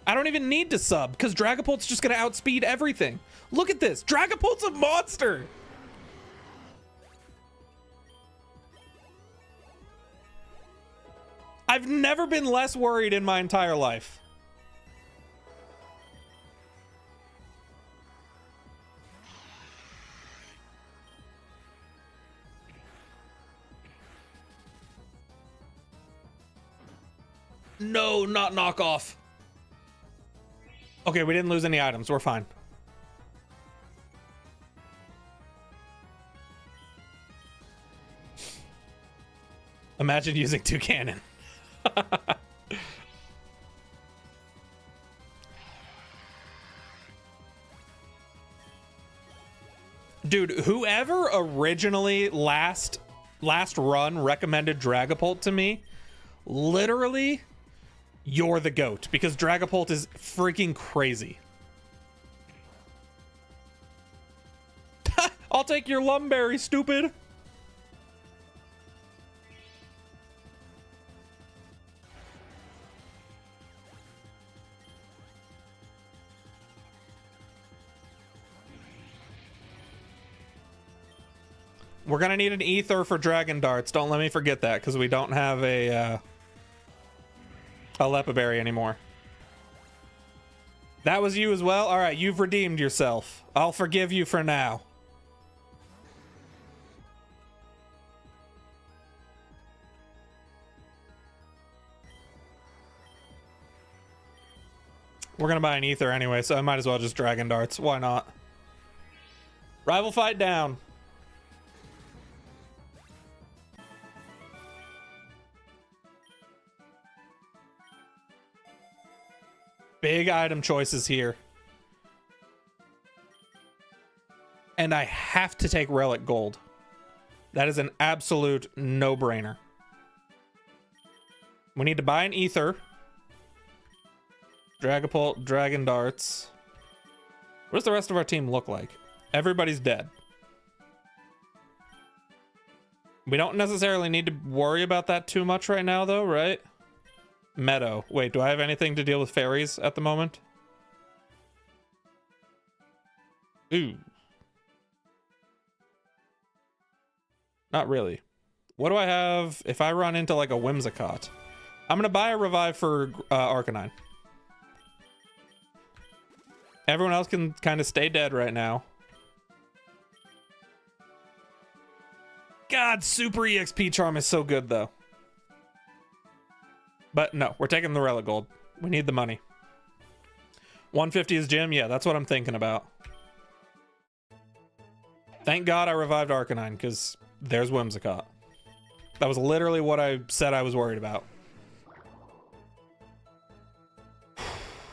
I don't even need to sub because Dragapult's just going to outspeed everything. Look at this. Dragapult's a monster. I've never been less worried in my entire life. No, not knockoff. Okay, we didn't lose any items. We're fine. Imagine using 2 cannon. Dude, whoever originally last run recommended Dragapult to me, literally, you're the GOAT, because Dragapult is freaking crazy. I'll take your Lumberry, stupid. We're gonna need an ether for dragon darts. Don't let me forget that, because we don't have a Lepaberry anymore. That was you as well? Alright, you've redeemed yourself. I'll forgive you for now. We're gonna buy an ether anyway, so I might as well just dragon darts. Why not? Rival fight down. Big item choices here. And I have to take relic gold. That is an absolute no-brainer. We need to buy an ether. Dragapult, dragon darts. What does the rest of our team look like? Everybody's dead. We don't necessarily need to worry about that too much right now, though, right? Meadow. Wait, do I have anything to deal with fairies at the moment? Ooh. Not really. What do I have if I run into like a Whimsicott? I'm gonna buy a revive for Arcanine. Everyone else can kind of stay dead right now. God, Super EXP Charm is so good though. But no, we're taking the relic gold. We need the money. 150 is gym? Yeah, that's what I'm thinking about. Thank God I revived Arcanine, because there's Whimsicott. That was literally what I said I was worried about.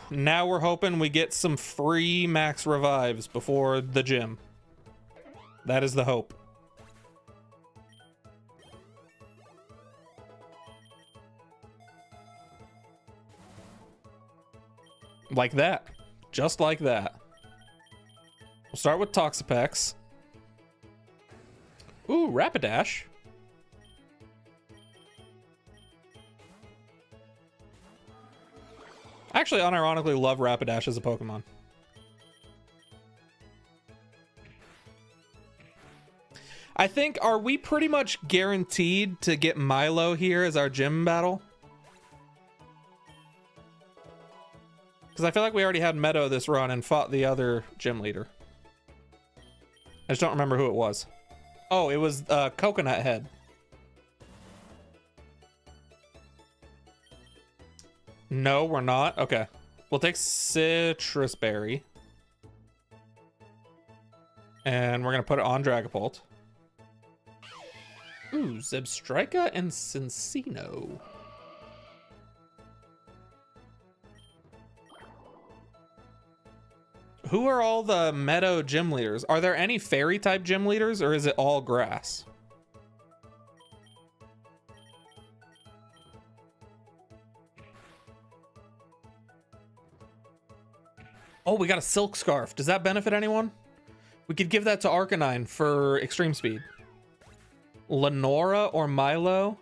Now we're hoping we get some free max revives before the gym. That is the hope. Like that. Just like that. We'll start with Toxapex. Ooh, Rapidash. I actually unironically love Rapidash as a Pokemon. I think, are we pretty much guaranteed to get Milo here as our gym battle? Because I feel like we already had Meadow this run and fought the other gym leader. I just don't remember who it was. Oh, it was Coconut Head. No, we're not. Okay. We'll take Citrus Berry. And we're going to put it on Dragapult. Ooh, Zebstrika and Cincino. Who are all the Meadow gym leaders? Are there any fairy type gym leaders, or is it all grass? Oh, we got a Silk Scarf. Does that benefit anyone? We could give that to Arcanine for extreme speed. Lenora or Milo?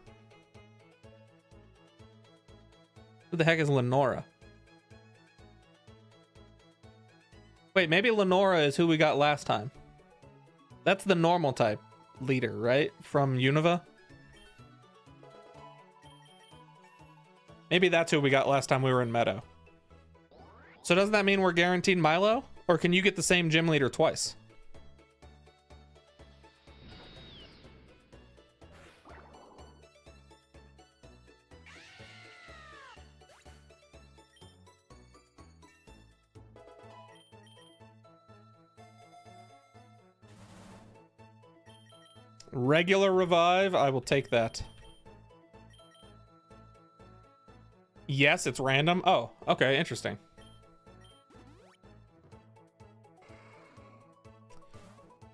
Who the heck is Lenora? Wait, maybe Lenora is who we got last time. That's the normal type leader, right? From Unova? Maybe that's who we got last time we were in Meadow. So doesn't that mean we're guaranteed Milo? Or can you get the same gym leader twice? Regular revive, I will take that. Yes, it's random. Oh, okay, interesting.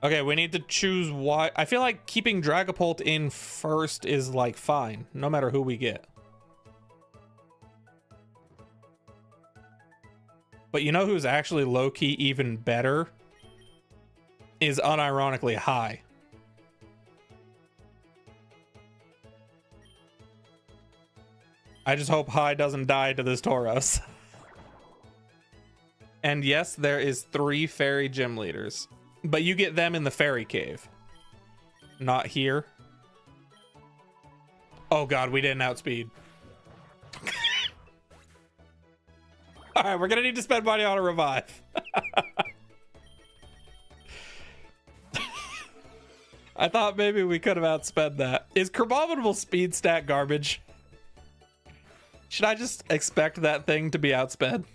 Okay, we need to choose why. I feel like keeping Dragapult in first is like fine, no matter who we get. But you know who's actually low-key even better? Is unironically High. I just hope High doesn't die to this Tauros. And yes, there is 3 fairy gym leaders. But you get them in the fairy cave. Not here. Oh god, we didn't outspeed. All right, we're gonna need to spend money on a revive. I thought maybe we could have outspent that. Is Crabominable speed stat garbage? Should I just expect that thing to be outsped?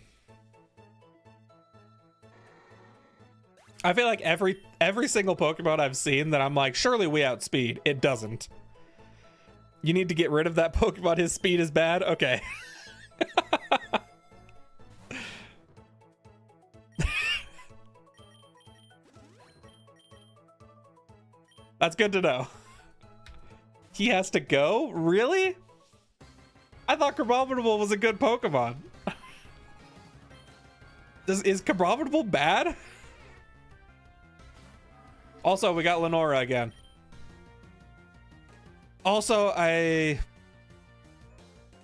I feel like every single Pokemon I've seen that I'm like, surely we outspeed. It doesn't. You need to get rid of that Pokemon. His speed is bad. Okay. That's good to know. He has to go? Really? I thought Crabominable was a good Pokemon. Is Crabominable bad? Also, we got Lenora again. Also, I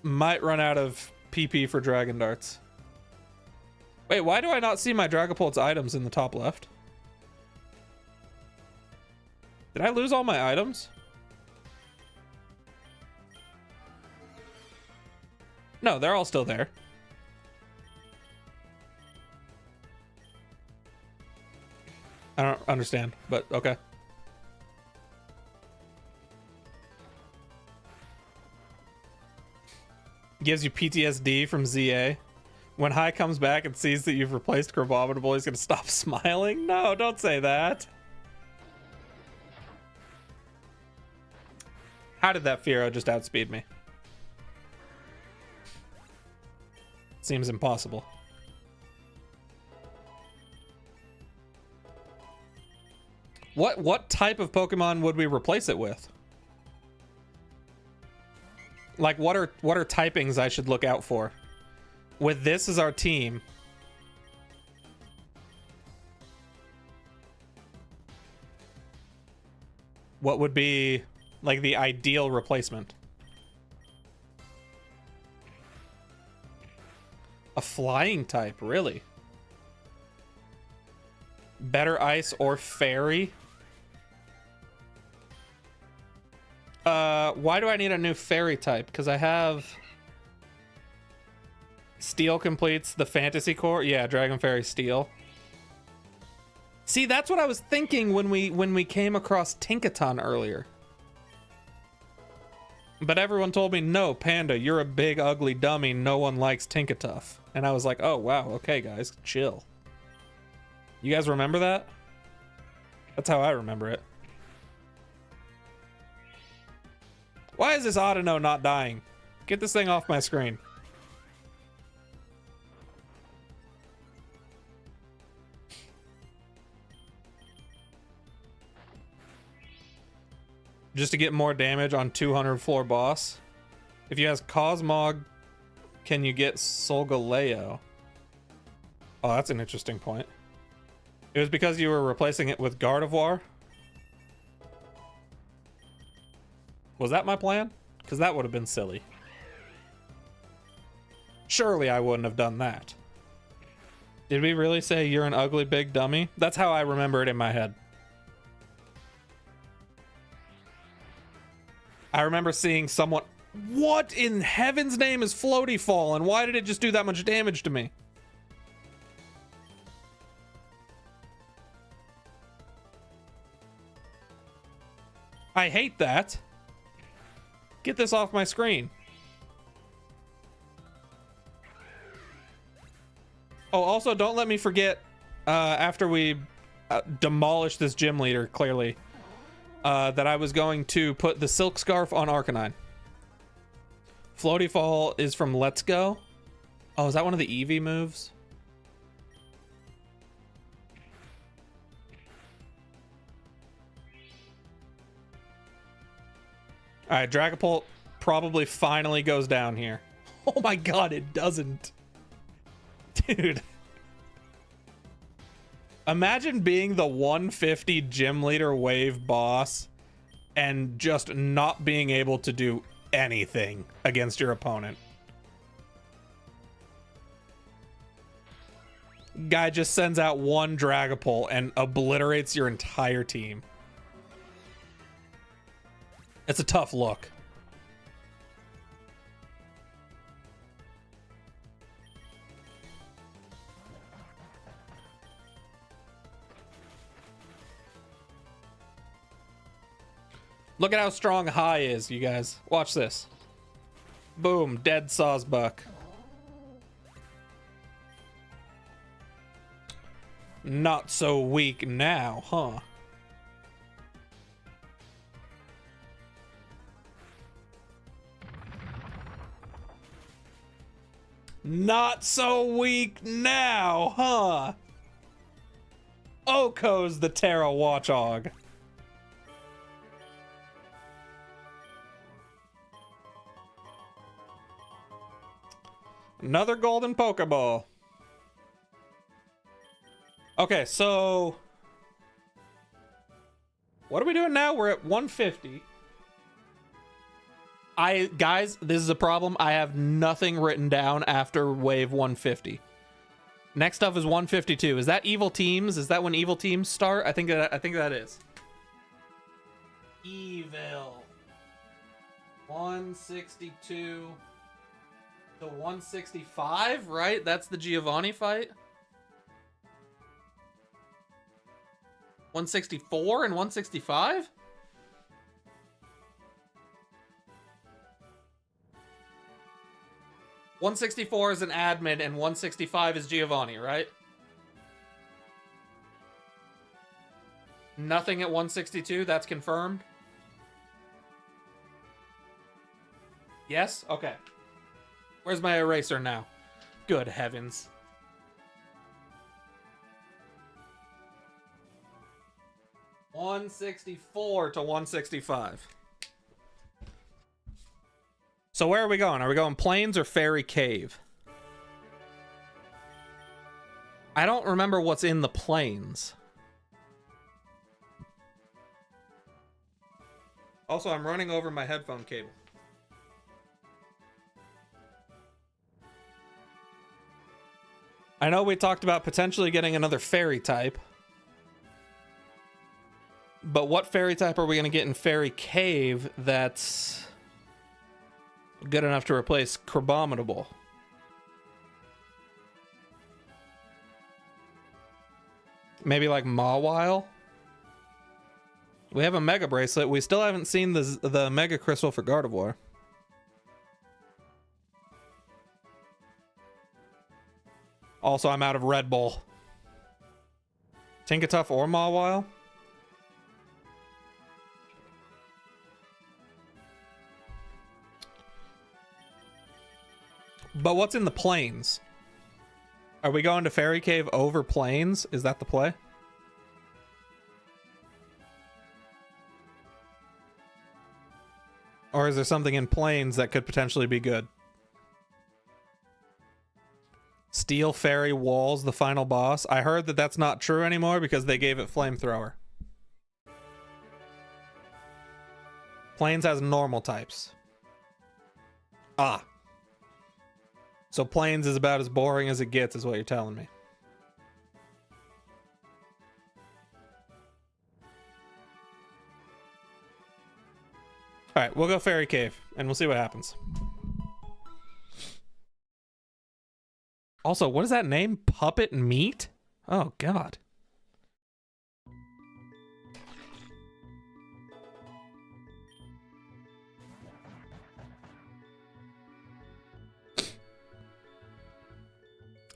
might run out of PP for Dragon Darts. Wait, why do I not see my Dragapult's items in the top left? Did I lose all my items? No, they're all still there. I don't understand, but okay. Gives you PTSD from ZA. When High comes back and sees that you've replaced Crabominable, he's gonna stop smiling? No, don't say that. How did that Fearow just outspeed me? Seems impossible. What type of Pokemon would we replace it with? Like, what are typings I should look out for? With this as our team. What would be like the ideal replacement? A flying type, really? Better ice or fairy? Why do I need a new fairy type? Because I have Steel completes the fantasy core. Yeah, Dragon Fairy Steel. See, that's what I was thinking when we came across Tinkaton earlier. But everyone told me, no, Panda, you're a big ugly dummy. No one likes Tinkatuff. And I was like, oh wow, okay guys, chill. You guys remember that? That's how I remember it. Why is this Audino not dying? Get this thing off my screen. Just to get more damage on 200 floor boss. If you ask Cosmog, can you get Solgaleo? Oh, that's an interesting point. It was because you were replacing it with Gardevoir? Was that my plan? Because that would have been silly. Surely I wouldn't have done that. Did we really say you're an ugly big dummy? That's how I remember it in my head. I remember seeing someone... What in heaven's name is Floaty Fall, and why did it just do that much damage to me? I hate that. Get this off my screen. Oh, also, don't let me forget, after we demolish this gym leader, clearly, that I was going to put the Silk Scarf on Arcanine. Floaty Fall is from Let's Go. Oh, is that one of the Eevee moves? All right, Dragapult probably finally goes down here. Oh my god, it doesn't. Dude. Imagine being the 150 gym leader wave boss and just not being able to do anything against your opponent. Guy just sends out one Dragapult and obliterates your entire team. It's a tough look. Look at how strong high is, you guys. Watch this. Boom, dead Sawsbuck. Not so weak now, huh? Not so weak now, huh? Oko's the Terra Watchog. Another golden Pokeball. Okay, so what are we doing now? We're at 150. Guys, this is a problem. I have nothing written down after wave 150. Next up is 152. Is that evil teams? Is that when evil teams start? I think that is. Evil. 162 to 165, right? That's the Giovanni fight. 164 and 165? $164 is an admin and 165 is Giovanni, right? Nothing at 162, that's confirmed. Yes? Okay. Where's my eraser now? Good heavens. $164 to 165. So where are we going? Are we going Plains or Fairy Cave? I don't remember what's in the Plains. Also, I'm running over my headphone cable. I know we talked about potentially getting another fairy type. But what fairy type are we going to get in Fairy Cave that's good enough to replace Crabominable? Maybe like Mawile? We have a Mega Bracelet. We still haven't seen the Mega Crystal for Gardevoir. Also, I'm out of Red Bull. Tinkatuff or Mawile? But what's in the Plains? Are we going to Fairy Cave over Plains? Is that the play? Or is there something in Plains that could potentially be good? Steel Fairy Walls, the final boss. I heard that that's not true anymore because they gave it Flamethrower. Plains has normal types. Ah. So Plains is about as boring as it gets, is what you're telling me. Alright, we'll go Fairy Cave, and we'll see what happens. Also, what is that name? Puppet Meat? Oh, God.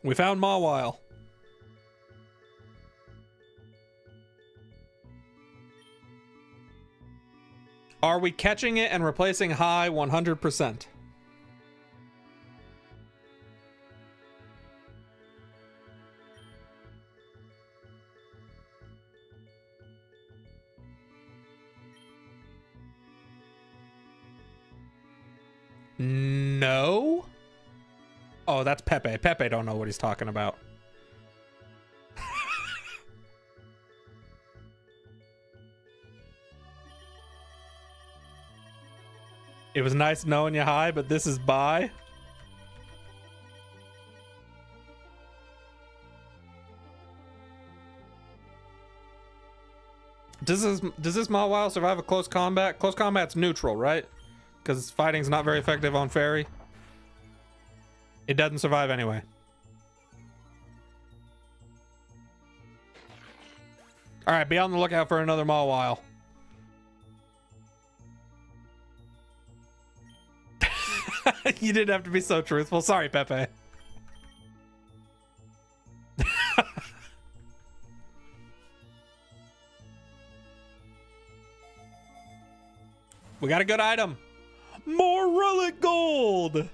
We found Mawile. Are we catching it and replacing high 100%? No? Oh, that's Pepe. Pepe don't know what he's talking about. It was nice knowing you, hi, but this is bye. Does this Mawile survive a close combat? Close combat's neutral, right? Because fighting's not very effective on Fairy. It doesn't survive anyway. All right, be on the lookout for another Mawile. You didn't have to be so truthful. Sorry, Pepe. We got a good item. More relic gold.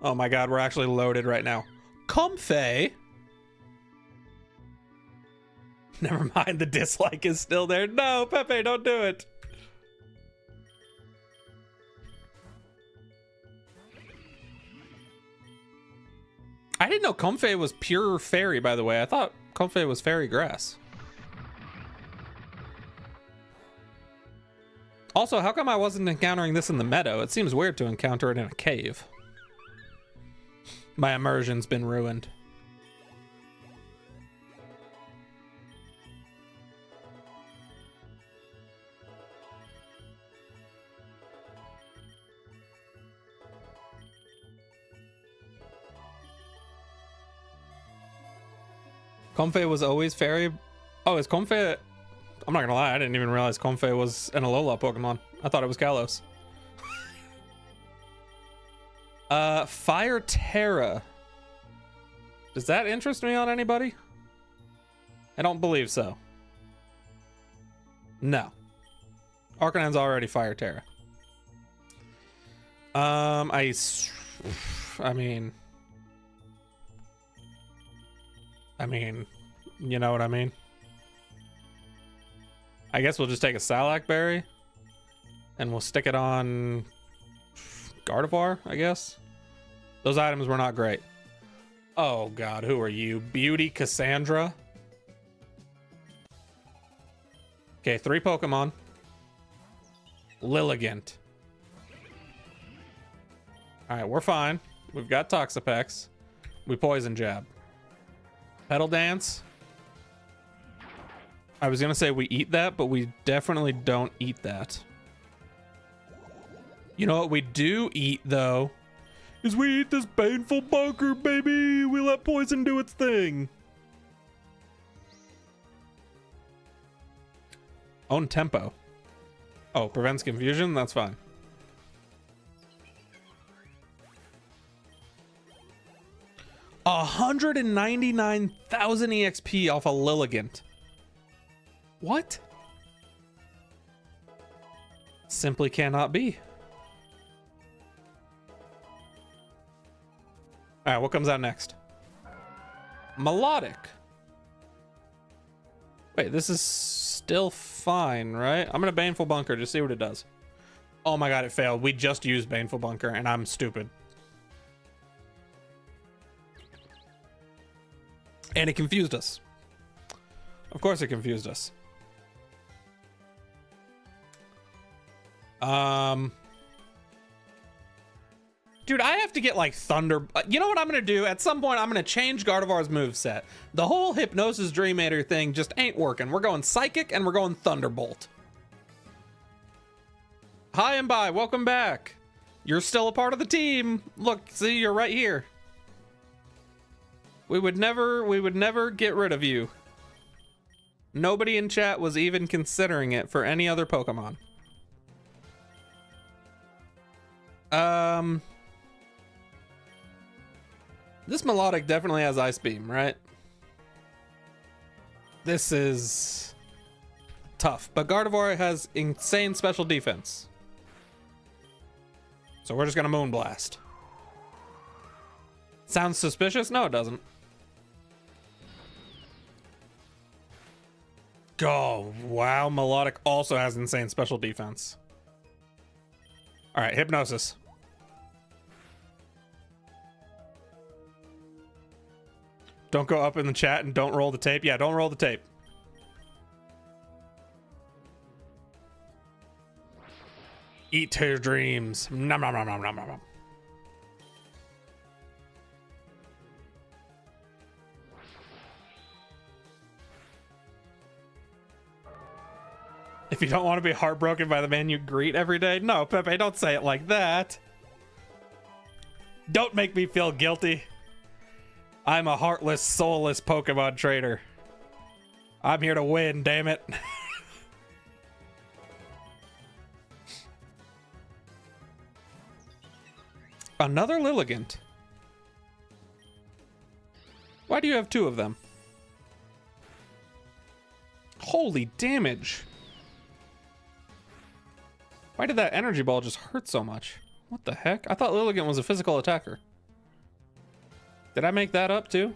Oh my god, we're actually loaded right now. Comfey. Never mind, the dislike is still there. No, Pepe, don't do it. I didn't know Comfey was pure fairy, by the way. I thought Comfey was fairy grass. Also, how come I wasn't encountering this in the meadow? It seems weird to encounter it in a cave. My immersion's been ruined. Comfey was always fairy. Oh, is Comfey... I'm not gonna lie, I didn't even realize Comfey was an Alola Pokemon. I thought it was Kalos. Fire Terra. Does that interest me on anybody? I don't believe so. No. Arcanon's already Fire Terra. I mean, you know what I mean? I guess we'll just take a Salac Berry and we'll stick it on Gardevoir, I guess. Those items were not great. Oh god, who are you? Beauty Cassandra? Okay, 3 Pokemon. Lilligant. Alright, we're fine. We've got Toxapex. We Poison Jab. Petal Dance. I was gonna say we eat that, but we definitely don't eat that. You know what we do eat, though, is we eat this Baneful Bunker, baby! We let poison do its thing! Own Tempo. Oh, prevents confusion? That's fine. $199,000 EXP off a Lilligant. What? Simply cannot be. Alright, what comes out next? Melodic. Wait, this is still fine, right? I'm gonna Baneful Bunker, just see what it does. Oh my god, it failed. We just used Baneful Bunker, and I'm stupid. And it confused us. Of course it confused us. Dude, I have to get like Thunder. You know what I'm gonna do? At some point, I'm gonna change Gardevoir's moveset. The whole Hypnosis Dream Eater thing just ain't working. We're going Psychic and we're going Thunderbolt. Hi and bye. Welcome back. You're still a part of the team. Look, see, you're right here. We would never get rid of you. Nobody in chat was even considering it for any other Pokemon. This Melodic definitely has Ice Beam, right? This is tough, but Gardevoir has insane special defense. So we're just gonna Moonblast. Sounds suspicious? No, it doesn't. Oh, wow. Melodic also has insane special defense. All right, Hypnosis. Don't go up in the chat and don't roll the tape. Yeah, don't roll the tape. Eat to your dreams. Nom, nom, nom, nom, nom, nom. If you don't want to be heartbroken by the man you greet every day. No, Pepe, don't say it like that. Don't make me feel guilty. I'm a heartless, soulless Pokemon trainer. I'm here to win, damn it. Another Lilligant. Why do you have two of them? Holy damage. Why did that energy ball just hurt so much? What the heck? I thought Lilligant was a physical attacker. Did I make that up too?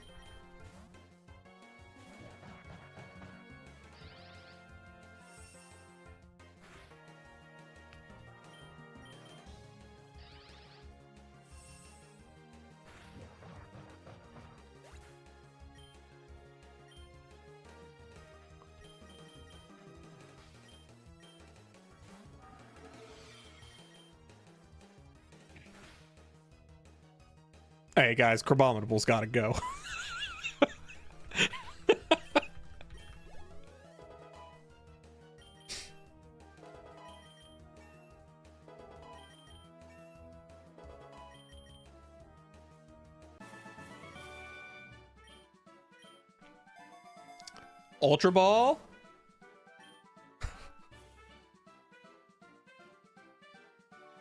Hey guys, Crabominable's gotta go. Ultra Ball?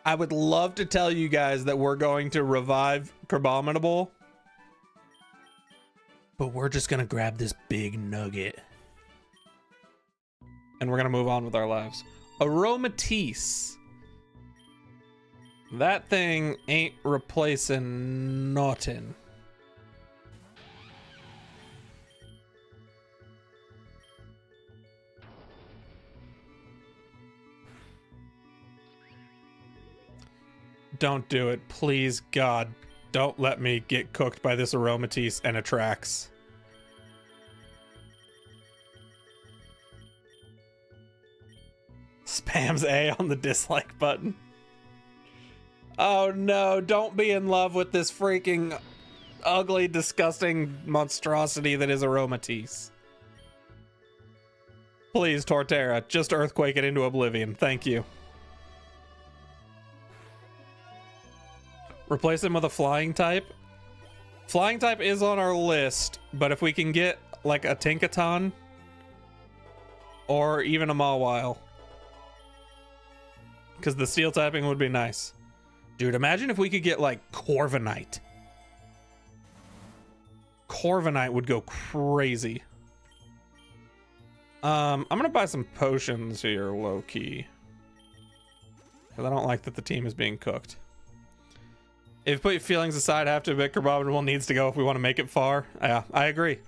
I would love to tell you guys that we're going to revive Crabominable, but we're just gonna grab this big nugget and we're gonna move on with our lives. Aromatisse. That thing ain't replacing nothing. Don't do it. Please, God. Don't let me get cooked by this Aromatisse and Atrax. Spams A on the dislike button. Oh no, don't be in love with this freaking ugly, disgusting monstrosity that is Aromatisse. Please, Torterra, just earthquake it into oblivion. Thank you. Replace him with a flying type. Flying type is on our list, but if we can get like a Tinkaton or even a Mawile, because the steel typing would be nice. Dude, imagine if we could get like Corviknight. Corviknight would go crazy. I'm gonna buy some potions here, low key, because I don't like that the team is being cooked. If you put your feelings aside, I have to admit Crabominable needs to go if we want to make it far. Yeah, I agree.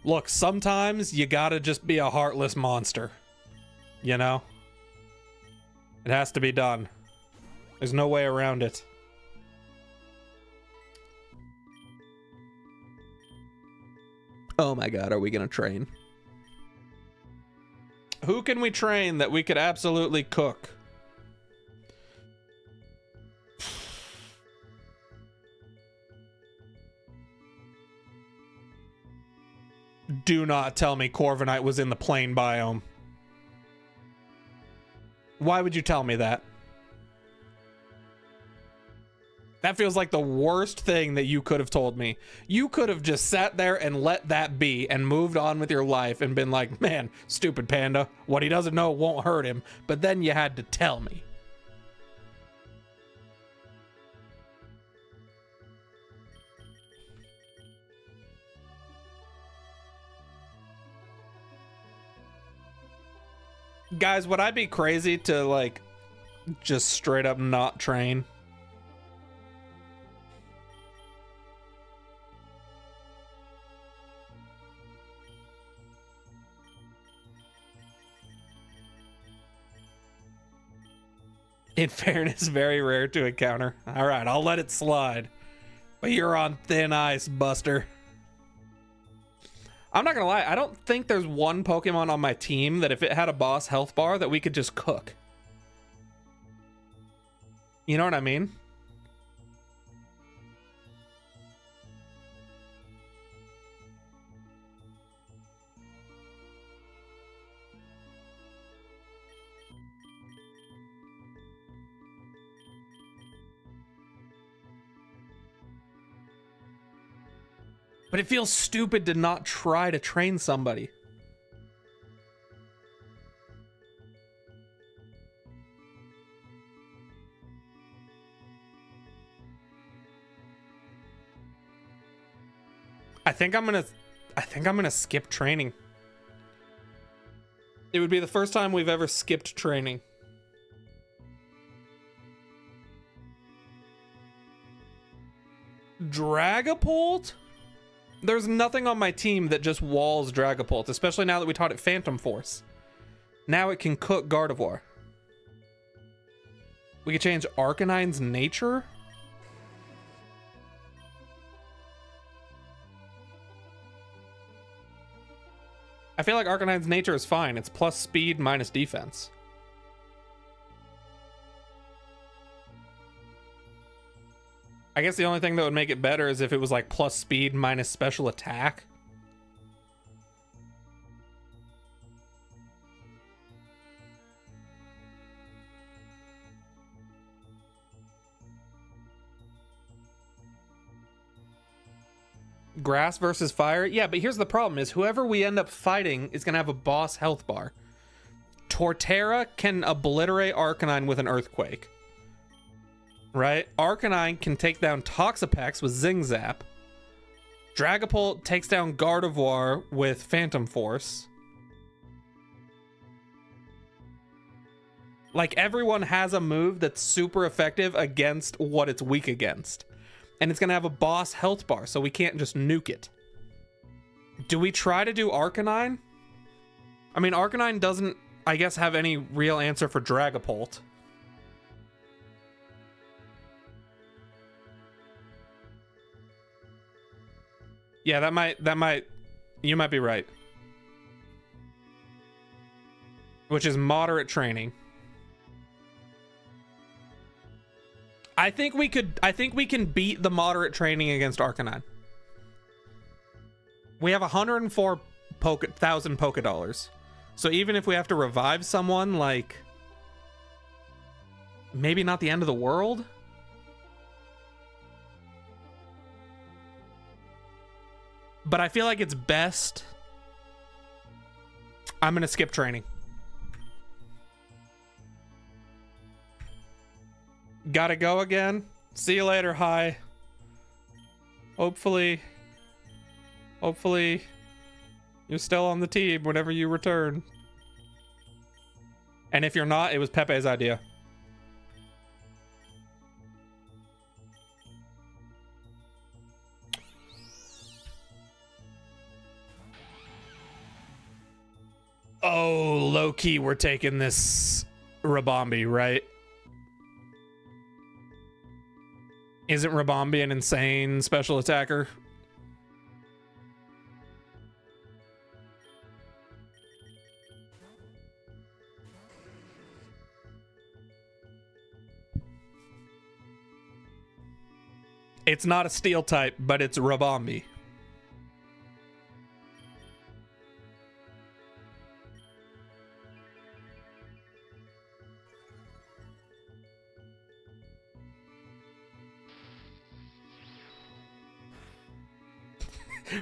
Look, sometimes you gotta just be a heartless monster. You know? It has to be done. There's no way around it. Oh my god, are we gonna train? Who can we train that we could absolutely cook? Do not tell me Corviknight was in the plain biome. Why would you tell me that? That feels like the worst thing that you could have told me. You could have just sat there and let that be and moved on with your life and been like, man, stupid panda. What he doesn't know won't hurt him. But then you had to tell me. Guys, would I be crazy to like just straight up not train? In fairness, very rare to encounter. All right, I'll let it slide. But you're on thin ice, Buster. I'm not gonna lie, I don't think there's one Pokemon on my team that if it had a boss health bar that we could just cook. You know what I mean? But it feels stupid to not try to train somebody. I think I'm gonna skip training. It would be the first time we've ever skipped training. Dragapult? There's nothing on my team that just walls Dragapult, especially now that we taught it Phantom Force. Now it can cook Gardevoir. We could change Arcanine's nature? I feel like Arcanine's nature is fine. It's plus speed minus defense. I guess the only thing that would make it better is if it was like plus speed minus special attack. Grass versus fire? Yeah, but here's the problem is whoever we end up fighting is going to have a boss health bar. Torterra can obliterate Arcanine with an earthquake. Right? Arcanine can take down Toxapex with Zing Zap. Dragapult takes down Gardevoir with Phantom Force. Like, everyone has a move that's super effective against what it's weak against. And it's going to have a boss health bar, so we can't just nuke it. Do we try to do Arcanine? I mean, Arcanine doesn't, I guess, have any real answer for Dragapult. Yeah, you might be right. Which is moderate training. I think we can beat the moderate training against Arcanine. We have 104,000 Poké Dollars. So even if we have to revive someone, like, maybe not the end of the world? But I feel like it's best. I'm going to skip training. Gotta go again. See you later, hi. Hopefully you're still on the team whenever you return. And if you're not, it was Pepe's idea. Oh, low-key, we're taking this Rabombi, right? Isn't Rabombi an insane special attacker? It's not a steel type, but it's Rabombi.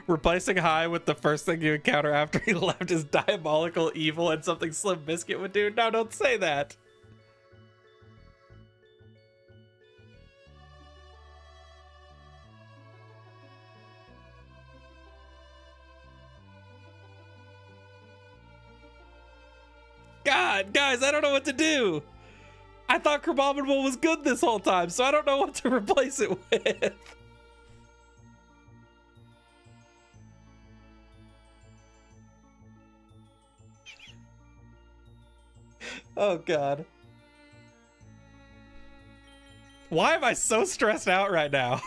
Replacing High with the first thing you encounter after he left is diabolical evil and something Slim Biscuit would do. No, don't say that. God, guys, I don't know what to do. I thought Crabominable was good this whole time, so I don't know what to replace it with. Oh, God. Why am I so stressed out right now?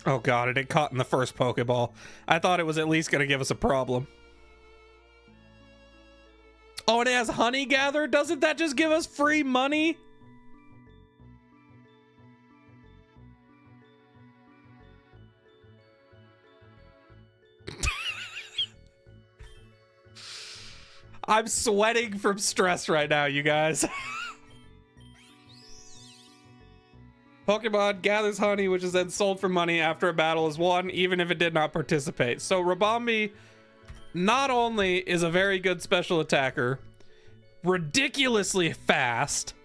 Oh, God, it had caught in the first Pokeball. I thought it was at least going to give us a problem. Oh, it has Honey Gather? Doesn't that just give us free money? I'm sweating from stress right now, you guys. Pokemon gathers honey, which is then sold for money after a battle is won, even if it did not participate. So Rabombi not only is a very good special attacker, ridiculously fast,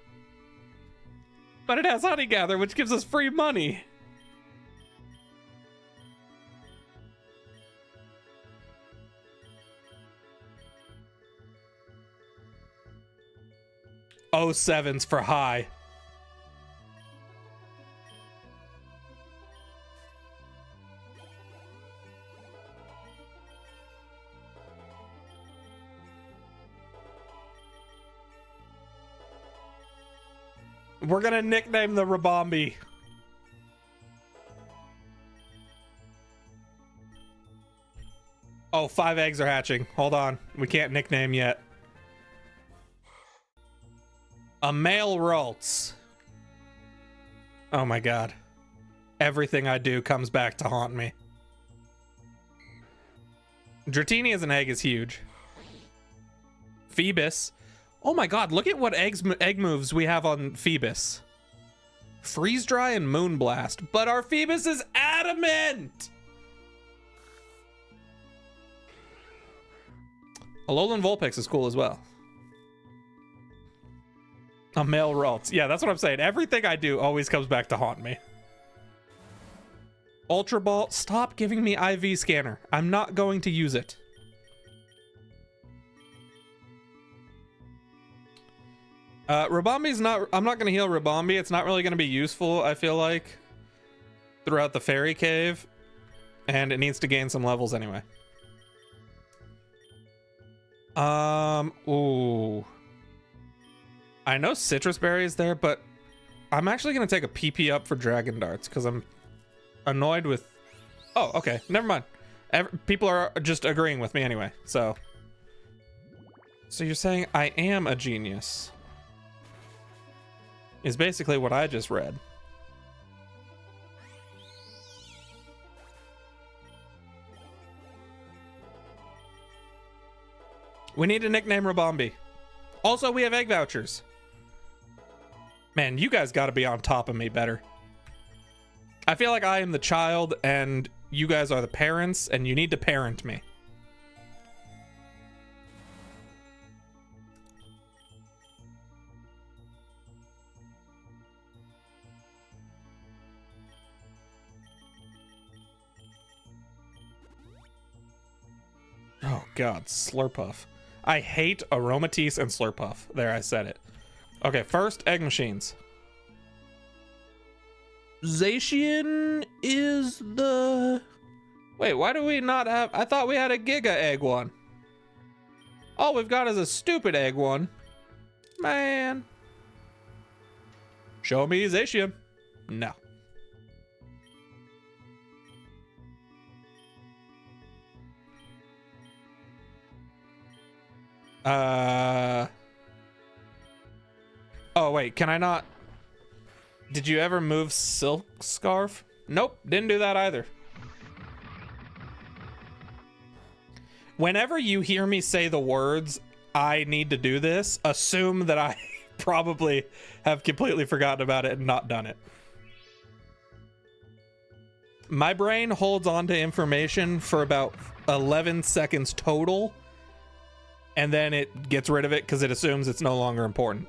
but it has honey gather, which gives us free money. Oh, sevens for high. We're gonna nickname the Rabombi. Oh, 5 eggs are hatching. Hold on. We can't nickname yet. A male Ralts. Oh my god. Everything I do comes back to haunt me. Dratini as an egg is huge. Phoebus. Oh my god, look at what egg moves we have on Phoebus. Freeze Dry and Moonblast. But our Phoebus is adamant! Alolan Vulpix is cool as well. A male Ralts. Yeah, that's what I'm saying. Everything I do always comes back to haunt me. Ultra Ball. Stop giving me IV scanner. I'm not going to use it. Rabombi's not... I'm not going to heal Rabombi. It's not really going to be useful, I feel like, throughout the Fairy Cave. And it needs to gain some levels anyway. Ooh. I know Citrus Berry is there, but I'm actually going to take a PP up for Dragon Darts because I'm annoyed with... Oh, okay. Never mind. People are just agreeing with me anyway, so... So you're saying I am a genius? Is basically what I just read. We need to nickname Rabombi. Also, we have egg vouchers. Man, you guys got to be on top of me better. I feel like I am the child and you guys are the parents and you need to parent me. Oh god, Slurpuff. I hate Aromatisse and Slurpuff. There, I said it. Okay, first, egg machines. Zacian is the... Wait, why do we not have... I thought we had a Giga Egg one. All we've got is a stupid egg one. Man. Show me Zacian. No. Oh, wait, can I not... Did you ever move Silk Scarf? Nope, didn't do that either. Whenever you hear me say the words, I need to do this, assume that I probably have completely forgotten about it and not done it. My brain holds on to information for about 11 seconds total, and then it gets rid of it because it assumes it's no longer important.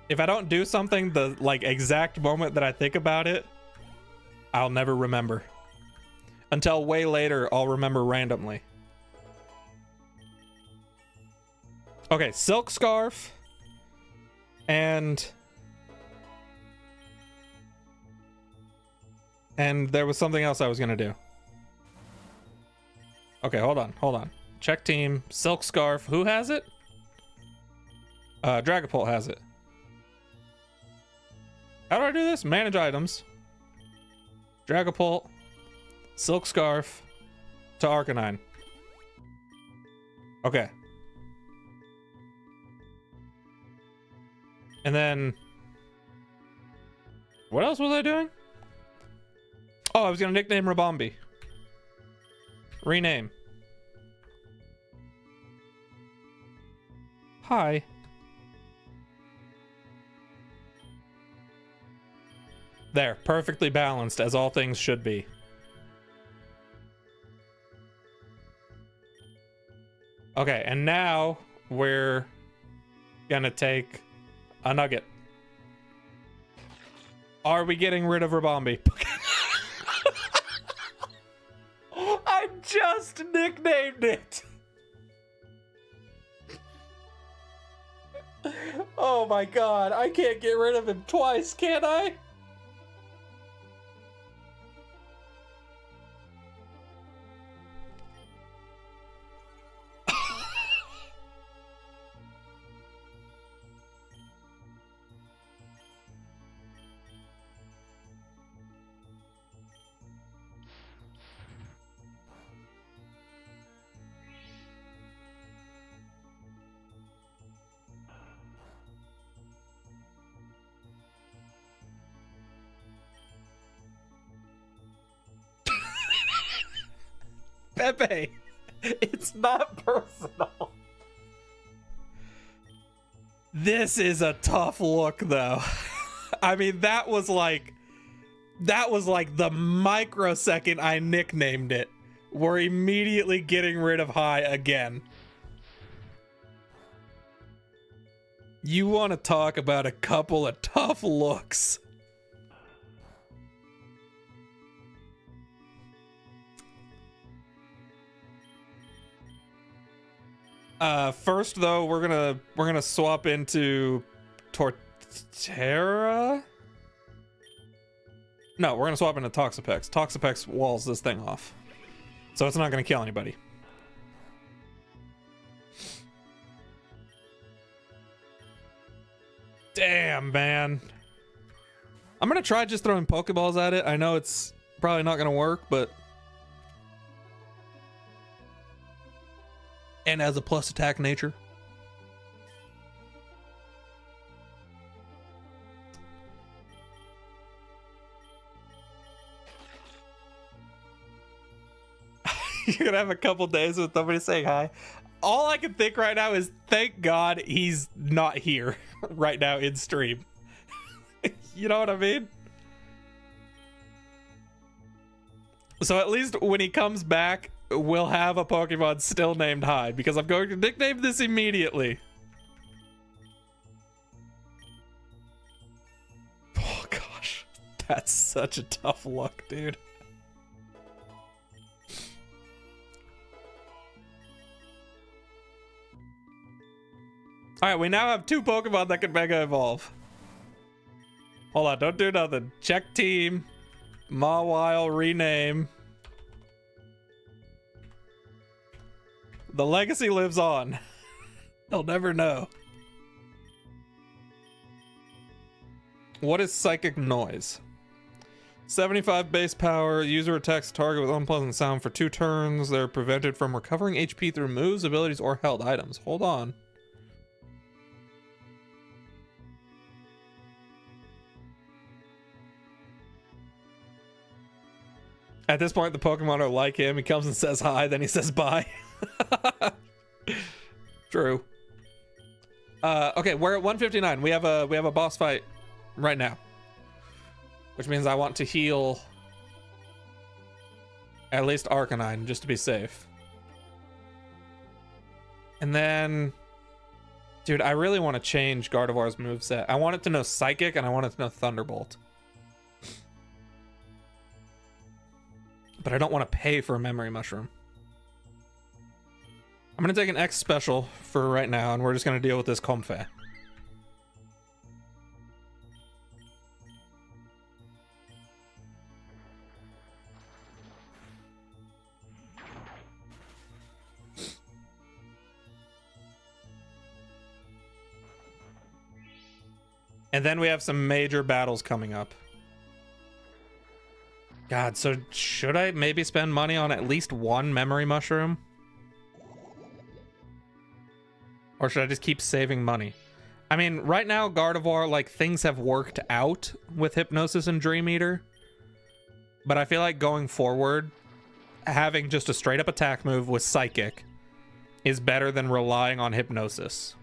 If I don't do something the exact moment that I think about it, I'll never remember. Until way later, I'll remember randomly. Okay, Silk Scarf. And there was something else I was gonna do. Okay, hold on. Check team, Silk Scarf. Who has it? Dragapult has it. How do I do this? Manage items. Dragapult. Silk Scarf. To Arcanine. Okay. And then... What else was I doing? Oh, I was gonna nickname Rabombi. Rename. Hi. There, perfectly balanced, as all things should be. Okay, and now we're gonna take a nugget. Are we getting rid of Rabombi? I just nicknamed it. Oh my god, I can't get rid of him twice, can I? Pepe, it's not personal. This is a tough look, though. I mean, that was like the microsecond I nicknamed it. We're immediately getting rid of High again. You want to talk about a couple of tough looks. First though, we're gonna swap into Torterra. No, we're gonna swap into Toxapex. Toxapex walls this thing off, so it's not gonna kill anybody. Damn, man. I'm gonna try just throwing Pokeballs at it. I know it's probably not gonna work, but... And as a plus attack nature. You're gonna have a couple days with nobody saying hi. All I can think right now is thank God he's not here right now in stream. You know what I mean? So at least when he comes back, we'll have a Pokemon still named High, because I'm going to nickname this immediately. Oh gosh, that's such a tough look, dude. Alright, we now have two Pokemon that can Mega Evolve. Hold on, don't do nothing. Check team. Mawile rename. The legacy lives on. He'll never know. What is Psychic Noise? 75 base power. User attacks target with unpleasant sound for 2 turns. They're prevented from recovering HP through moves, abilities, or held items. Hold on. At this point, the Pokemon are like him. He comes and says hi, then he says bye. True. Okay, we're at 159. We have a boss fight right now, which means I want to heal at least Arcanine just to be safe. And then, dude, I really want to change Gardevoir's moveset. I want it to know Psychic and I want it to know Thunderbolt. But I don't want to pay for a Memory Mushroom. I'm going to take an X special for right now, and we're just going to deal with this Comfey. And then we have some major battles coming up. God, so should I maybe spend money on at least one Memory Mushroom? Or should I just keep saving money? I mean, right now, Gardevoir, like, things have worked out with Hypnosis and Dream Eater. But I feel like going forward, having just a straight-up attack move with Psychic is better than relying on Hypnosis.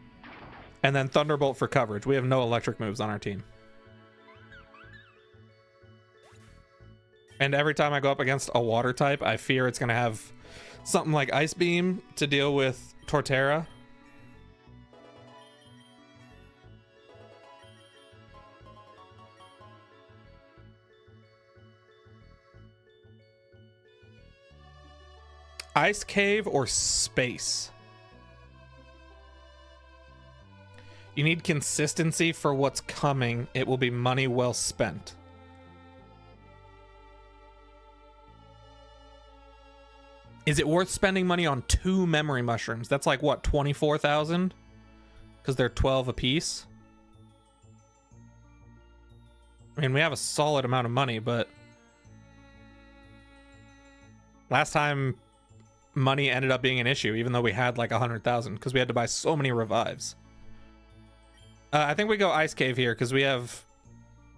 And then Thunderbolt for coverage. We have no electric moves on our team. And every time I go up against a water type, I fear it's going to have something like Ice Beam to deal with Torterra. Ice Cave or Space? You need consistency for what's coming. It will be money well spent. Is it worth spending money on 2 memory mushrooms? That's like, what, 24,000? Because they're 12 apiece? I mean, we have a solid amount of money, but last time money ended up being an issue, even though we had like 100,000, because we had to buy so many revives. I think we go Ice Cave here, because we have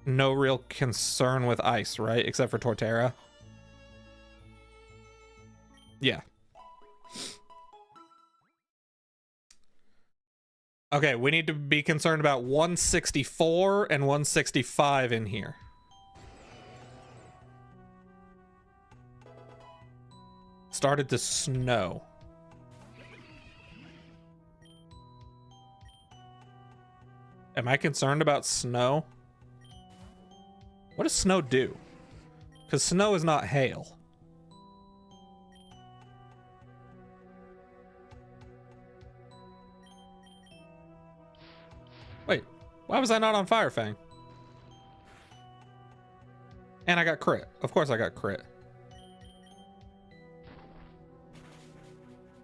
no real concern with ice, right? Except for Torterra. Yeah. Okay, we need to be concerned about 164 and 165 in here. Started to snow. Am I concerned about snow? What does snow do? Because snow is not hail. Wait, why was I not on Fire Fang? And I got crit. Of course I got crit.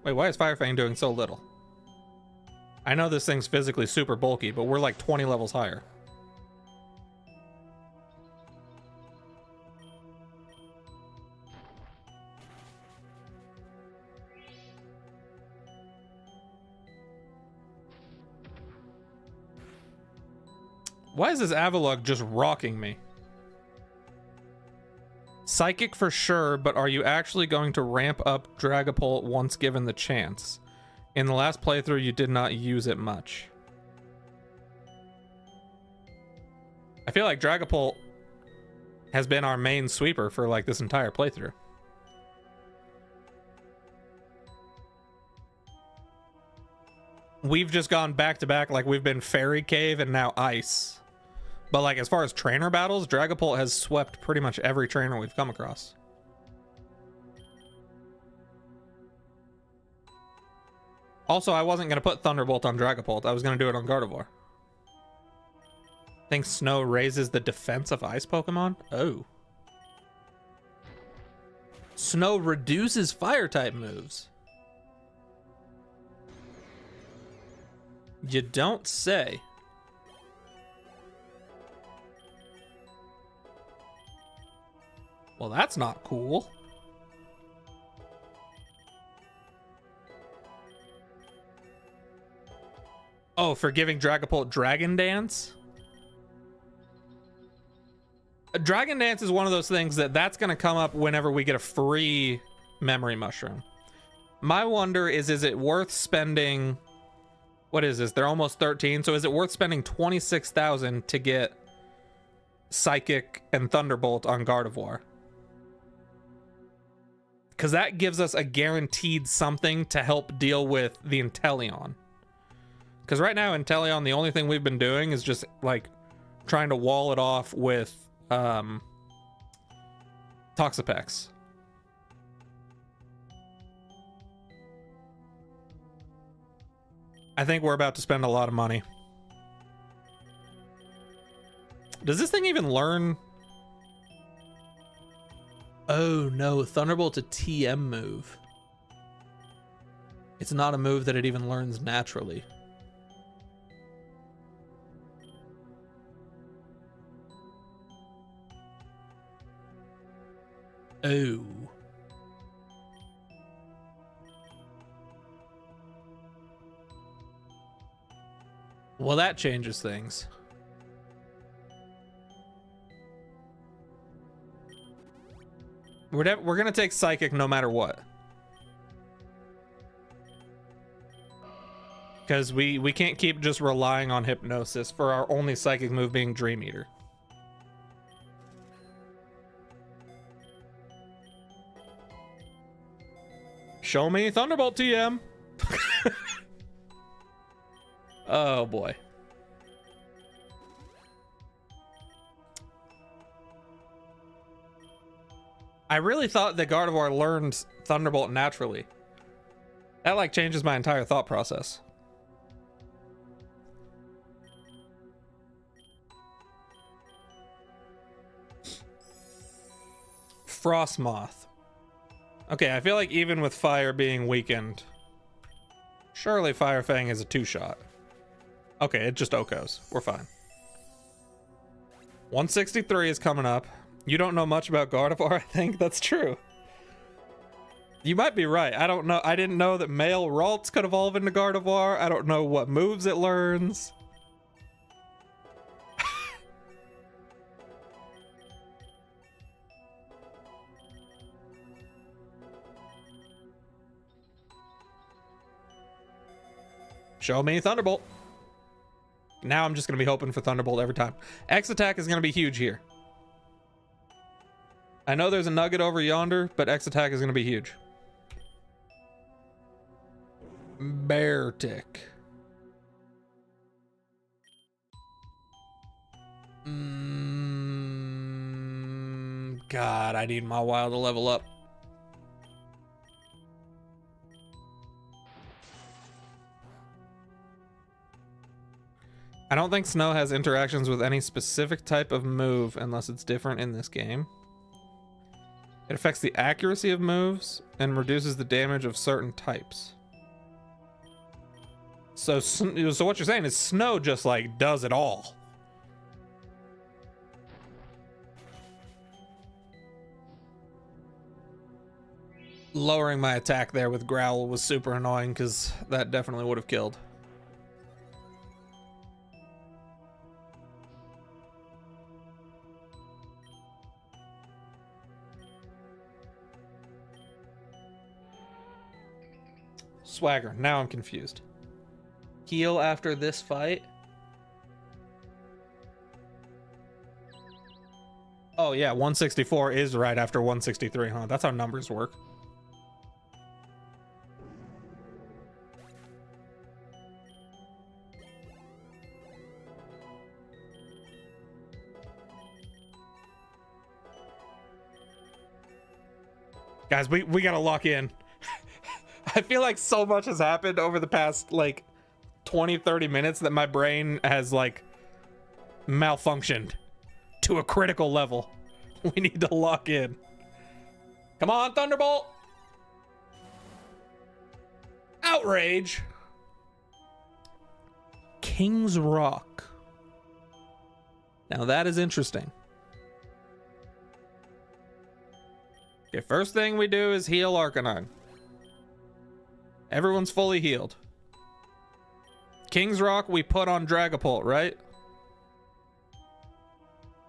Wait, why is Fire Fang doing so little? I know this thing's physically super bulky, but we're like 20 levels higher. Why is this Avalugg just rocking me? Psychic for sure, but are you actually going to ramp up Dragapult once given the chance? In the last playthrough, you did not use it much. I feel like Dragapult has been our main sweeper for like this entire playthrough. We've just gone back to back, like we've been Fairy Cave and now Ice. But like as far as trainer battles, Dragapult has swept pretty much every trainer we've come across. Also, I wasn't going to put Thunderbolt on Dragapult. I was going to do it on Gardevoir. Think Snow raises the defense of Ice Pokemon? Oh. Snow reduces Fire-type moves. You don't say. Well, that's not cool. Oh, for giving Dragapult Dragon Dance? Dragon Dance is one of those things that's going to come up whenever we get a free memory mushroom. My wonder is it worth spending... What is this? They're almost 13. So is it worth spending 26,000 to get Psychic and Thunderbolt on Gardevoir? Because that gives us a guaranteed something to help deal with the Inteleon. Because right now, Inteleon, the only thing we've been doing is just, like, trying to wall it off with Toxapex. I think we're about to spend a lot of money. Does this thing even learn? Oh no, Thunderbolt's a TM move. It's not a move that it even learns naturally. Oh. Well, that changes things. We're gonna take Psychic no matter what. Because we can't keep just relying on Hypnosis for our only psychic move being Dream Eater. Show me Thunderbolt TM. Oh boy. I really thought that Gardevoir learned Thunderbolt naturally. That like changes my entire thought process. Frostmoth. Okay, I feel like even with fire being weakened, surely Fire Fang is a 2-shot. Okay, it just OHKOs. We're fine. 163 is coming up. You don't know much about Gardevoir, I think. That's true. You might be right. I don't know. I didn't know that male Ralts could evolve into Gardevoir. I don't know what moves it learns. Show me Thunderbolt. Now I'm just going to be hoping for Thunderbolt every time. X attack is going to be huge here. I know there's a nugget over yonder, but X attack is going to be huge. Beartic. God, I need my wild to level up. I don't think Snow has interactions with any specific type of move unless it's different in this game. It affects the accuracy of moves and reduces the damage of certain types. So what you're saying is Snow just like does it all. Lowering my attack there with Growl was super annoying because that definitely would have killed. Swagger. Now I'm confused. Heal after this fight? Oh yeah, 164 is right after 163, huh? That's how numbers work. Guys, we gotta lock in. I feel like so much has happened over the past like 20-30 minutes that my brain has like malfunctioned to a critical level. We need to lock in. Come on, Thunderbolt. Outrage. King's Rock. Now that is interesting. Okay, first thing we do is heal Arcanine. Everyone's fully healed. King's Rock we put on Dragapult, right?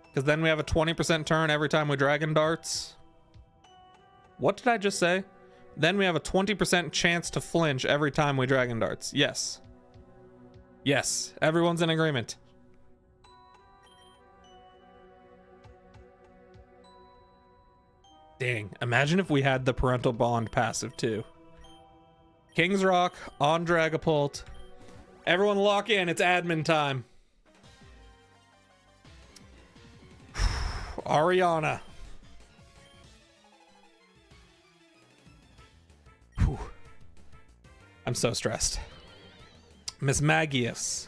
Because then we have a 20% turn every time we Dragon Darts. What did I just say? Then we have a 20% chance to flinch every time we Dragon Darts. Yes. Yes, everyone's in agreement. Dang, imagine if we had the Parental Bond passive too. King's Rock on Dragapult. Everyone lock in, it's admin time. Ariana. Whew. I'm so stressed. Miss Magius.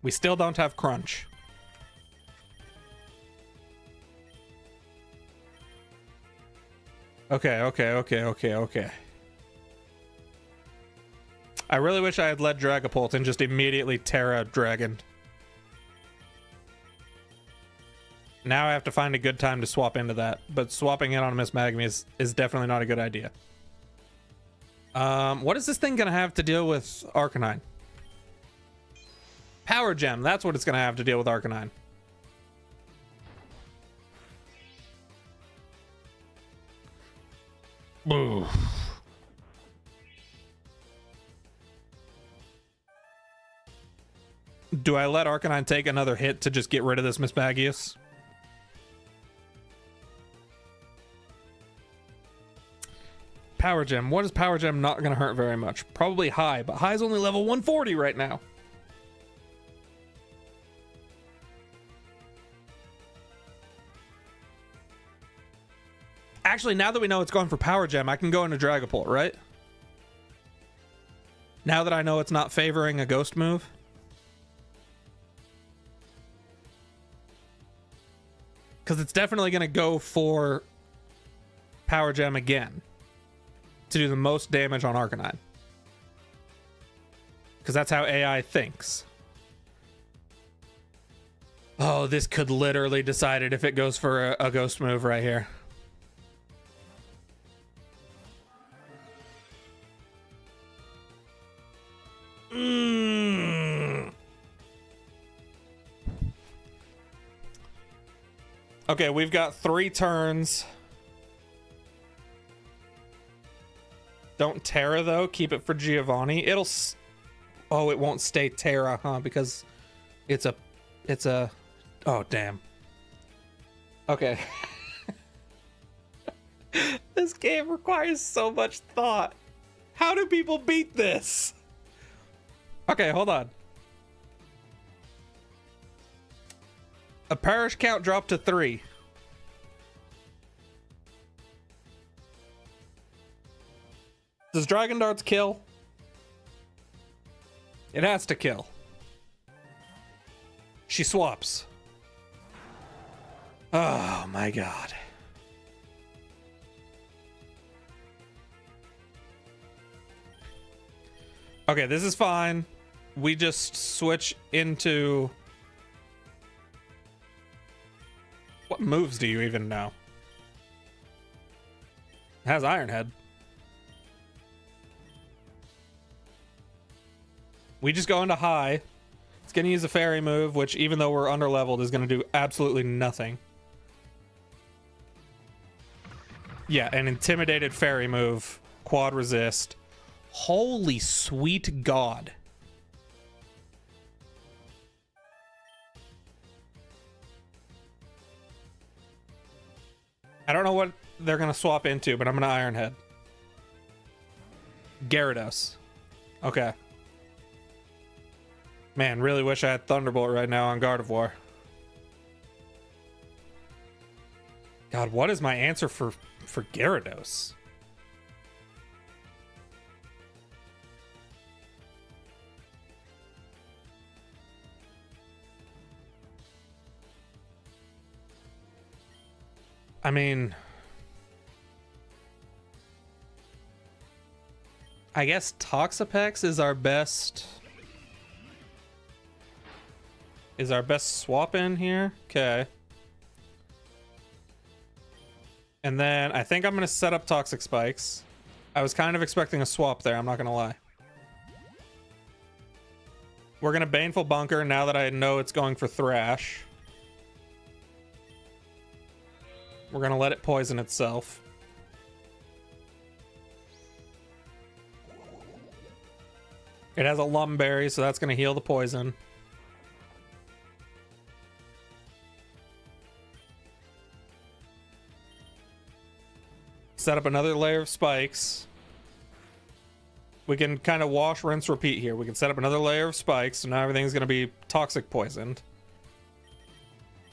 We still don't have Crunch. Okay. I really wish I had led Dragapult and just immediately Terra Dragon. Now I have to find a good time to swap into that, but swapping in on Miss Magmy is definitely not a good idea. What is this thing gonna have to deal with Arcanine? Power Gem, that's what it's gonna have to deal with Arcanine. Ooh. Do I let Arcanine take another hit to just get rid of this Mismagius? Power Gem. What is Power Gem not going to hurt very much? Probably High, but High's only level 140 right now. Actually, now that we know it's going for Power Gem, I can go into Dragapult, right? Now that I know it's not favoring a Ghost move. Because it's definitely going to go for Power Gem again to do the most damage on Arcanine. Because that's how AI thinks. Oh, this could literally decide it if it goes for a Ghost move right here. Okay, we've got 3 turns. Don't Terra, though. Keep it for Giovanni. It'll... Oh, it won't stay Terra, huh? Because it's a... Oh, damn. Okay. This game requires so much thought. How do people beat this? Okay, hold on. A parish count dropped to 3. Does Dragon Darts kill? It has to kill. She swaps. Oh my god. Okay, this is fine. We just switch into... What moves do you even know? It has Iron Head. We just go into High. It's going to use a Fairy move, which even though we're underleveled is going to do absolutely nothing. Yeah, an Intimidated Fairy move. Quad resist. Holy sweet God. I don't know what they're going to swap into, but I'm going to Iron Head. Gyarados. Okay. Man, really wish I had Thunderbolt right now on Gardevoir. God, what is my answer for Gyarados? I mean, I guess Toxapex is our best swap in here. Okay. And then I think I'm going to set up Toxic Spikes. I was kind of expecting a swap there, I'm not going to lie. We're going to Baneful Bunker now that I know it's going for Thrash. We're going to let it poison itself. It has a Lumberry, so that's going to heal the poison. Set up another layer of spikes. We can kind of wash, rinse, repeat here. We can set up another layer of spikes, so now everything's going to be toxic poisoned.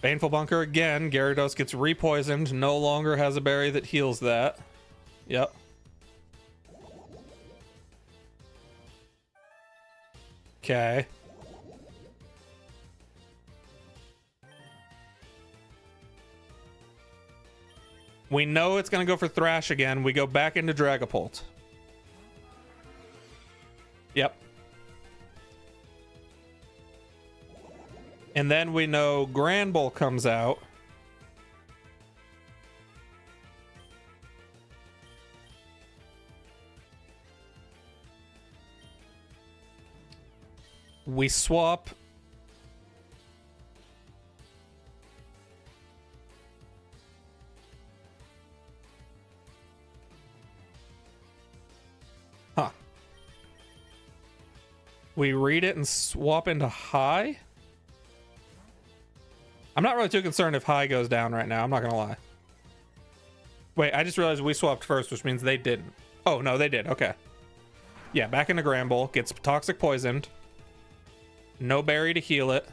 Baneful Bunker again. Gyarados gets repoisoned. No longer has a berry that heals that. Yep. Okay. We know it's going to go for Thrash again. We go back into Dragapult. Yep. And then we know Granbull comes out. We swap. We read it and swap into high. I'm not really too concerned if high goes down right now. I'm not gonna lie. Wait, I just realized we swapped first, which means they didn't. Oh, no, they did. Okay. Yeah, back into Granbull. Gets toxic poisoned. No berry to heal it.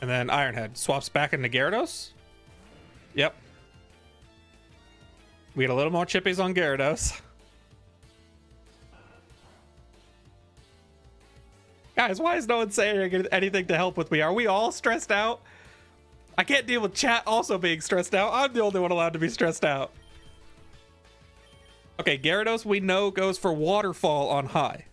And then Ironhead swaps back into Gyarados. Yep. We get a little more chippies on Gyarados. Guys, why is no one saying anything to help with me? Are we all stressed out? I can't deal with chat also being stressed out. I'm the only one allowed to be stressed out. Okay, Gyarados we know goes for Waterfall on high.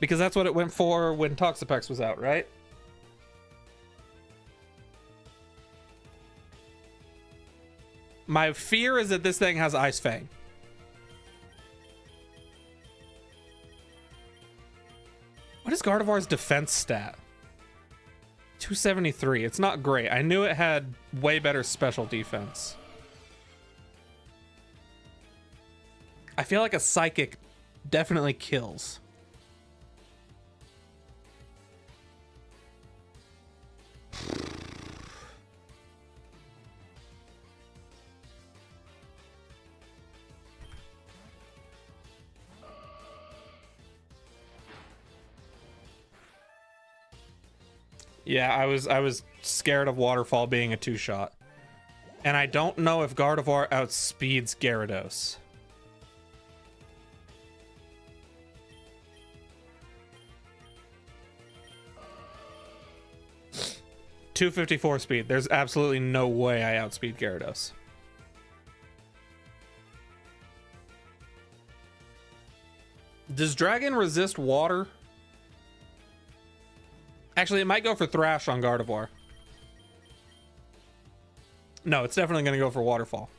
Because that's what it went for when Toxapex was out, right? My fear is that this thing has Ice Fang. What is Gardevoir's defense stat? 273. It's not great. I knew it had way better special defense. I feel like a Psychic definitely kills. Yeah, I was scared of Waterfall being a two-shot. And I don't know if Gardevoir outspeeds Gyarados. .254 speed. There's absolutely no way I outspeed Gyarados. Does Dragon resist water? Actually, it might go for Thrash on Gardevoir. No, it's definitely going to go for Waterfall.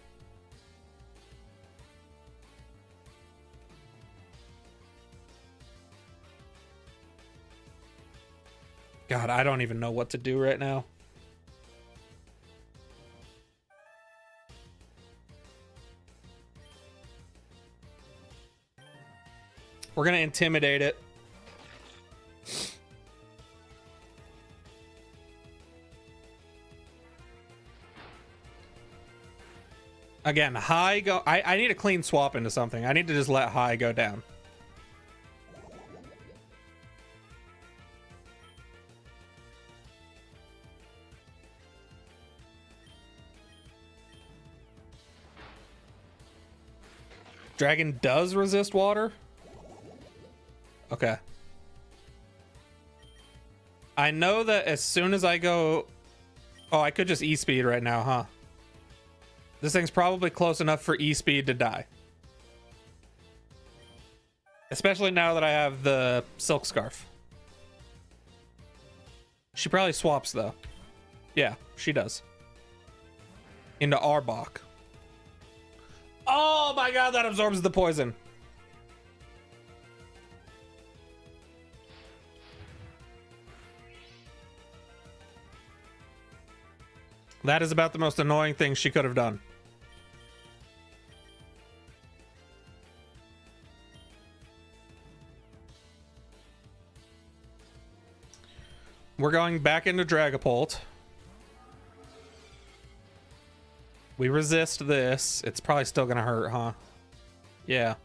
God, I don't even know what to do right now. We're going to intimidate it. Again, high go. I need a clean swap into something. I need to just let high go down. Dragon does resist water? Okay. I know that as soon as I go... Oh, I could just E-Speed right now, huh? This thing's probably close enough for E-Speed to die. Especially now that I have the Silk Scarf. She probably swaps, though. Yeah, she does. Into Arbok. Oh my god, that absorbs the poison. That is about the most annoying thing she could have done. We're going back into Dragapult. We resist this. It's probably still gonna hurt, huh? Yeah.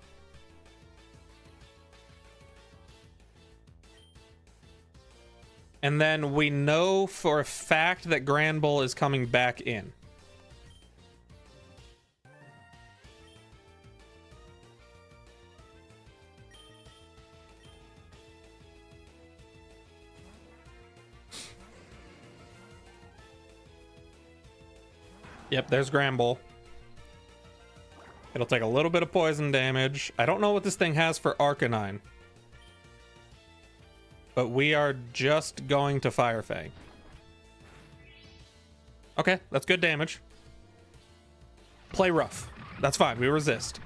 And then we know for a fact that Granbull is coming back in. Yep, there's Granbull. It'll take a little bit of poison damage. I don't know what this thing has for Arcanine. But we are just going to Fire Fang. Okay, that's good damage. Play rough. That's fine, we resist.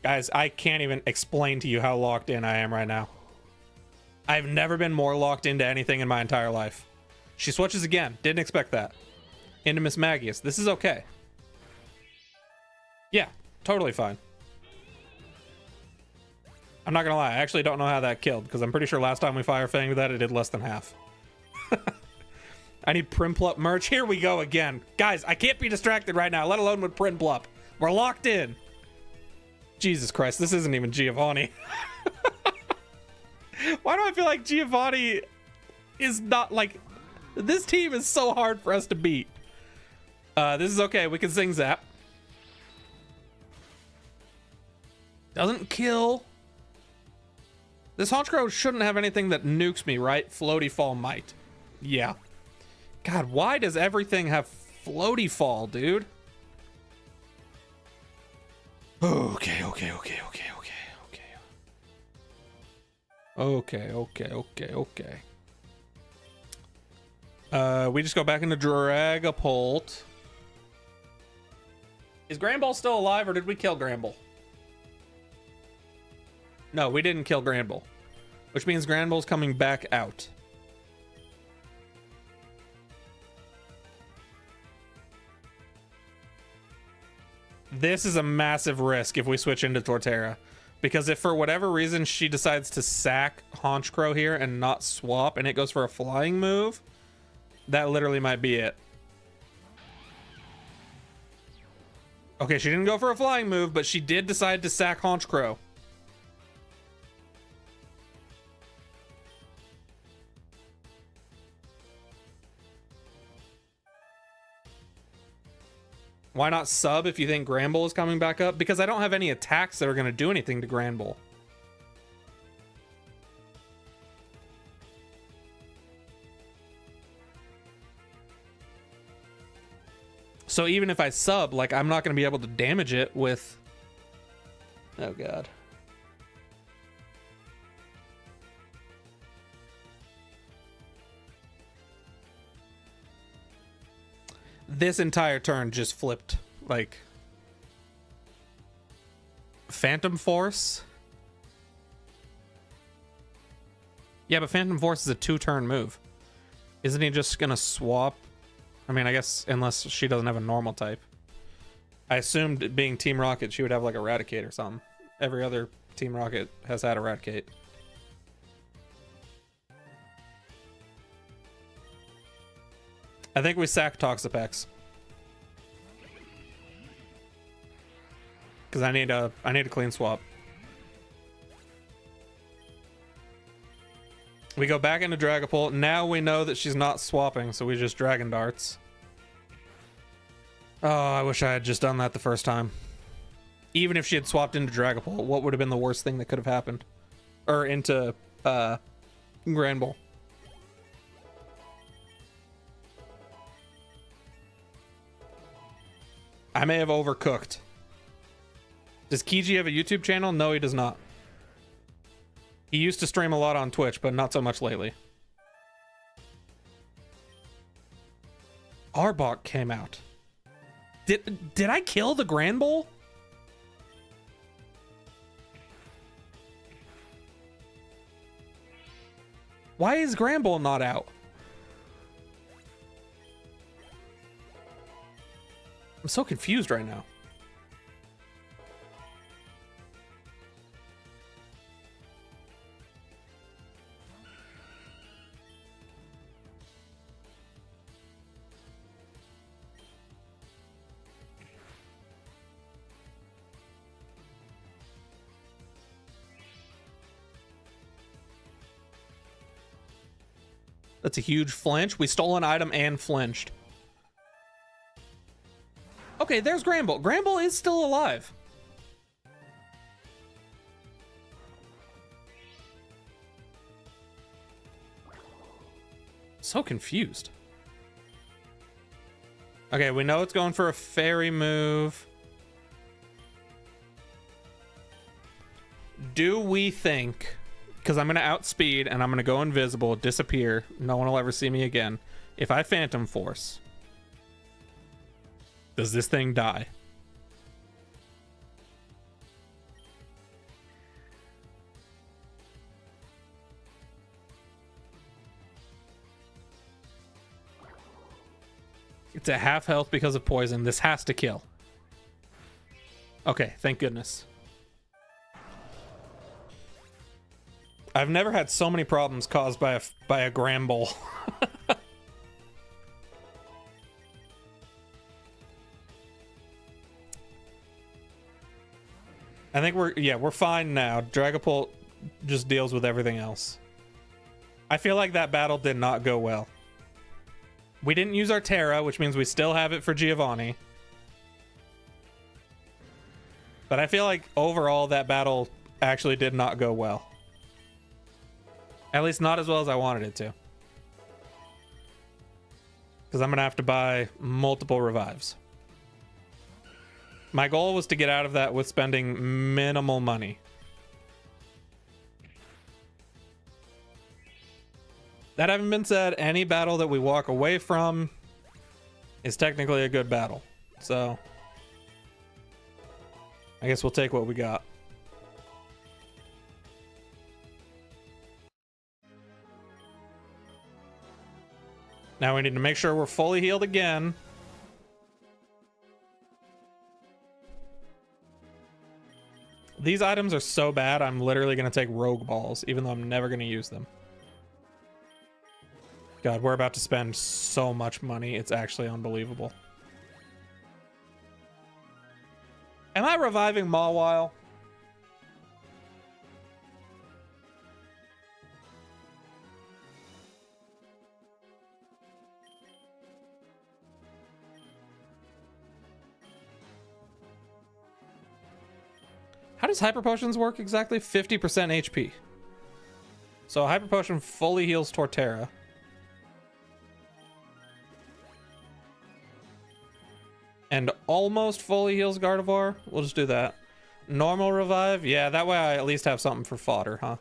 Guys, I can't even explain to you how locked in I am right now. I've never been more locked into anything in my entire life. She switches again. Didn't expect that. Into Miss Magius. This is okay. Yeah, totally fine. I'm not gonna lie, I actually don't know how that killed, because I'm pretty sure last time we fire fanged that, it did less than half. I need Primplup merch. Here we go again. Guys, I can't be distracted right now, let alone with Primplup. We're locked in. Jesus Christ, this isn't even Giovanni. Why do I feel like Giovanni is not, like... This team is so hard for us to beat. This is okay, we can Zing Zap. Doesn't kill. This Honchkrow shouldn't have anything that nukes me, right? Floaty Fall might. Yeah. God, why does everything have Floaty Fall, dude? Okay. We just go back into Dragapult. Is Granbull still alive, or did we kill Granbull? No, we didn't kill Granbull, which means Granbull's coming back out. This is a massive risk if we switch into Torterra, because if for whatever reason she decides to sack Honchkrow here and not swap and it goes for a flying move, that literally might be it. Okay, she didn't go for a flying move, but she did decide to sack Honchkrow. Why not sub if you think Granbull is coming back up? Because I don't have any attacks that are going to do anything to Granbull. So even if I sub, like, I'm not going to be able to damage it with... Oh, God. This entire turn just flipped, like... Phantom Force? Yeah, but Phantom Force is a 2-turn move. Isn't he just gonna swap? I mean, I guess unless she doesn't have a normal type. I assumed being Team Rocket, she would have like Eradicate or something. Every other Team Rocket has had Eradicate. I think we sack Toxapex. Because I need a clean swap. We go back into Dragapult. Now we know that she's not swapping, so we just Dragon Darts. Oh, I wish I had just done that the first time. Even if she had swapped into Dragapult, what would have been the worst thing that could have happened? Or into Granbull. I may have overcooked. Does Kiji have a YouTube channel? No, he does not. He used to stream a lot on Twitch, but not so much lately. Arbok came out. Did I kill the Granbull? Why is Granbull not out? I'm so confused right now. That's a huge flinch. We stole an item and flinched. Okay, there's Granbull. Granbull is still alive. So confused. Okay, we know it's going for a fairy move. Do we think... Because I'm going to outspeed and I'm going to go invisible, disappear. No one will ever see me again. If I Phantom Force, does this thing die? It's at half health because of poison. This has to kill. Okay, thank goodness. I've never had so many problems caused by a Gramble. I think we're fine now. Dragapult just deals with everything else. I feel like that battle did not go well. We didn't use our Terra, which means we still have it for Giovanni. But I feel like overall that battle actually did not go well. At least not as well as I wanted it to. Because I'm going to have to buy multiple revives. My goal was to get out of that with spending minimal money. That having been said, any battle that we walk away from is technically a good battle. So I guess we'll take what we got. Now we need to make sure we're fully healed again. These items are so bad, I'm literally going to take Rogue Balls, even though I'm never going to use them. God, we're about to spend so much money. It's actually unbelievable. Am I reviving Mawile? How does Hyper Potions work exactly? 50% HP. So a Hyper Potion fully heals Torterra. And almost fully heals Gardevoir. We'll just do that. Normal revive. Yeah, that way I at least have something for fodder, huh?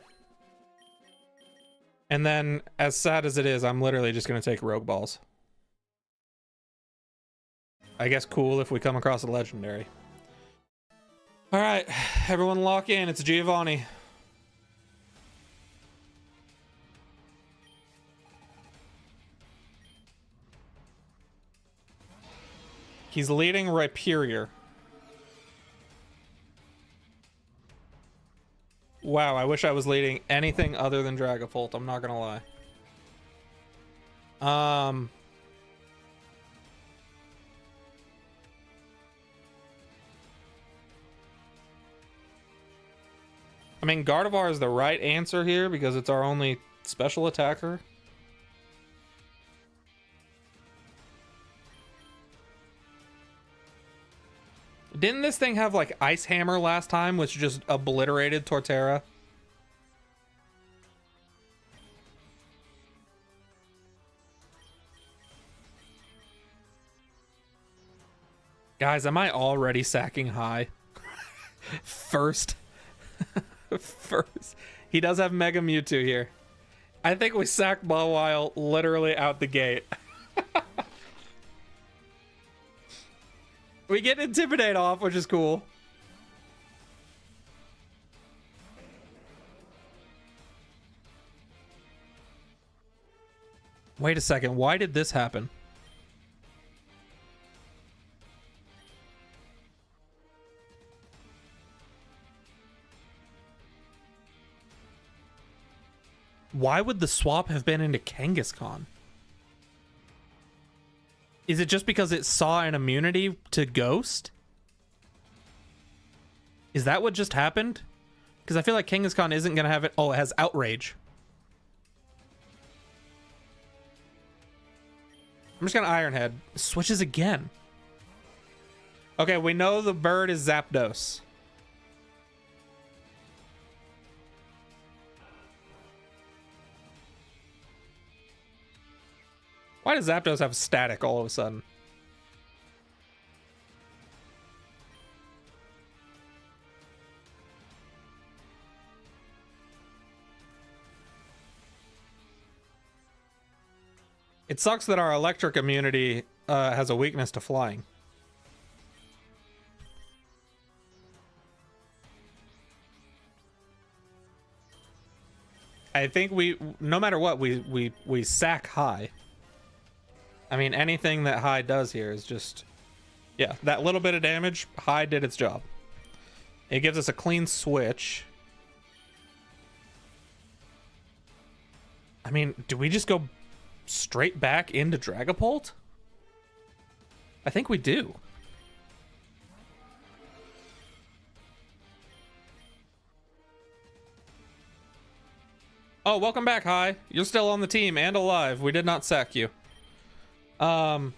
And then, as sad as it is, I'm literally just going to take Rogue Balls. I guess cool if we come across a legendary. All right, everyone lock in. It's Giovanni. He's leading Rhyperior. Wow, I wish I was leading anything other than Dragapult. I'm not gonna lie. I mean, Gardevoir is the right answer here because it's our only special attacker. Didn't this thing have like Ice Hammer last time, which just obliterated Torterra? Guys, am I already sacking high? First. First. He does have Mega Mewtwo here. I think we sacked Mawile literally out the gate. We get Intimidate off, which is cool. Wait a second. Why did this happen? Why would the swap have been into Kangaskhan? Is it just because it saw an immunity to Ghost? Is that what just happened? Because I feel like Kangaskhan isn't going to have it. Oh, it has Outrage. I'm just going to Iron Head. Switches again. Okay, we know the bird is Zapdos. Why does Zapdos have static all of a sudden? It sucks that our electric immunity has a weakness to flying. I think no matter what, we sack high. I mean, anything that high does here is just... Yeah, that little bit of damage, high did its job. It gives us a clean switch. I mean, do we just go straight back into Dragapult? I think we do. Oh, welcome back, Hi. You're still on the team and alive. We did not sack you. I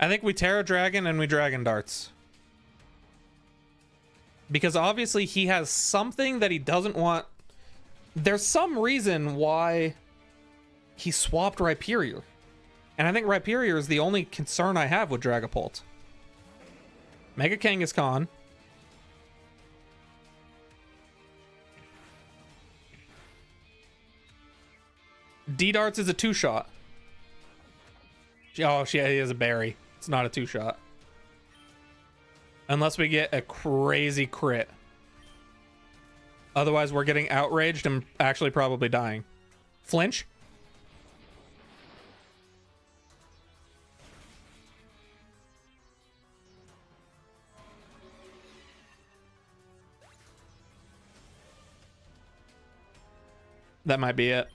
think we Terra Dragon and we Dragon Darts. Because obviously he has something that he doesn't want. There's some reason why he swapped Rhyperior. And I think Rhyperior is the only concern I have with Dragapult. Mega Kangaskhan. D-Darts is a 2-shot. Oh, he is a berry. It's not a 2-shot. Unless we get a crazy crit. Otherwise, we're getting outraged and actually probably dying. Flinch? That might be it.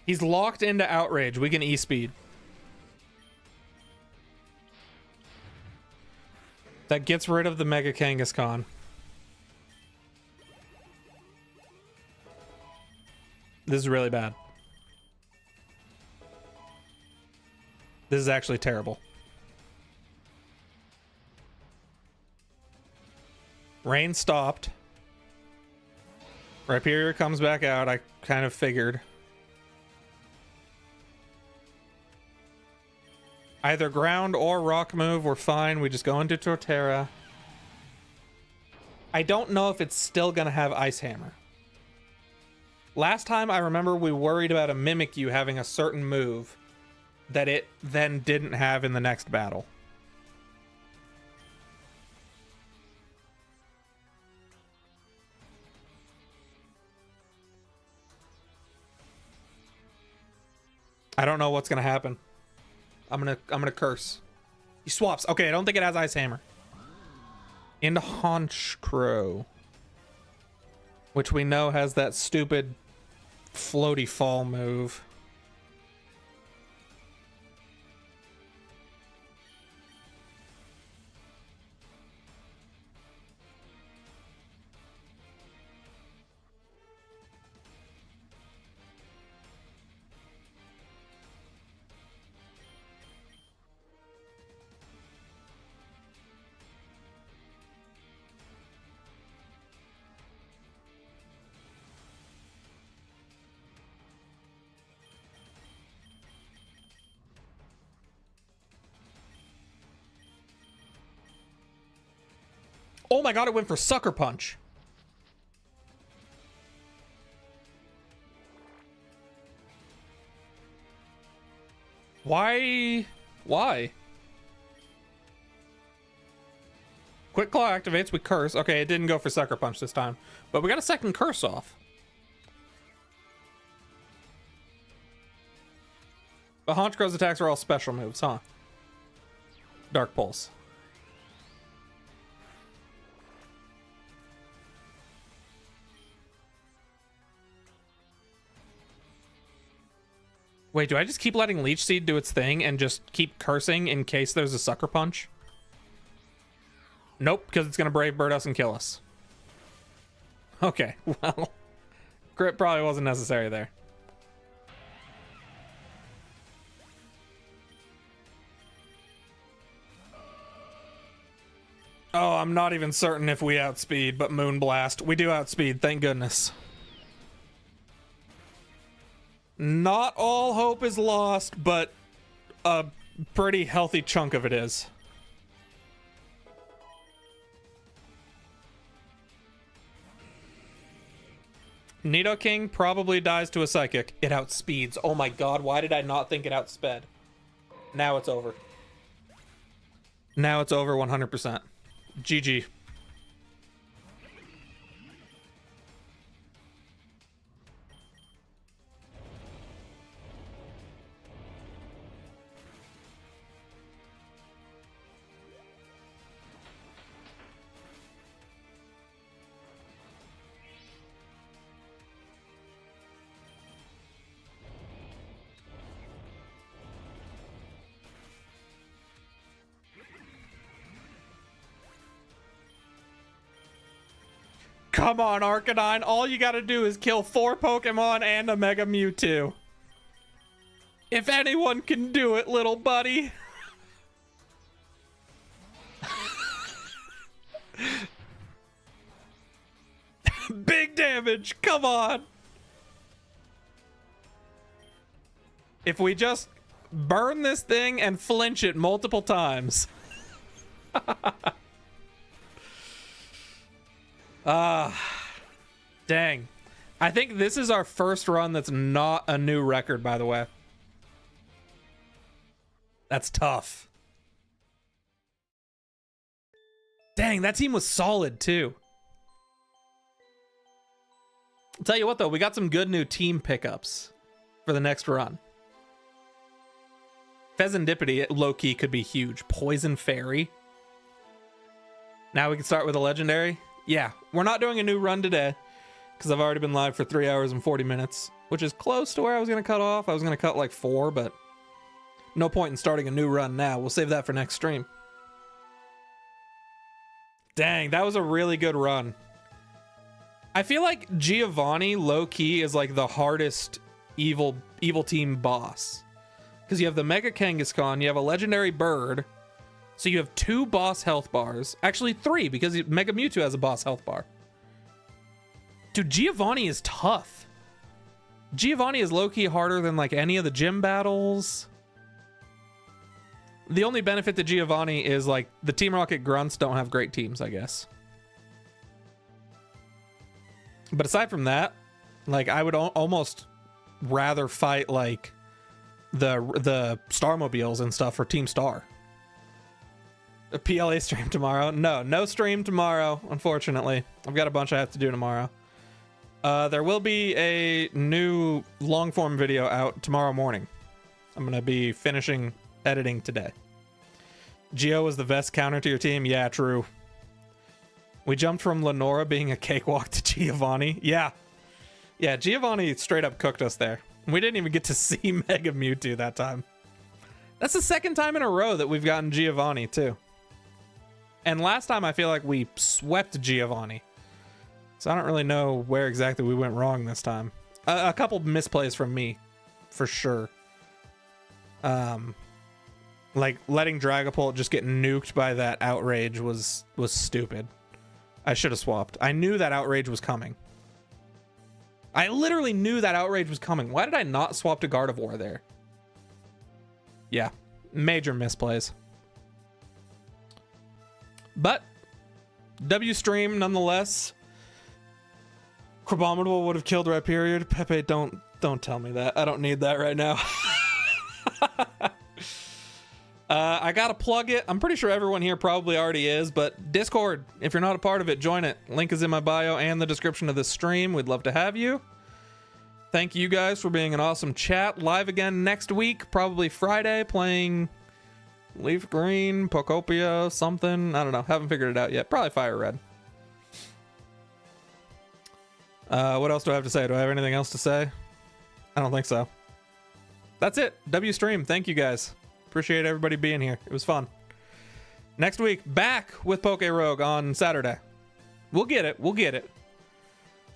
He's locked into outrage. We can E-speed. That gets rid of the Mega Kangaskhan. This is really bad. This is actually terrible. Rain stopped. Rhyperior comes back out. I kind of figured. Either ground or rock move, we're fine. We just go into Torterra. I don't know if it's still going to have Ice Hammer. Last time I remember we worried about a Mimikyu having a certain move that it then didn't have in the next battle. I don't know what's going to happen. I'm gonna curse. He swaps. Okay, I don't think it has Ice Hammer. Into Honchkrow, which we know has that stupid floaty fall move. Oh my god, it went for Sucker Punch. Why? Why? Quick Claw activates, we curse. Okay, it didn't go for Sucker Punch this time. But we got a second curse off. But Honchkrow's attacks are all special moves, huh? Dark Pulse. Wait, do I just keep letting Leech Seed do its thing and just keep cursing in case there's a Sucker Punch? Nope, because it's going to Brave Bird us and kill us. Okay, well, crit probably wasn't necessary there. Oh, I'm not even certain if we outspeed, but Moonblast. We do outspeed, thank goodness. Not all hope is lost, but a pretty healthy chunk of it is. Nidoking probably dies to a Psychic. It outspeeds. Oh my god, why did I not think it outsped? Now it's over. Now it's over 100%. GG. Come on, Arcanine. All you gotta do is kill 4 Pokemon and a Mega Mewtwo. If anyone can do it, little buddy. Big damage. Come on. If we just burn this thing and flinch it multiple times. Dang. I think this is our first run that's not a new record, by the way. That's tough. Dang, that team was solid, too. I'll tell you what, though, we got some good new team pickups for the next run. Pheasantipity, low-key, could be huge. Poison Fairy. Now we can start with a legendary. Yeah, we're not doing a new run today because I've already been live for 3 hours and 40 minutes, which is close to where I was going to cut off. I was going to cut like 4, but no point in starting a new run now. We'll save that for next stream. Dang, that was a really good run. I feel like Giovanni low-key is like the hardest evil team boss because you have the Mega Kangaskhan, you have a legendary bird. So you have 2 boss health bars. Actually 3, because Mega Mewtwo has a boss health bar. Dude, Giovanni is tough. Giovanni is low-key harder than like any of the gym battles. The only benefit to Giovanni is like the Team Rocket grunts don't have great teams, I guess. But aside from that, like I would almost rather fight like the Starmobiles and stuff for Team Star. A PLA stream tomorrow? No stream tomorrow, unfortunately. I've got a bunch I have to do tomorrow. There will be a new long-form video out tomorrow morning. I'm going to be finishing editing today. Geo was the best counter to your team? Yeah, true. We jumped from Lenora being a cakewalk to Giovanni. Yeah. Yeah, Giovanni straight up cooked us there. We didn't even get to see Mega Mewtwo that time. That's the second time in a row that we've gotten Giovanni, too. And last time I feel like we swept Giovanni. So I don't really know where exactly we went wrong this time. A couple misplays from me, for sure. Like letting Dragapult just get nuked by that Outrage was stupid. I should have swapped. I knew that Outrage was coming. I literally knew that Outrage was coming. Why did I not swap to Gardevoir there? Yeah, major misplays. But W stream nonetheless. Crabominable would have killed Rhyperior. Pepe, don't tell me that. I don't need that right now. I gotta plug it. I'm pretty sure everyone here probably already is, but Discord, if you're not a part of it, join it. Link is in my bio and the description of this stream. We'd love to have you. Thank you guys for being an awesome chat. Live again next week, probably Friday, playing Leaf Green, Pokopia, something. I don't know. Haven't figured it out yet. Probably Fire Red. What else do I have to say? Do I have anything else to say? I don't think so. That's it. W stream. Thank you guys. Appreciate everybody being here. It was fun. Next week, back with PokeRogue on Saturday. We'll get it. We'll get it.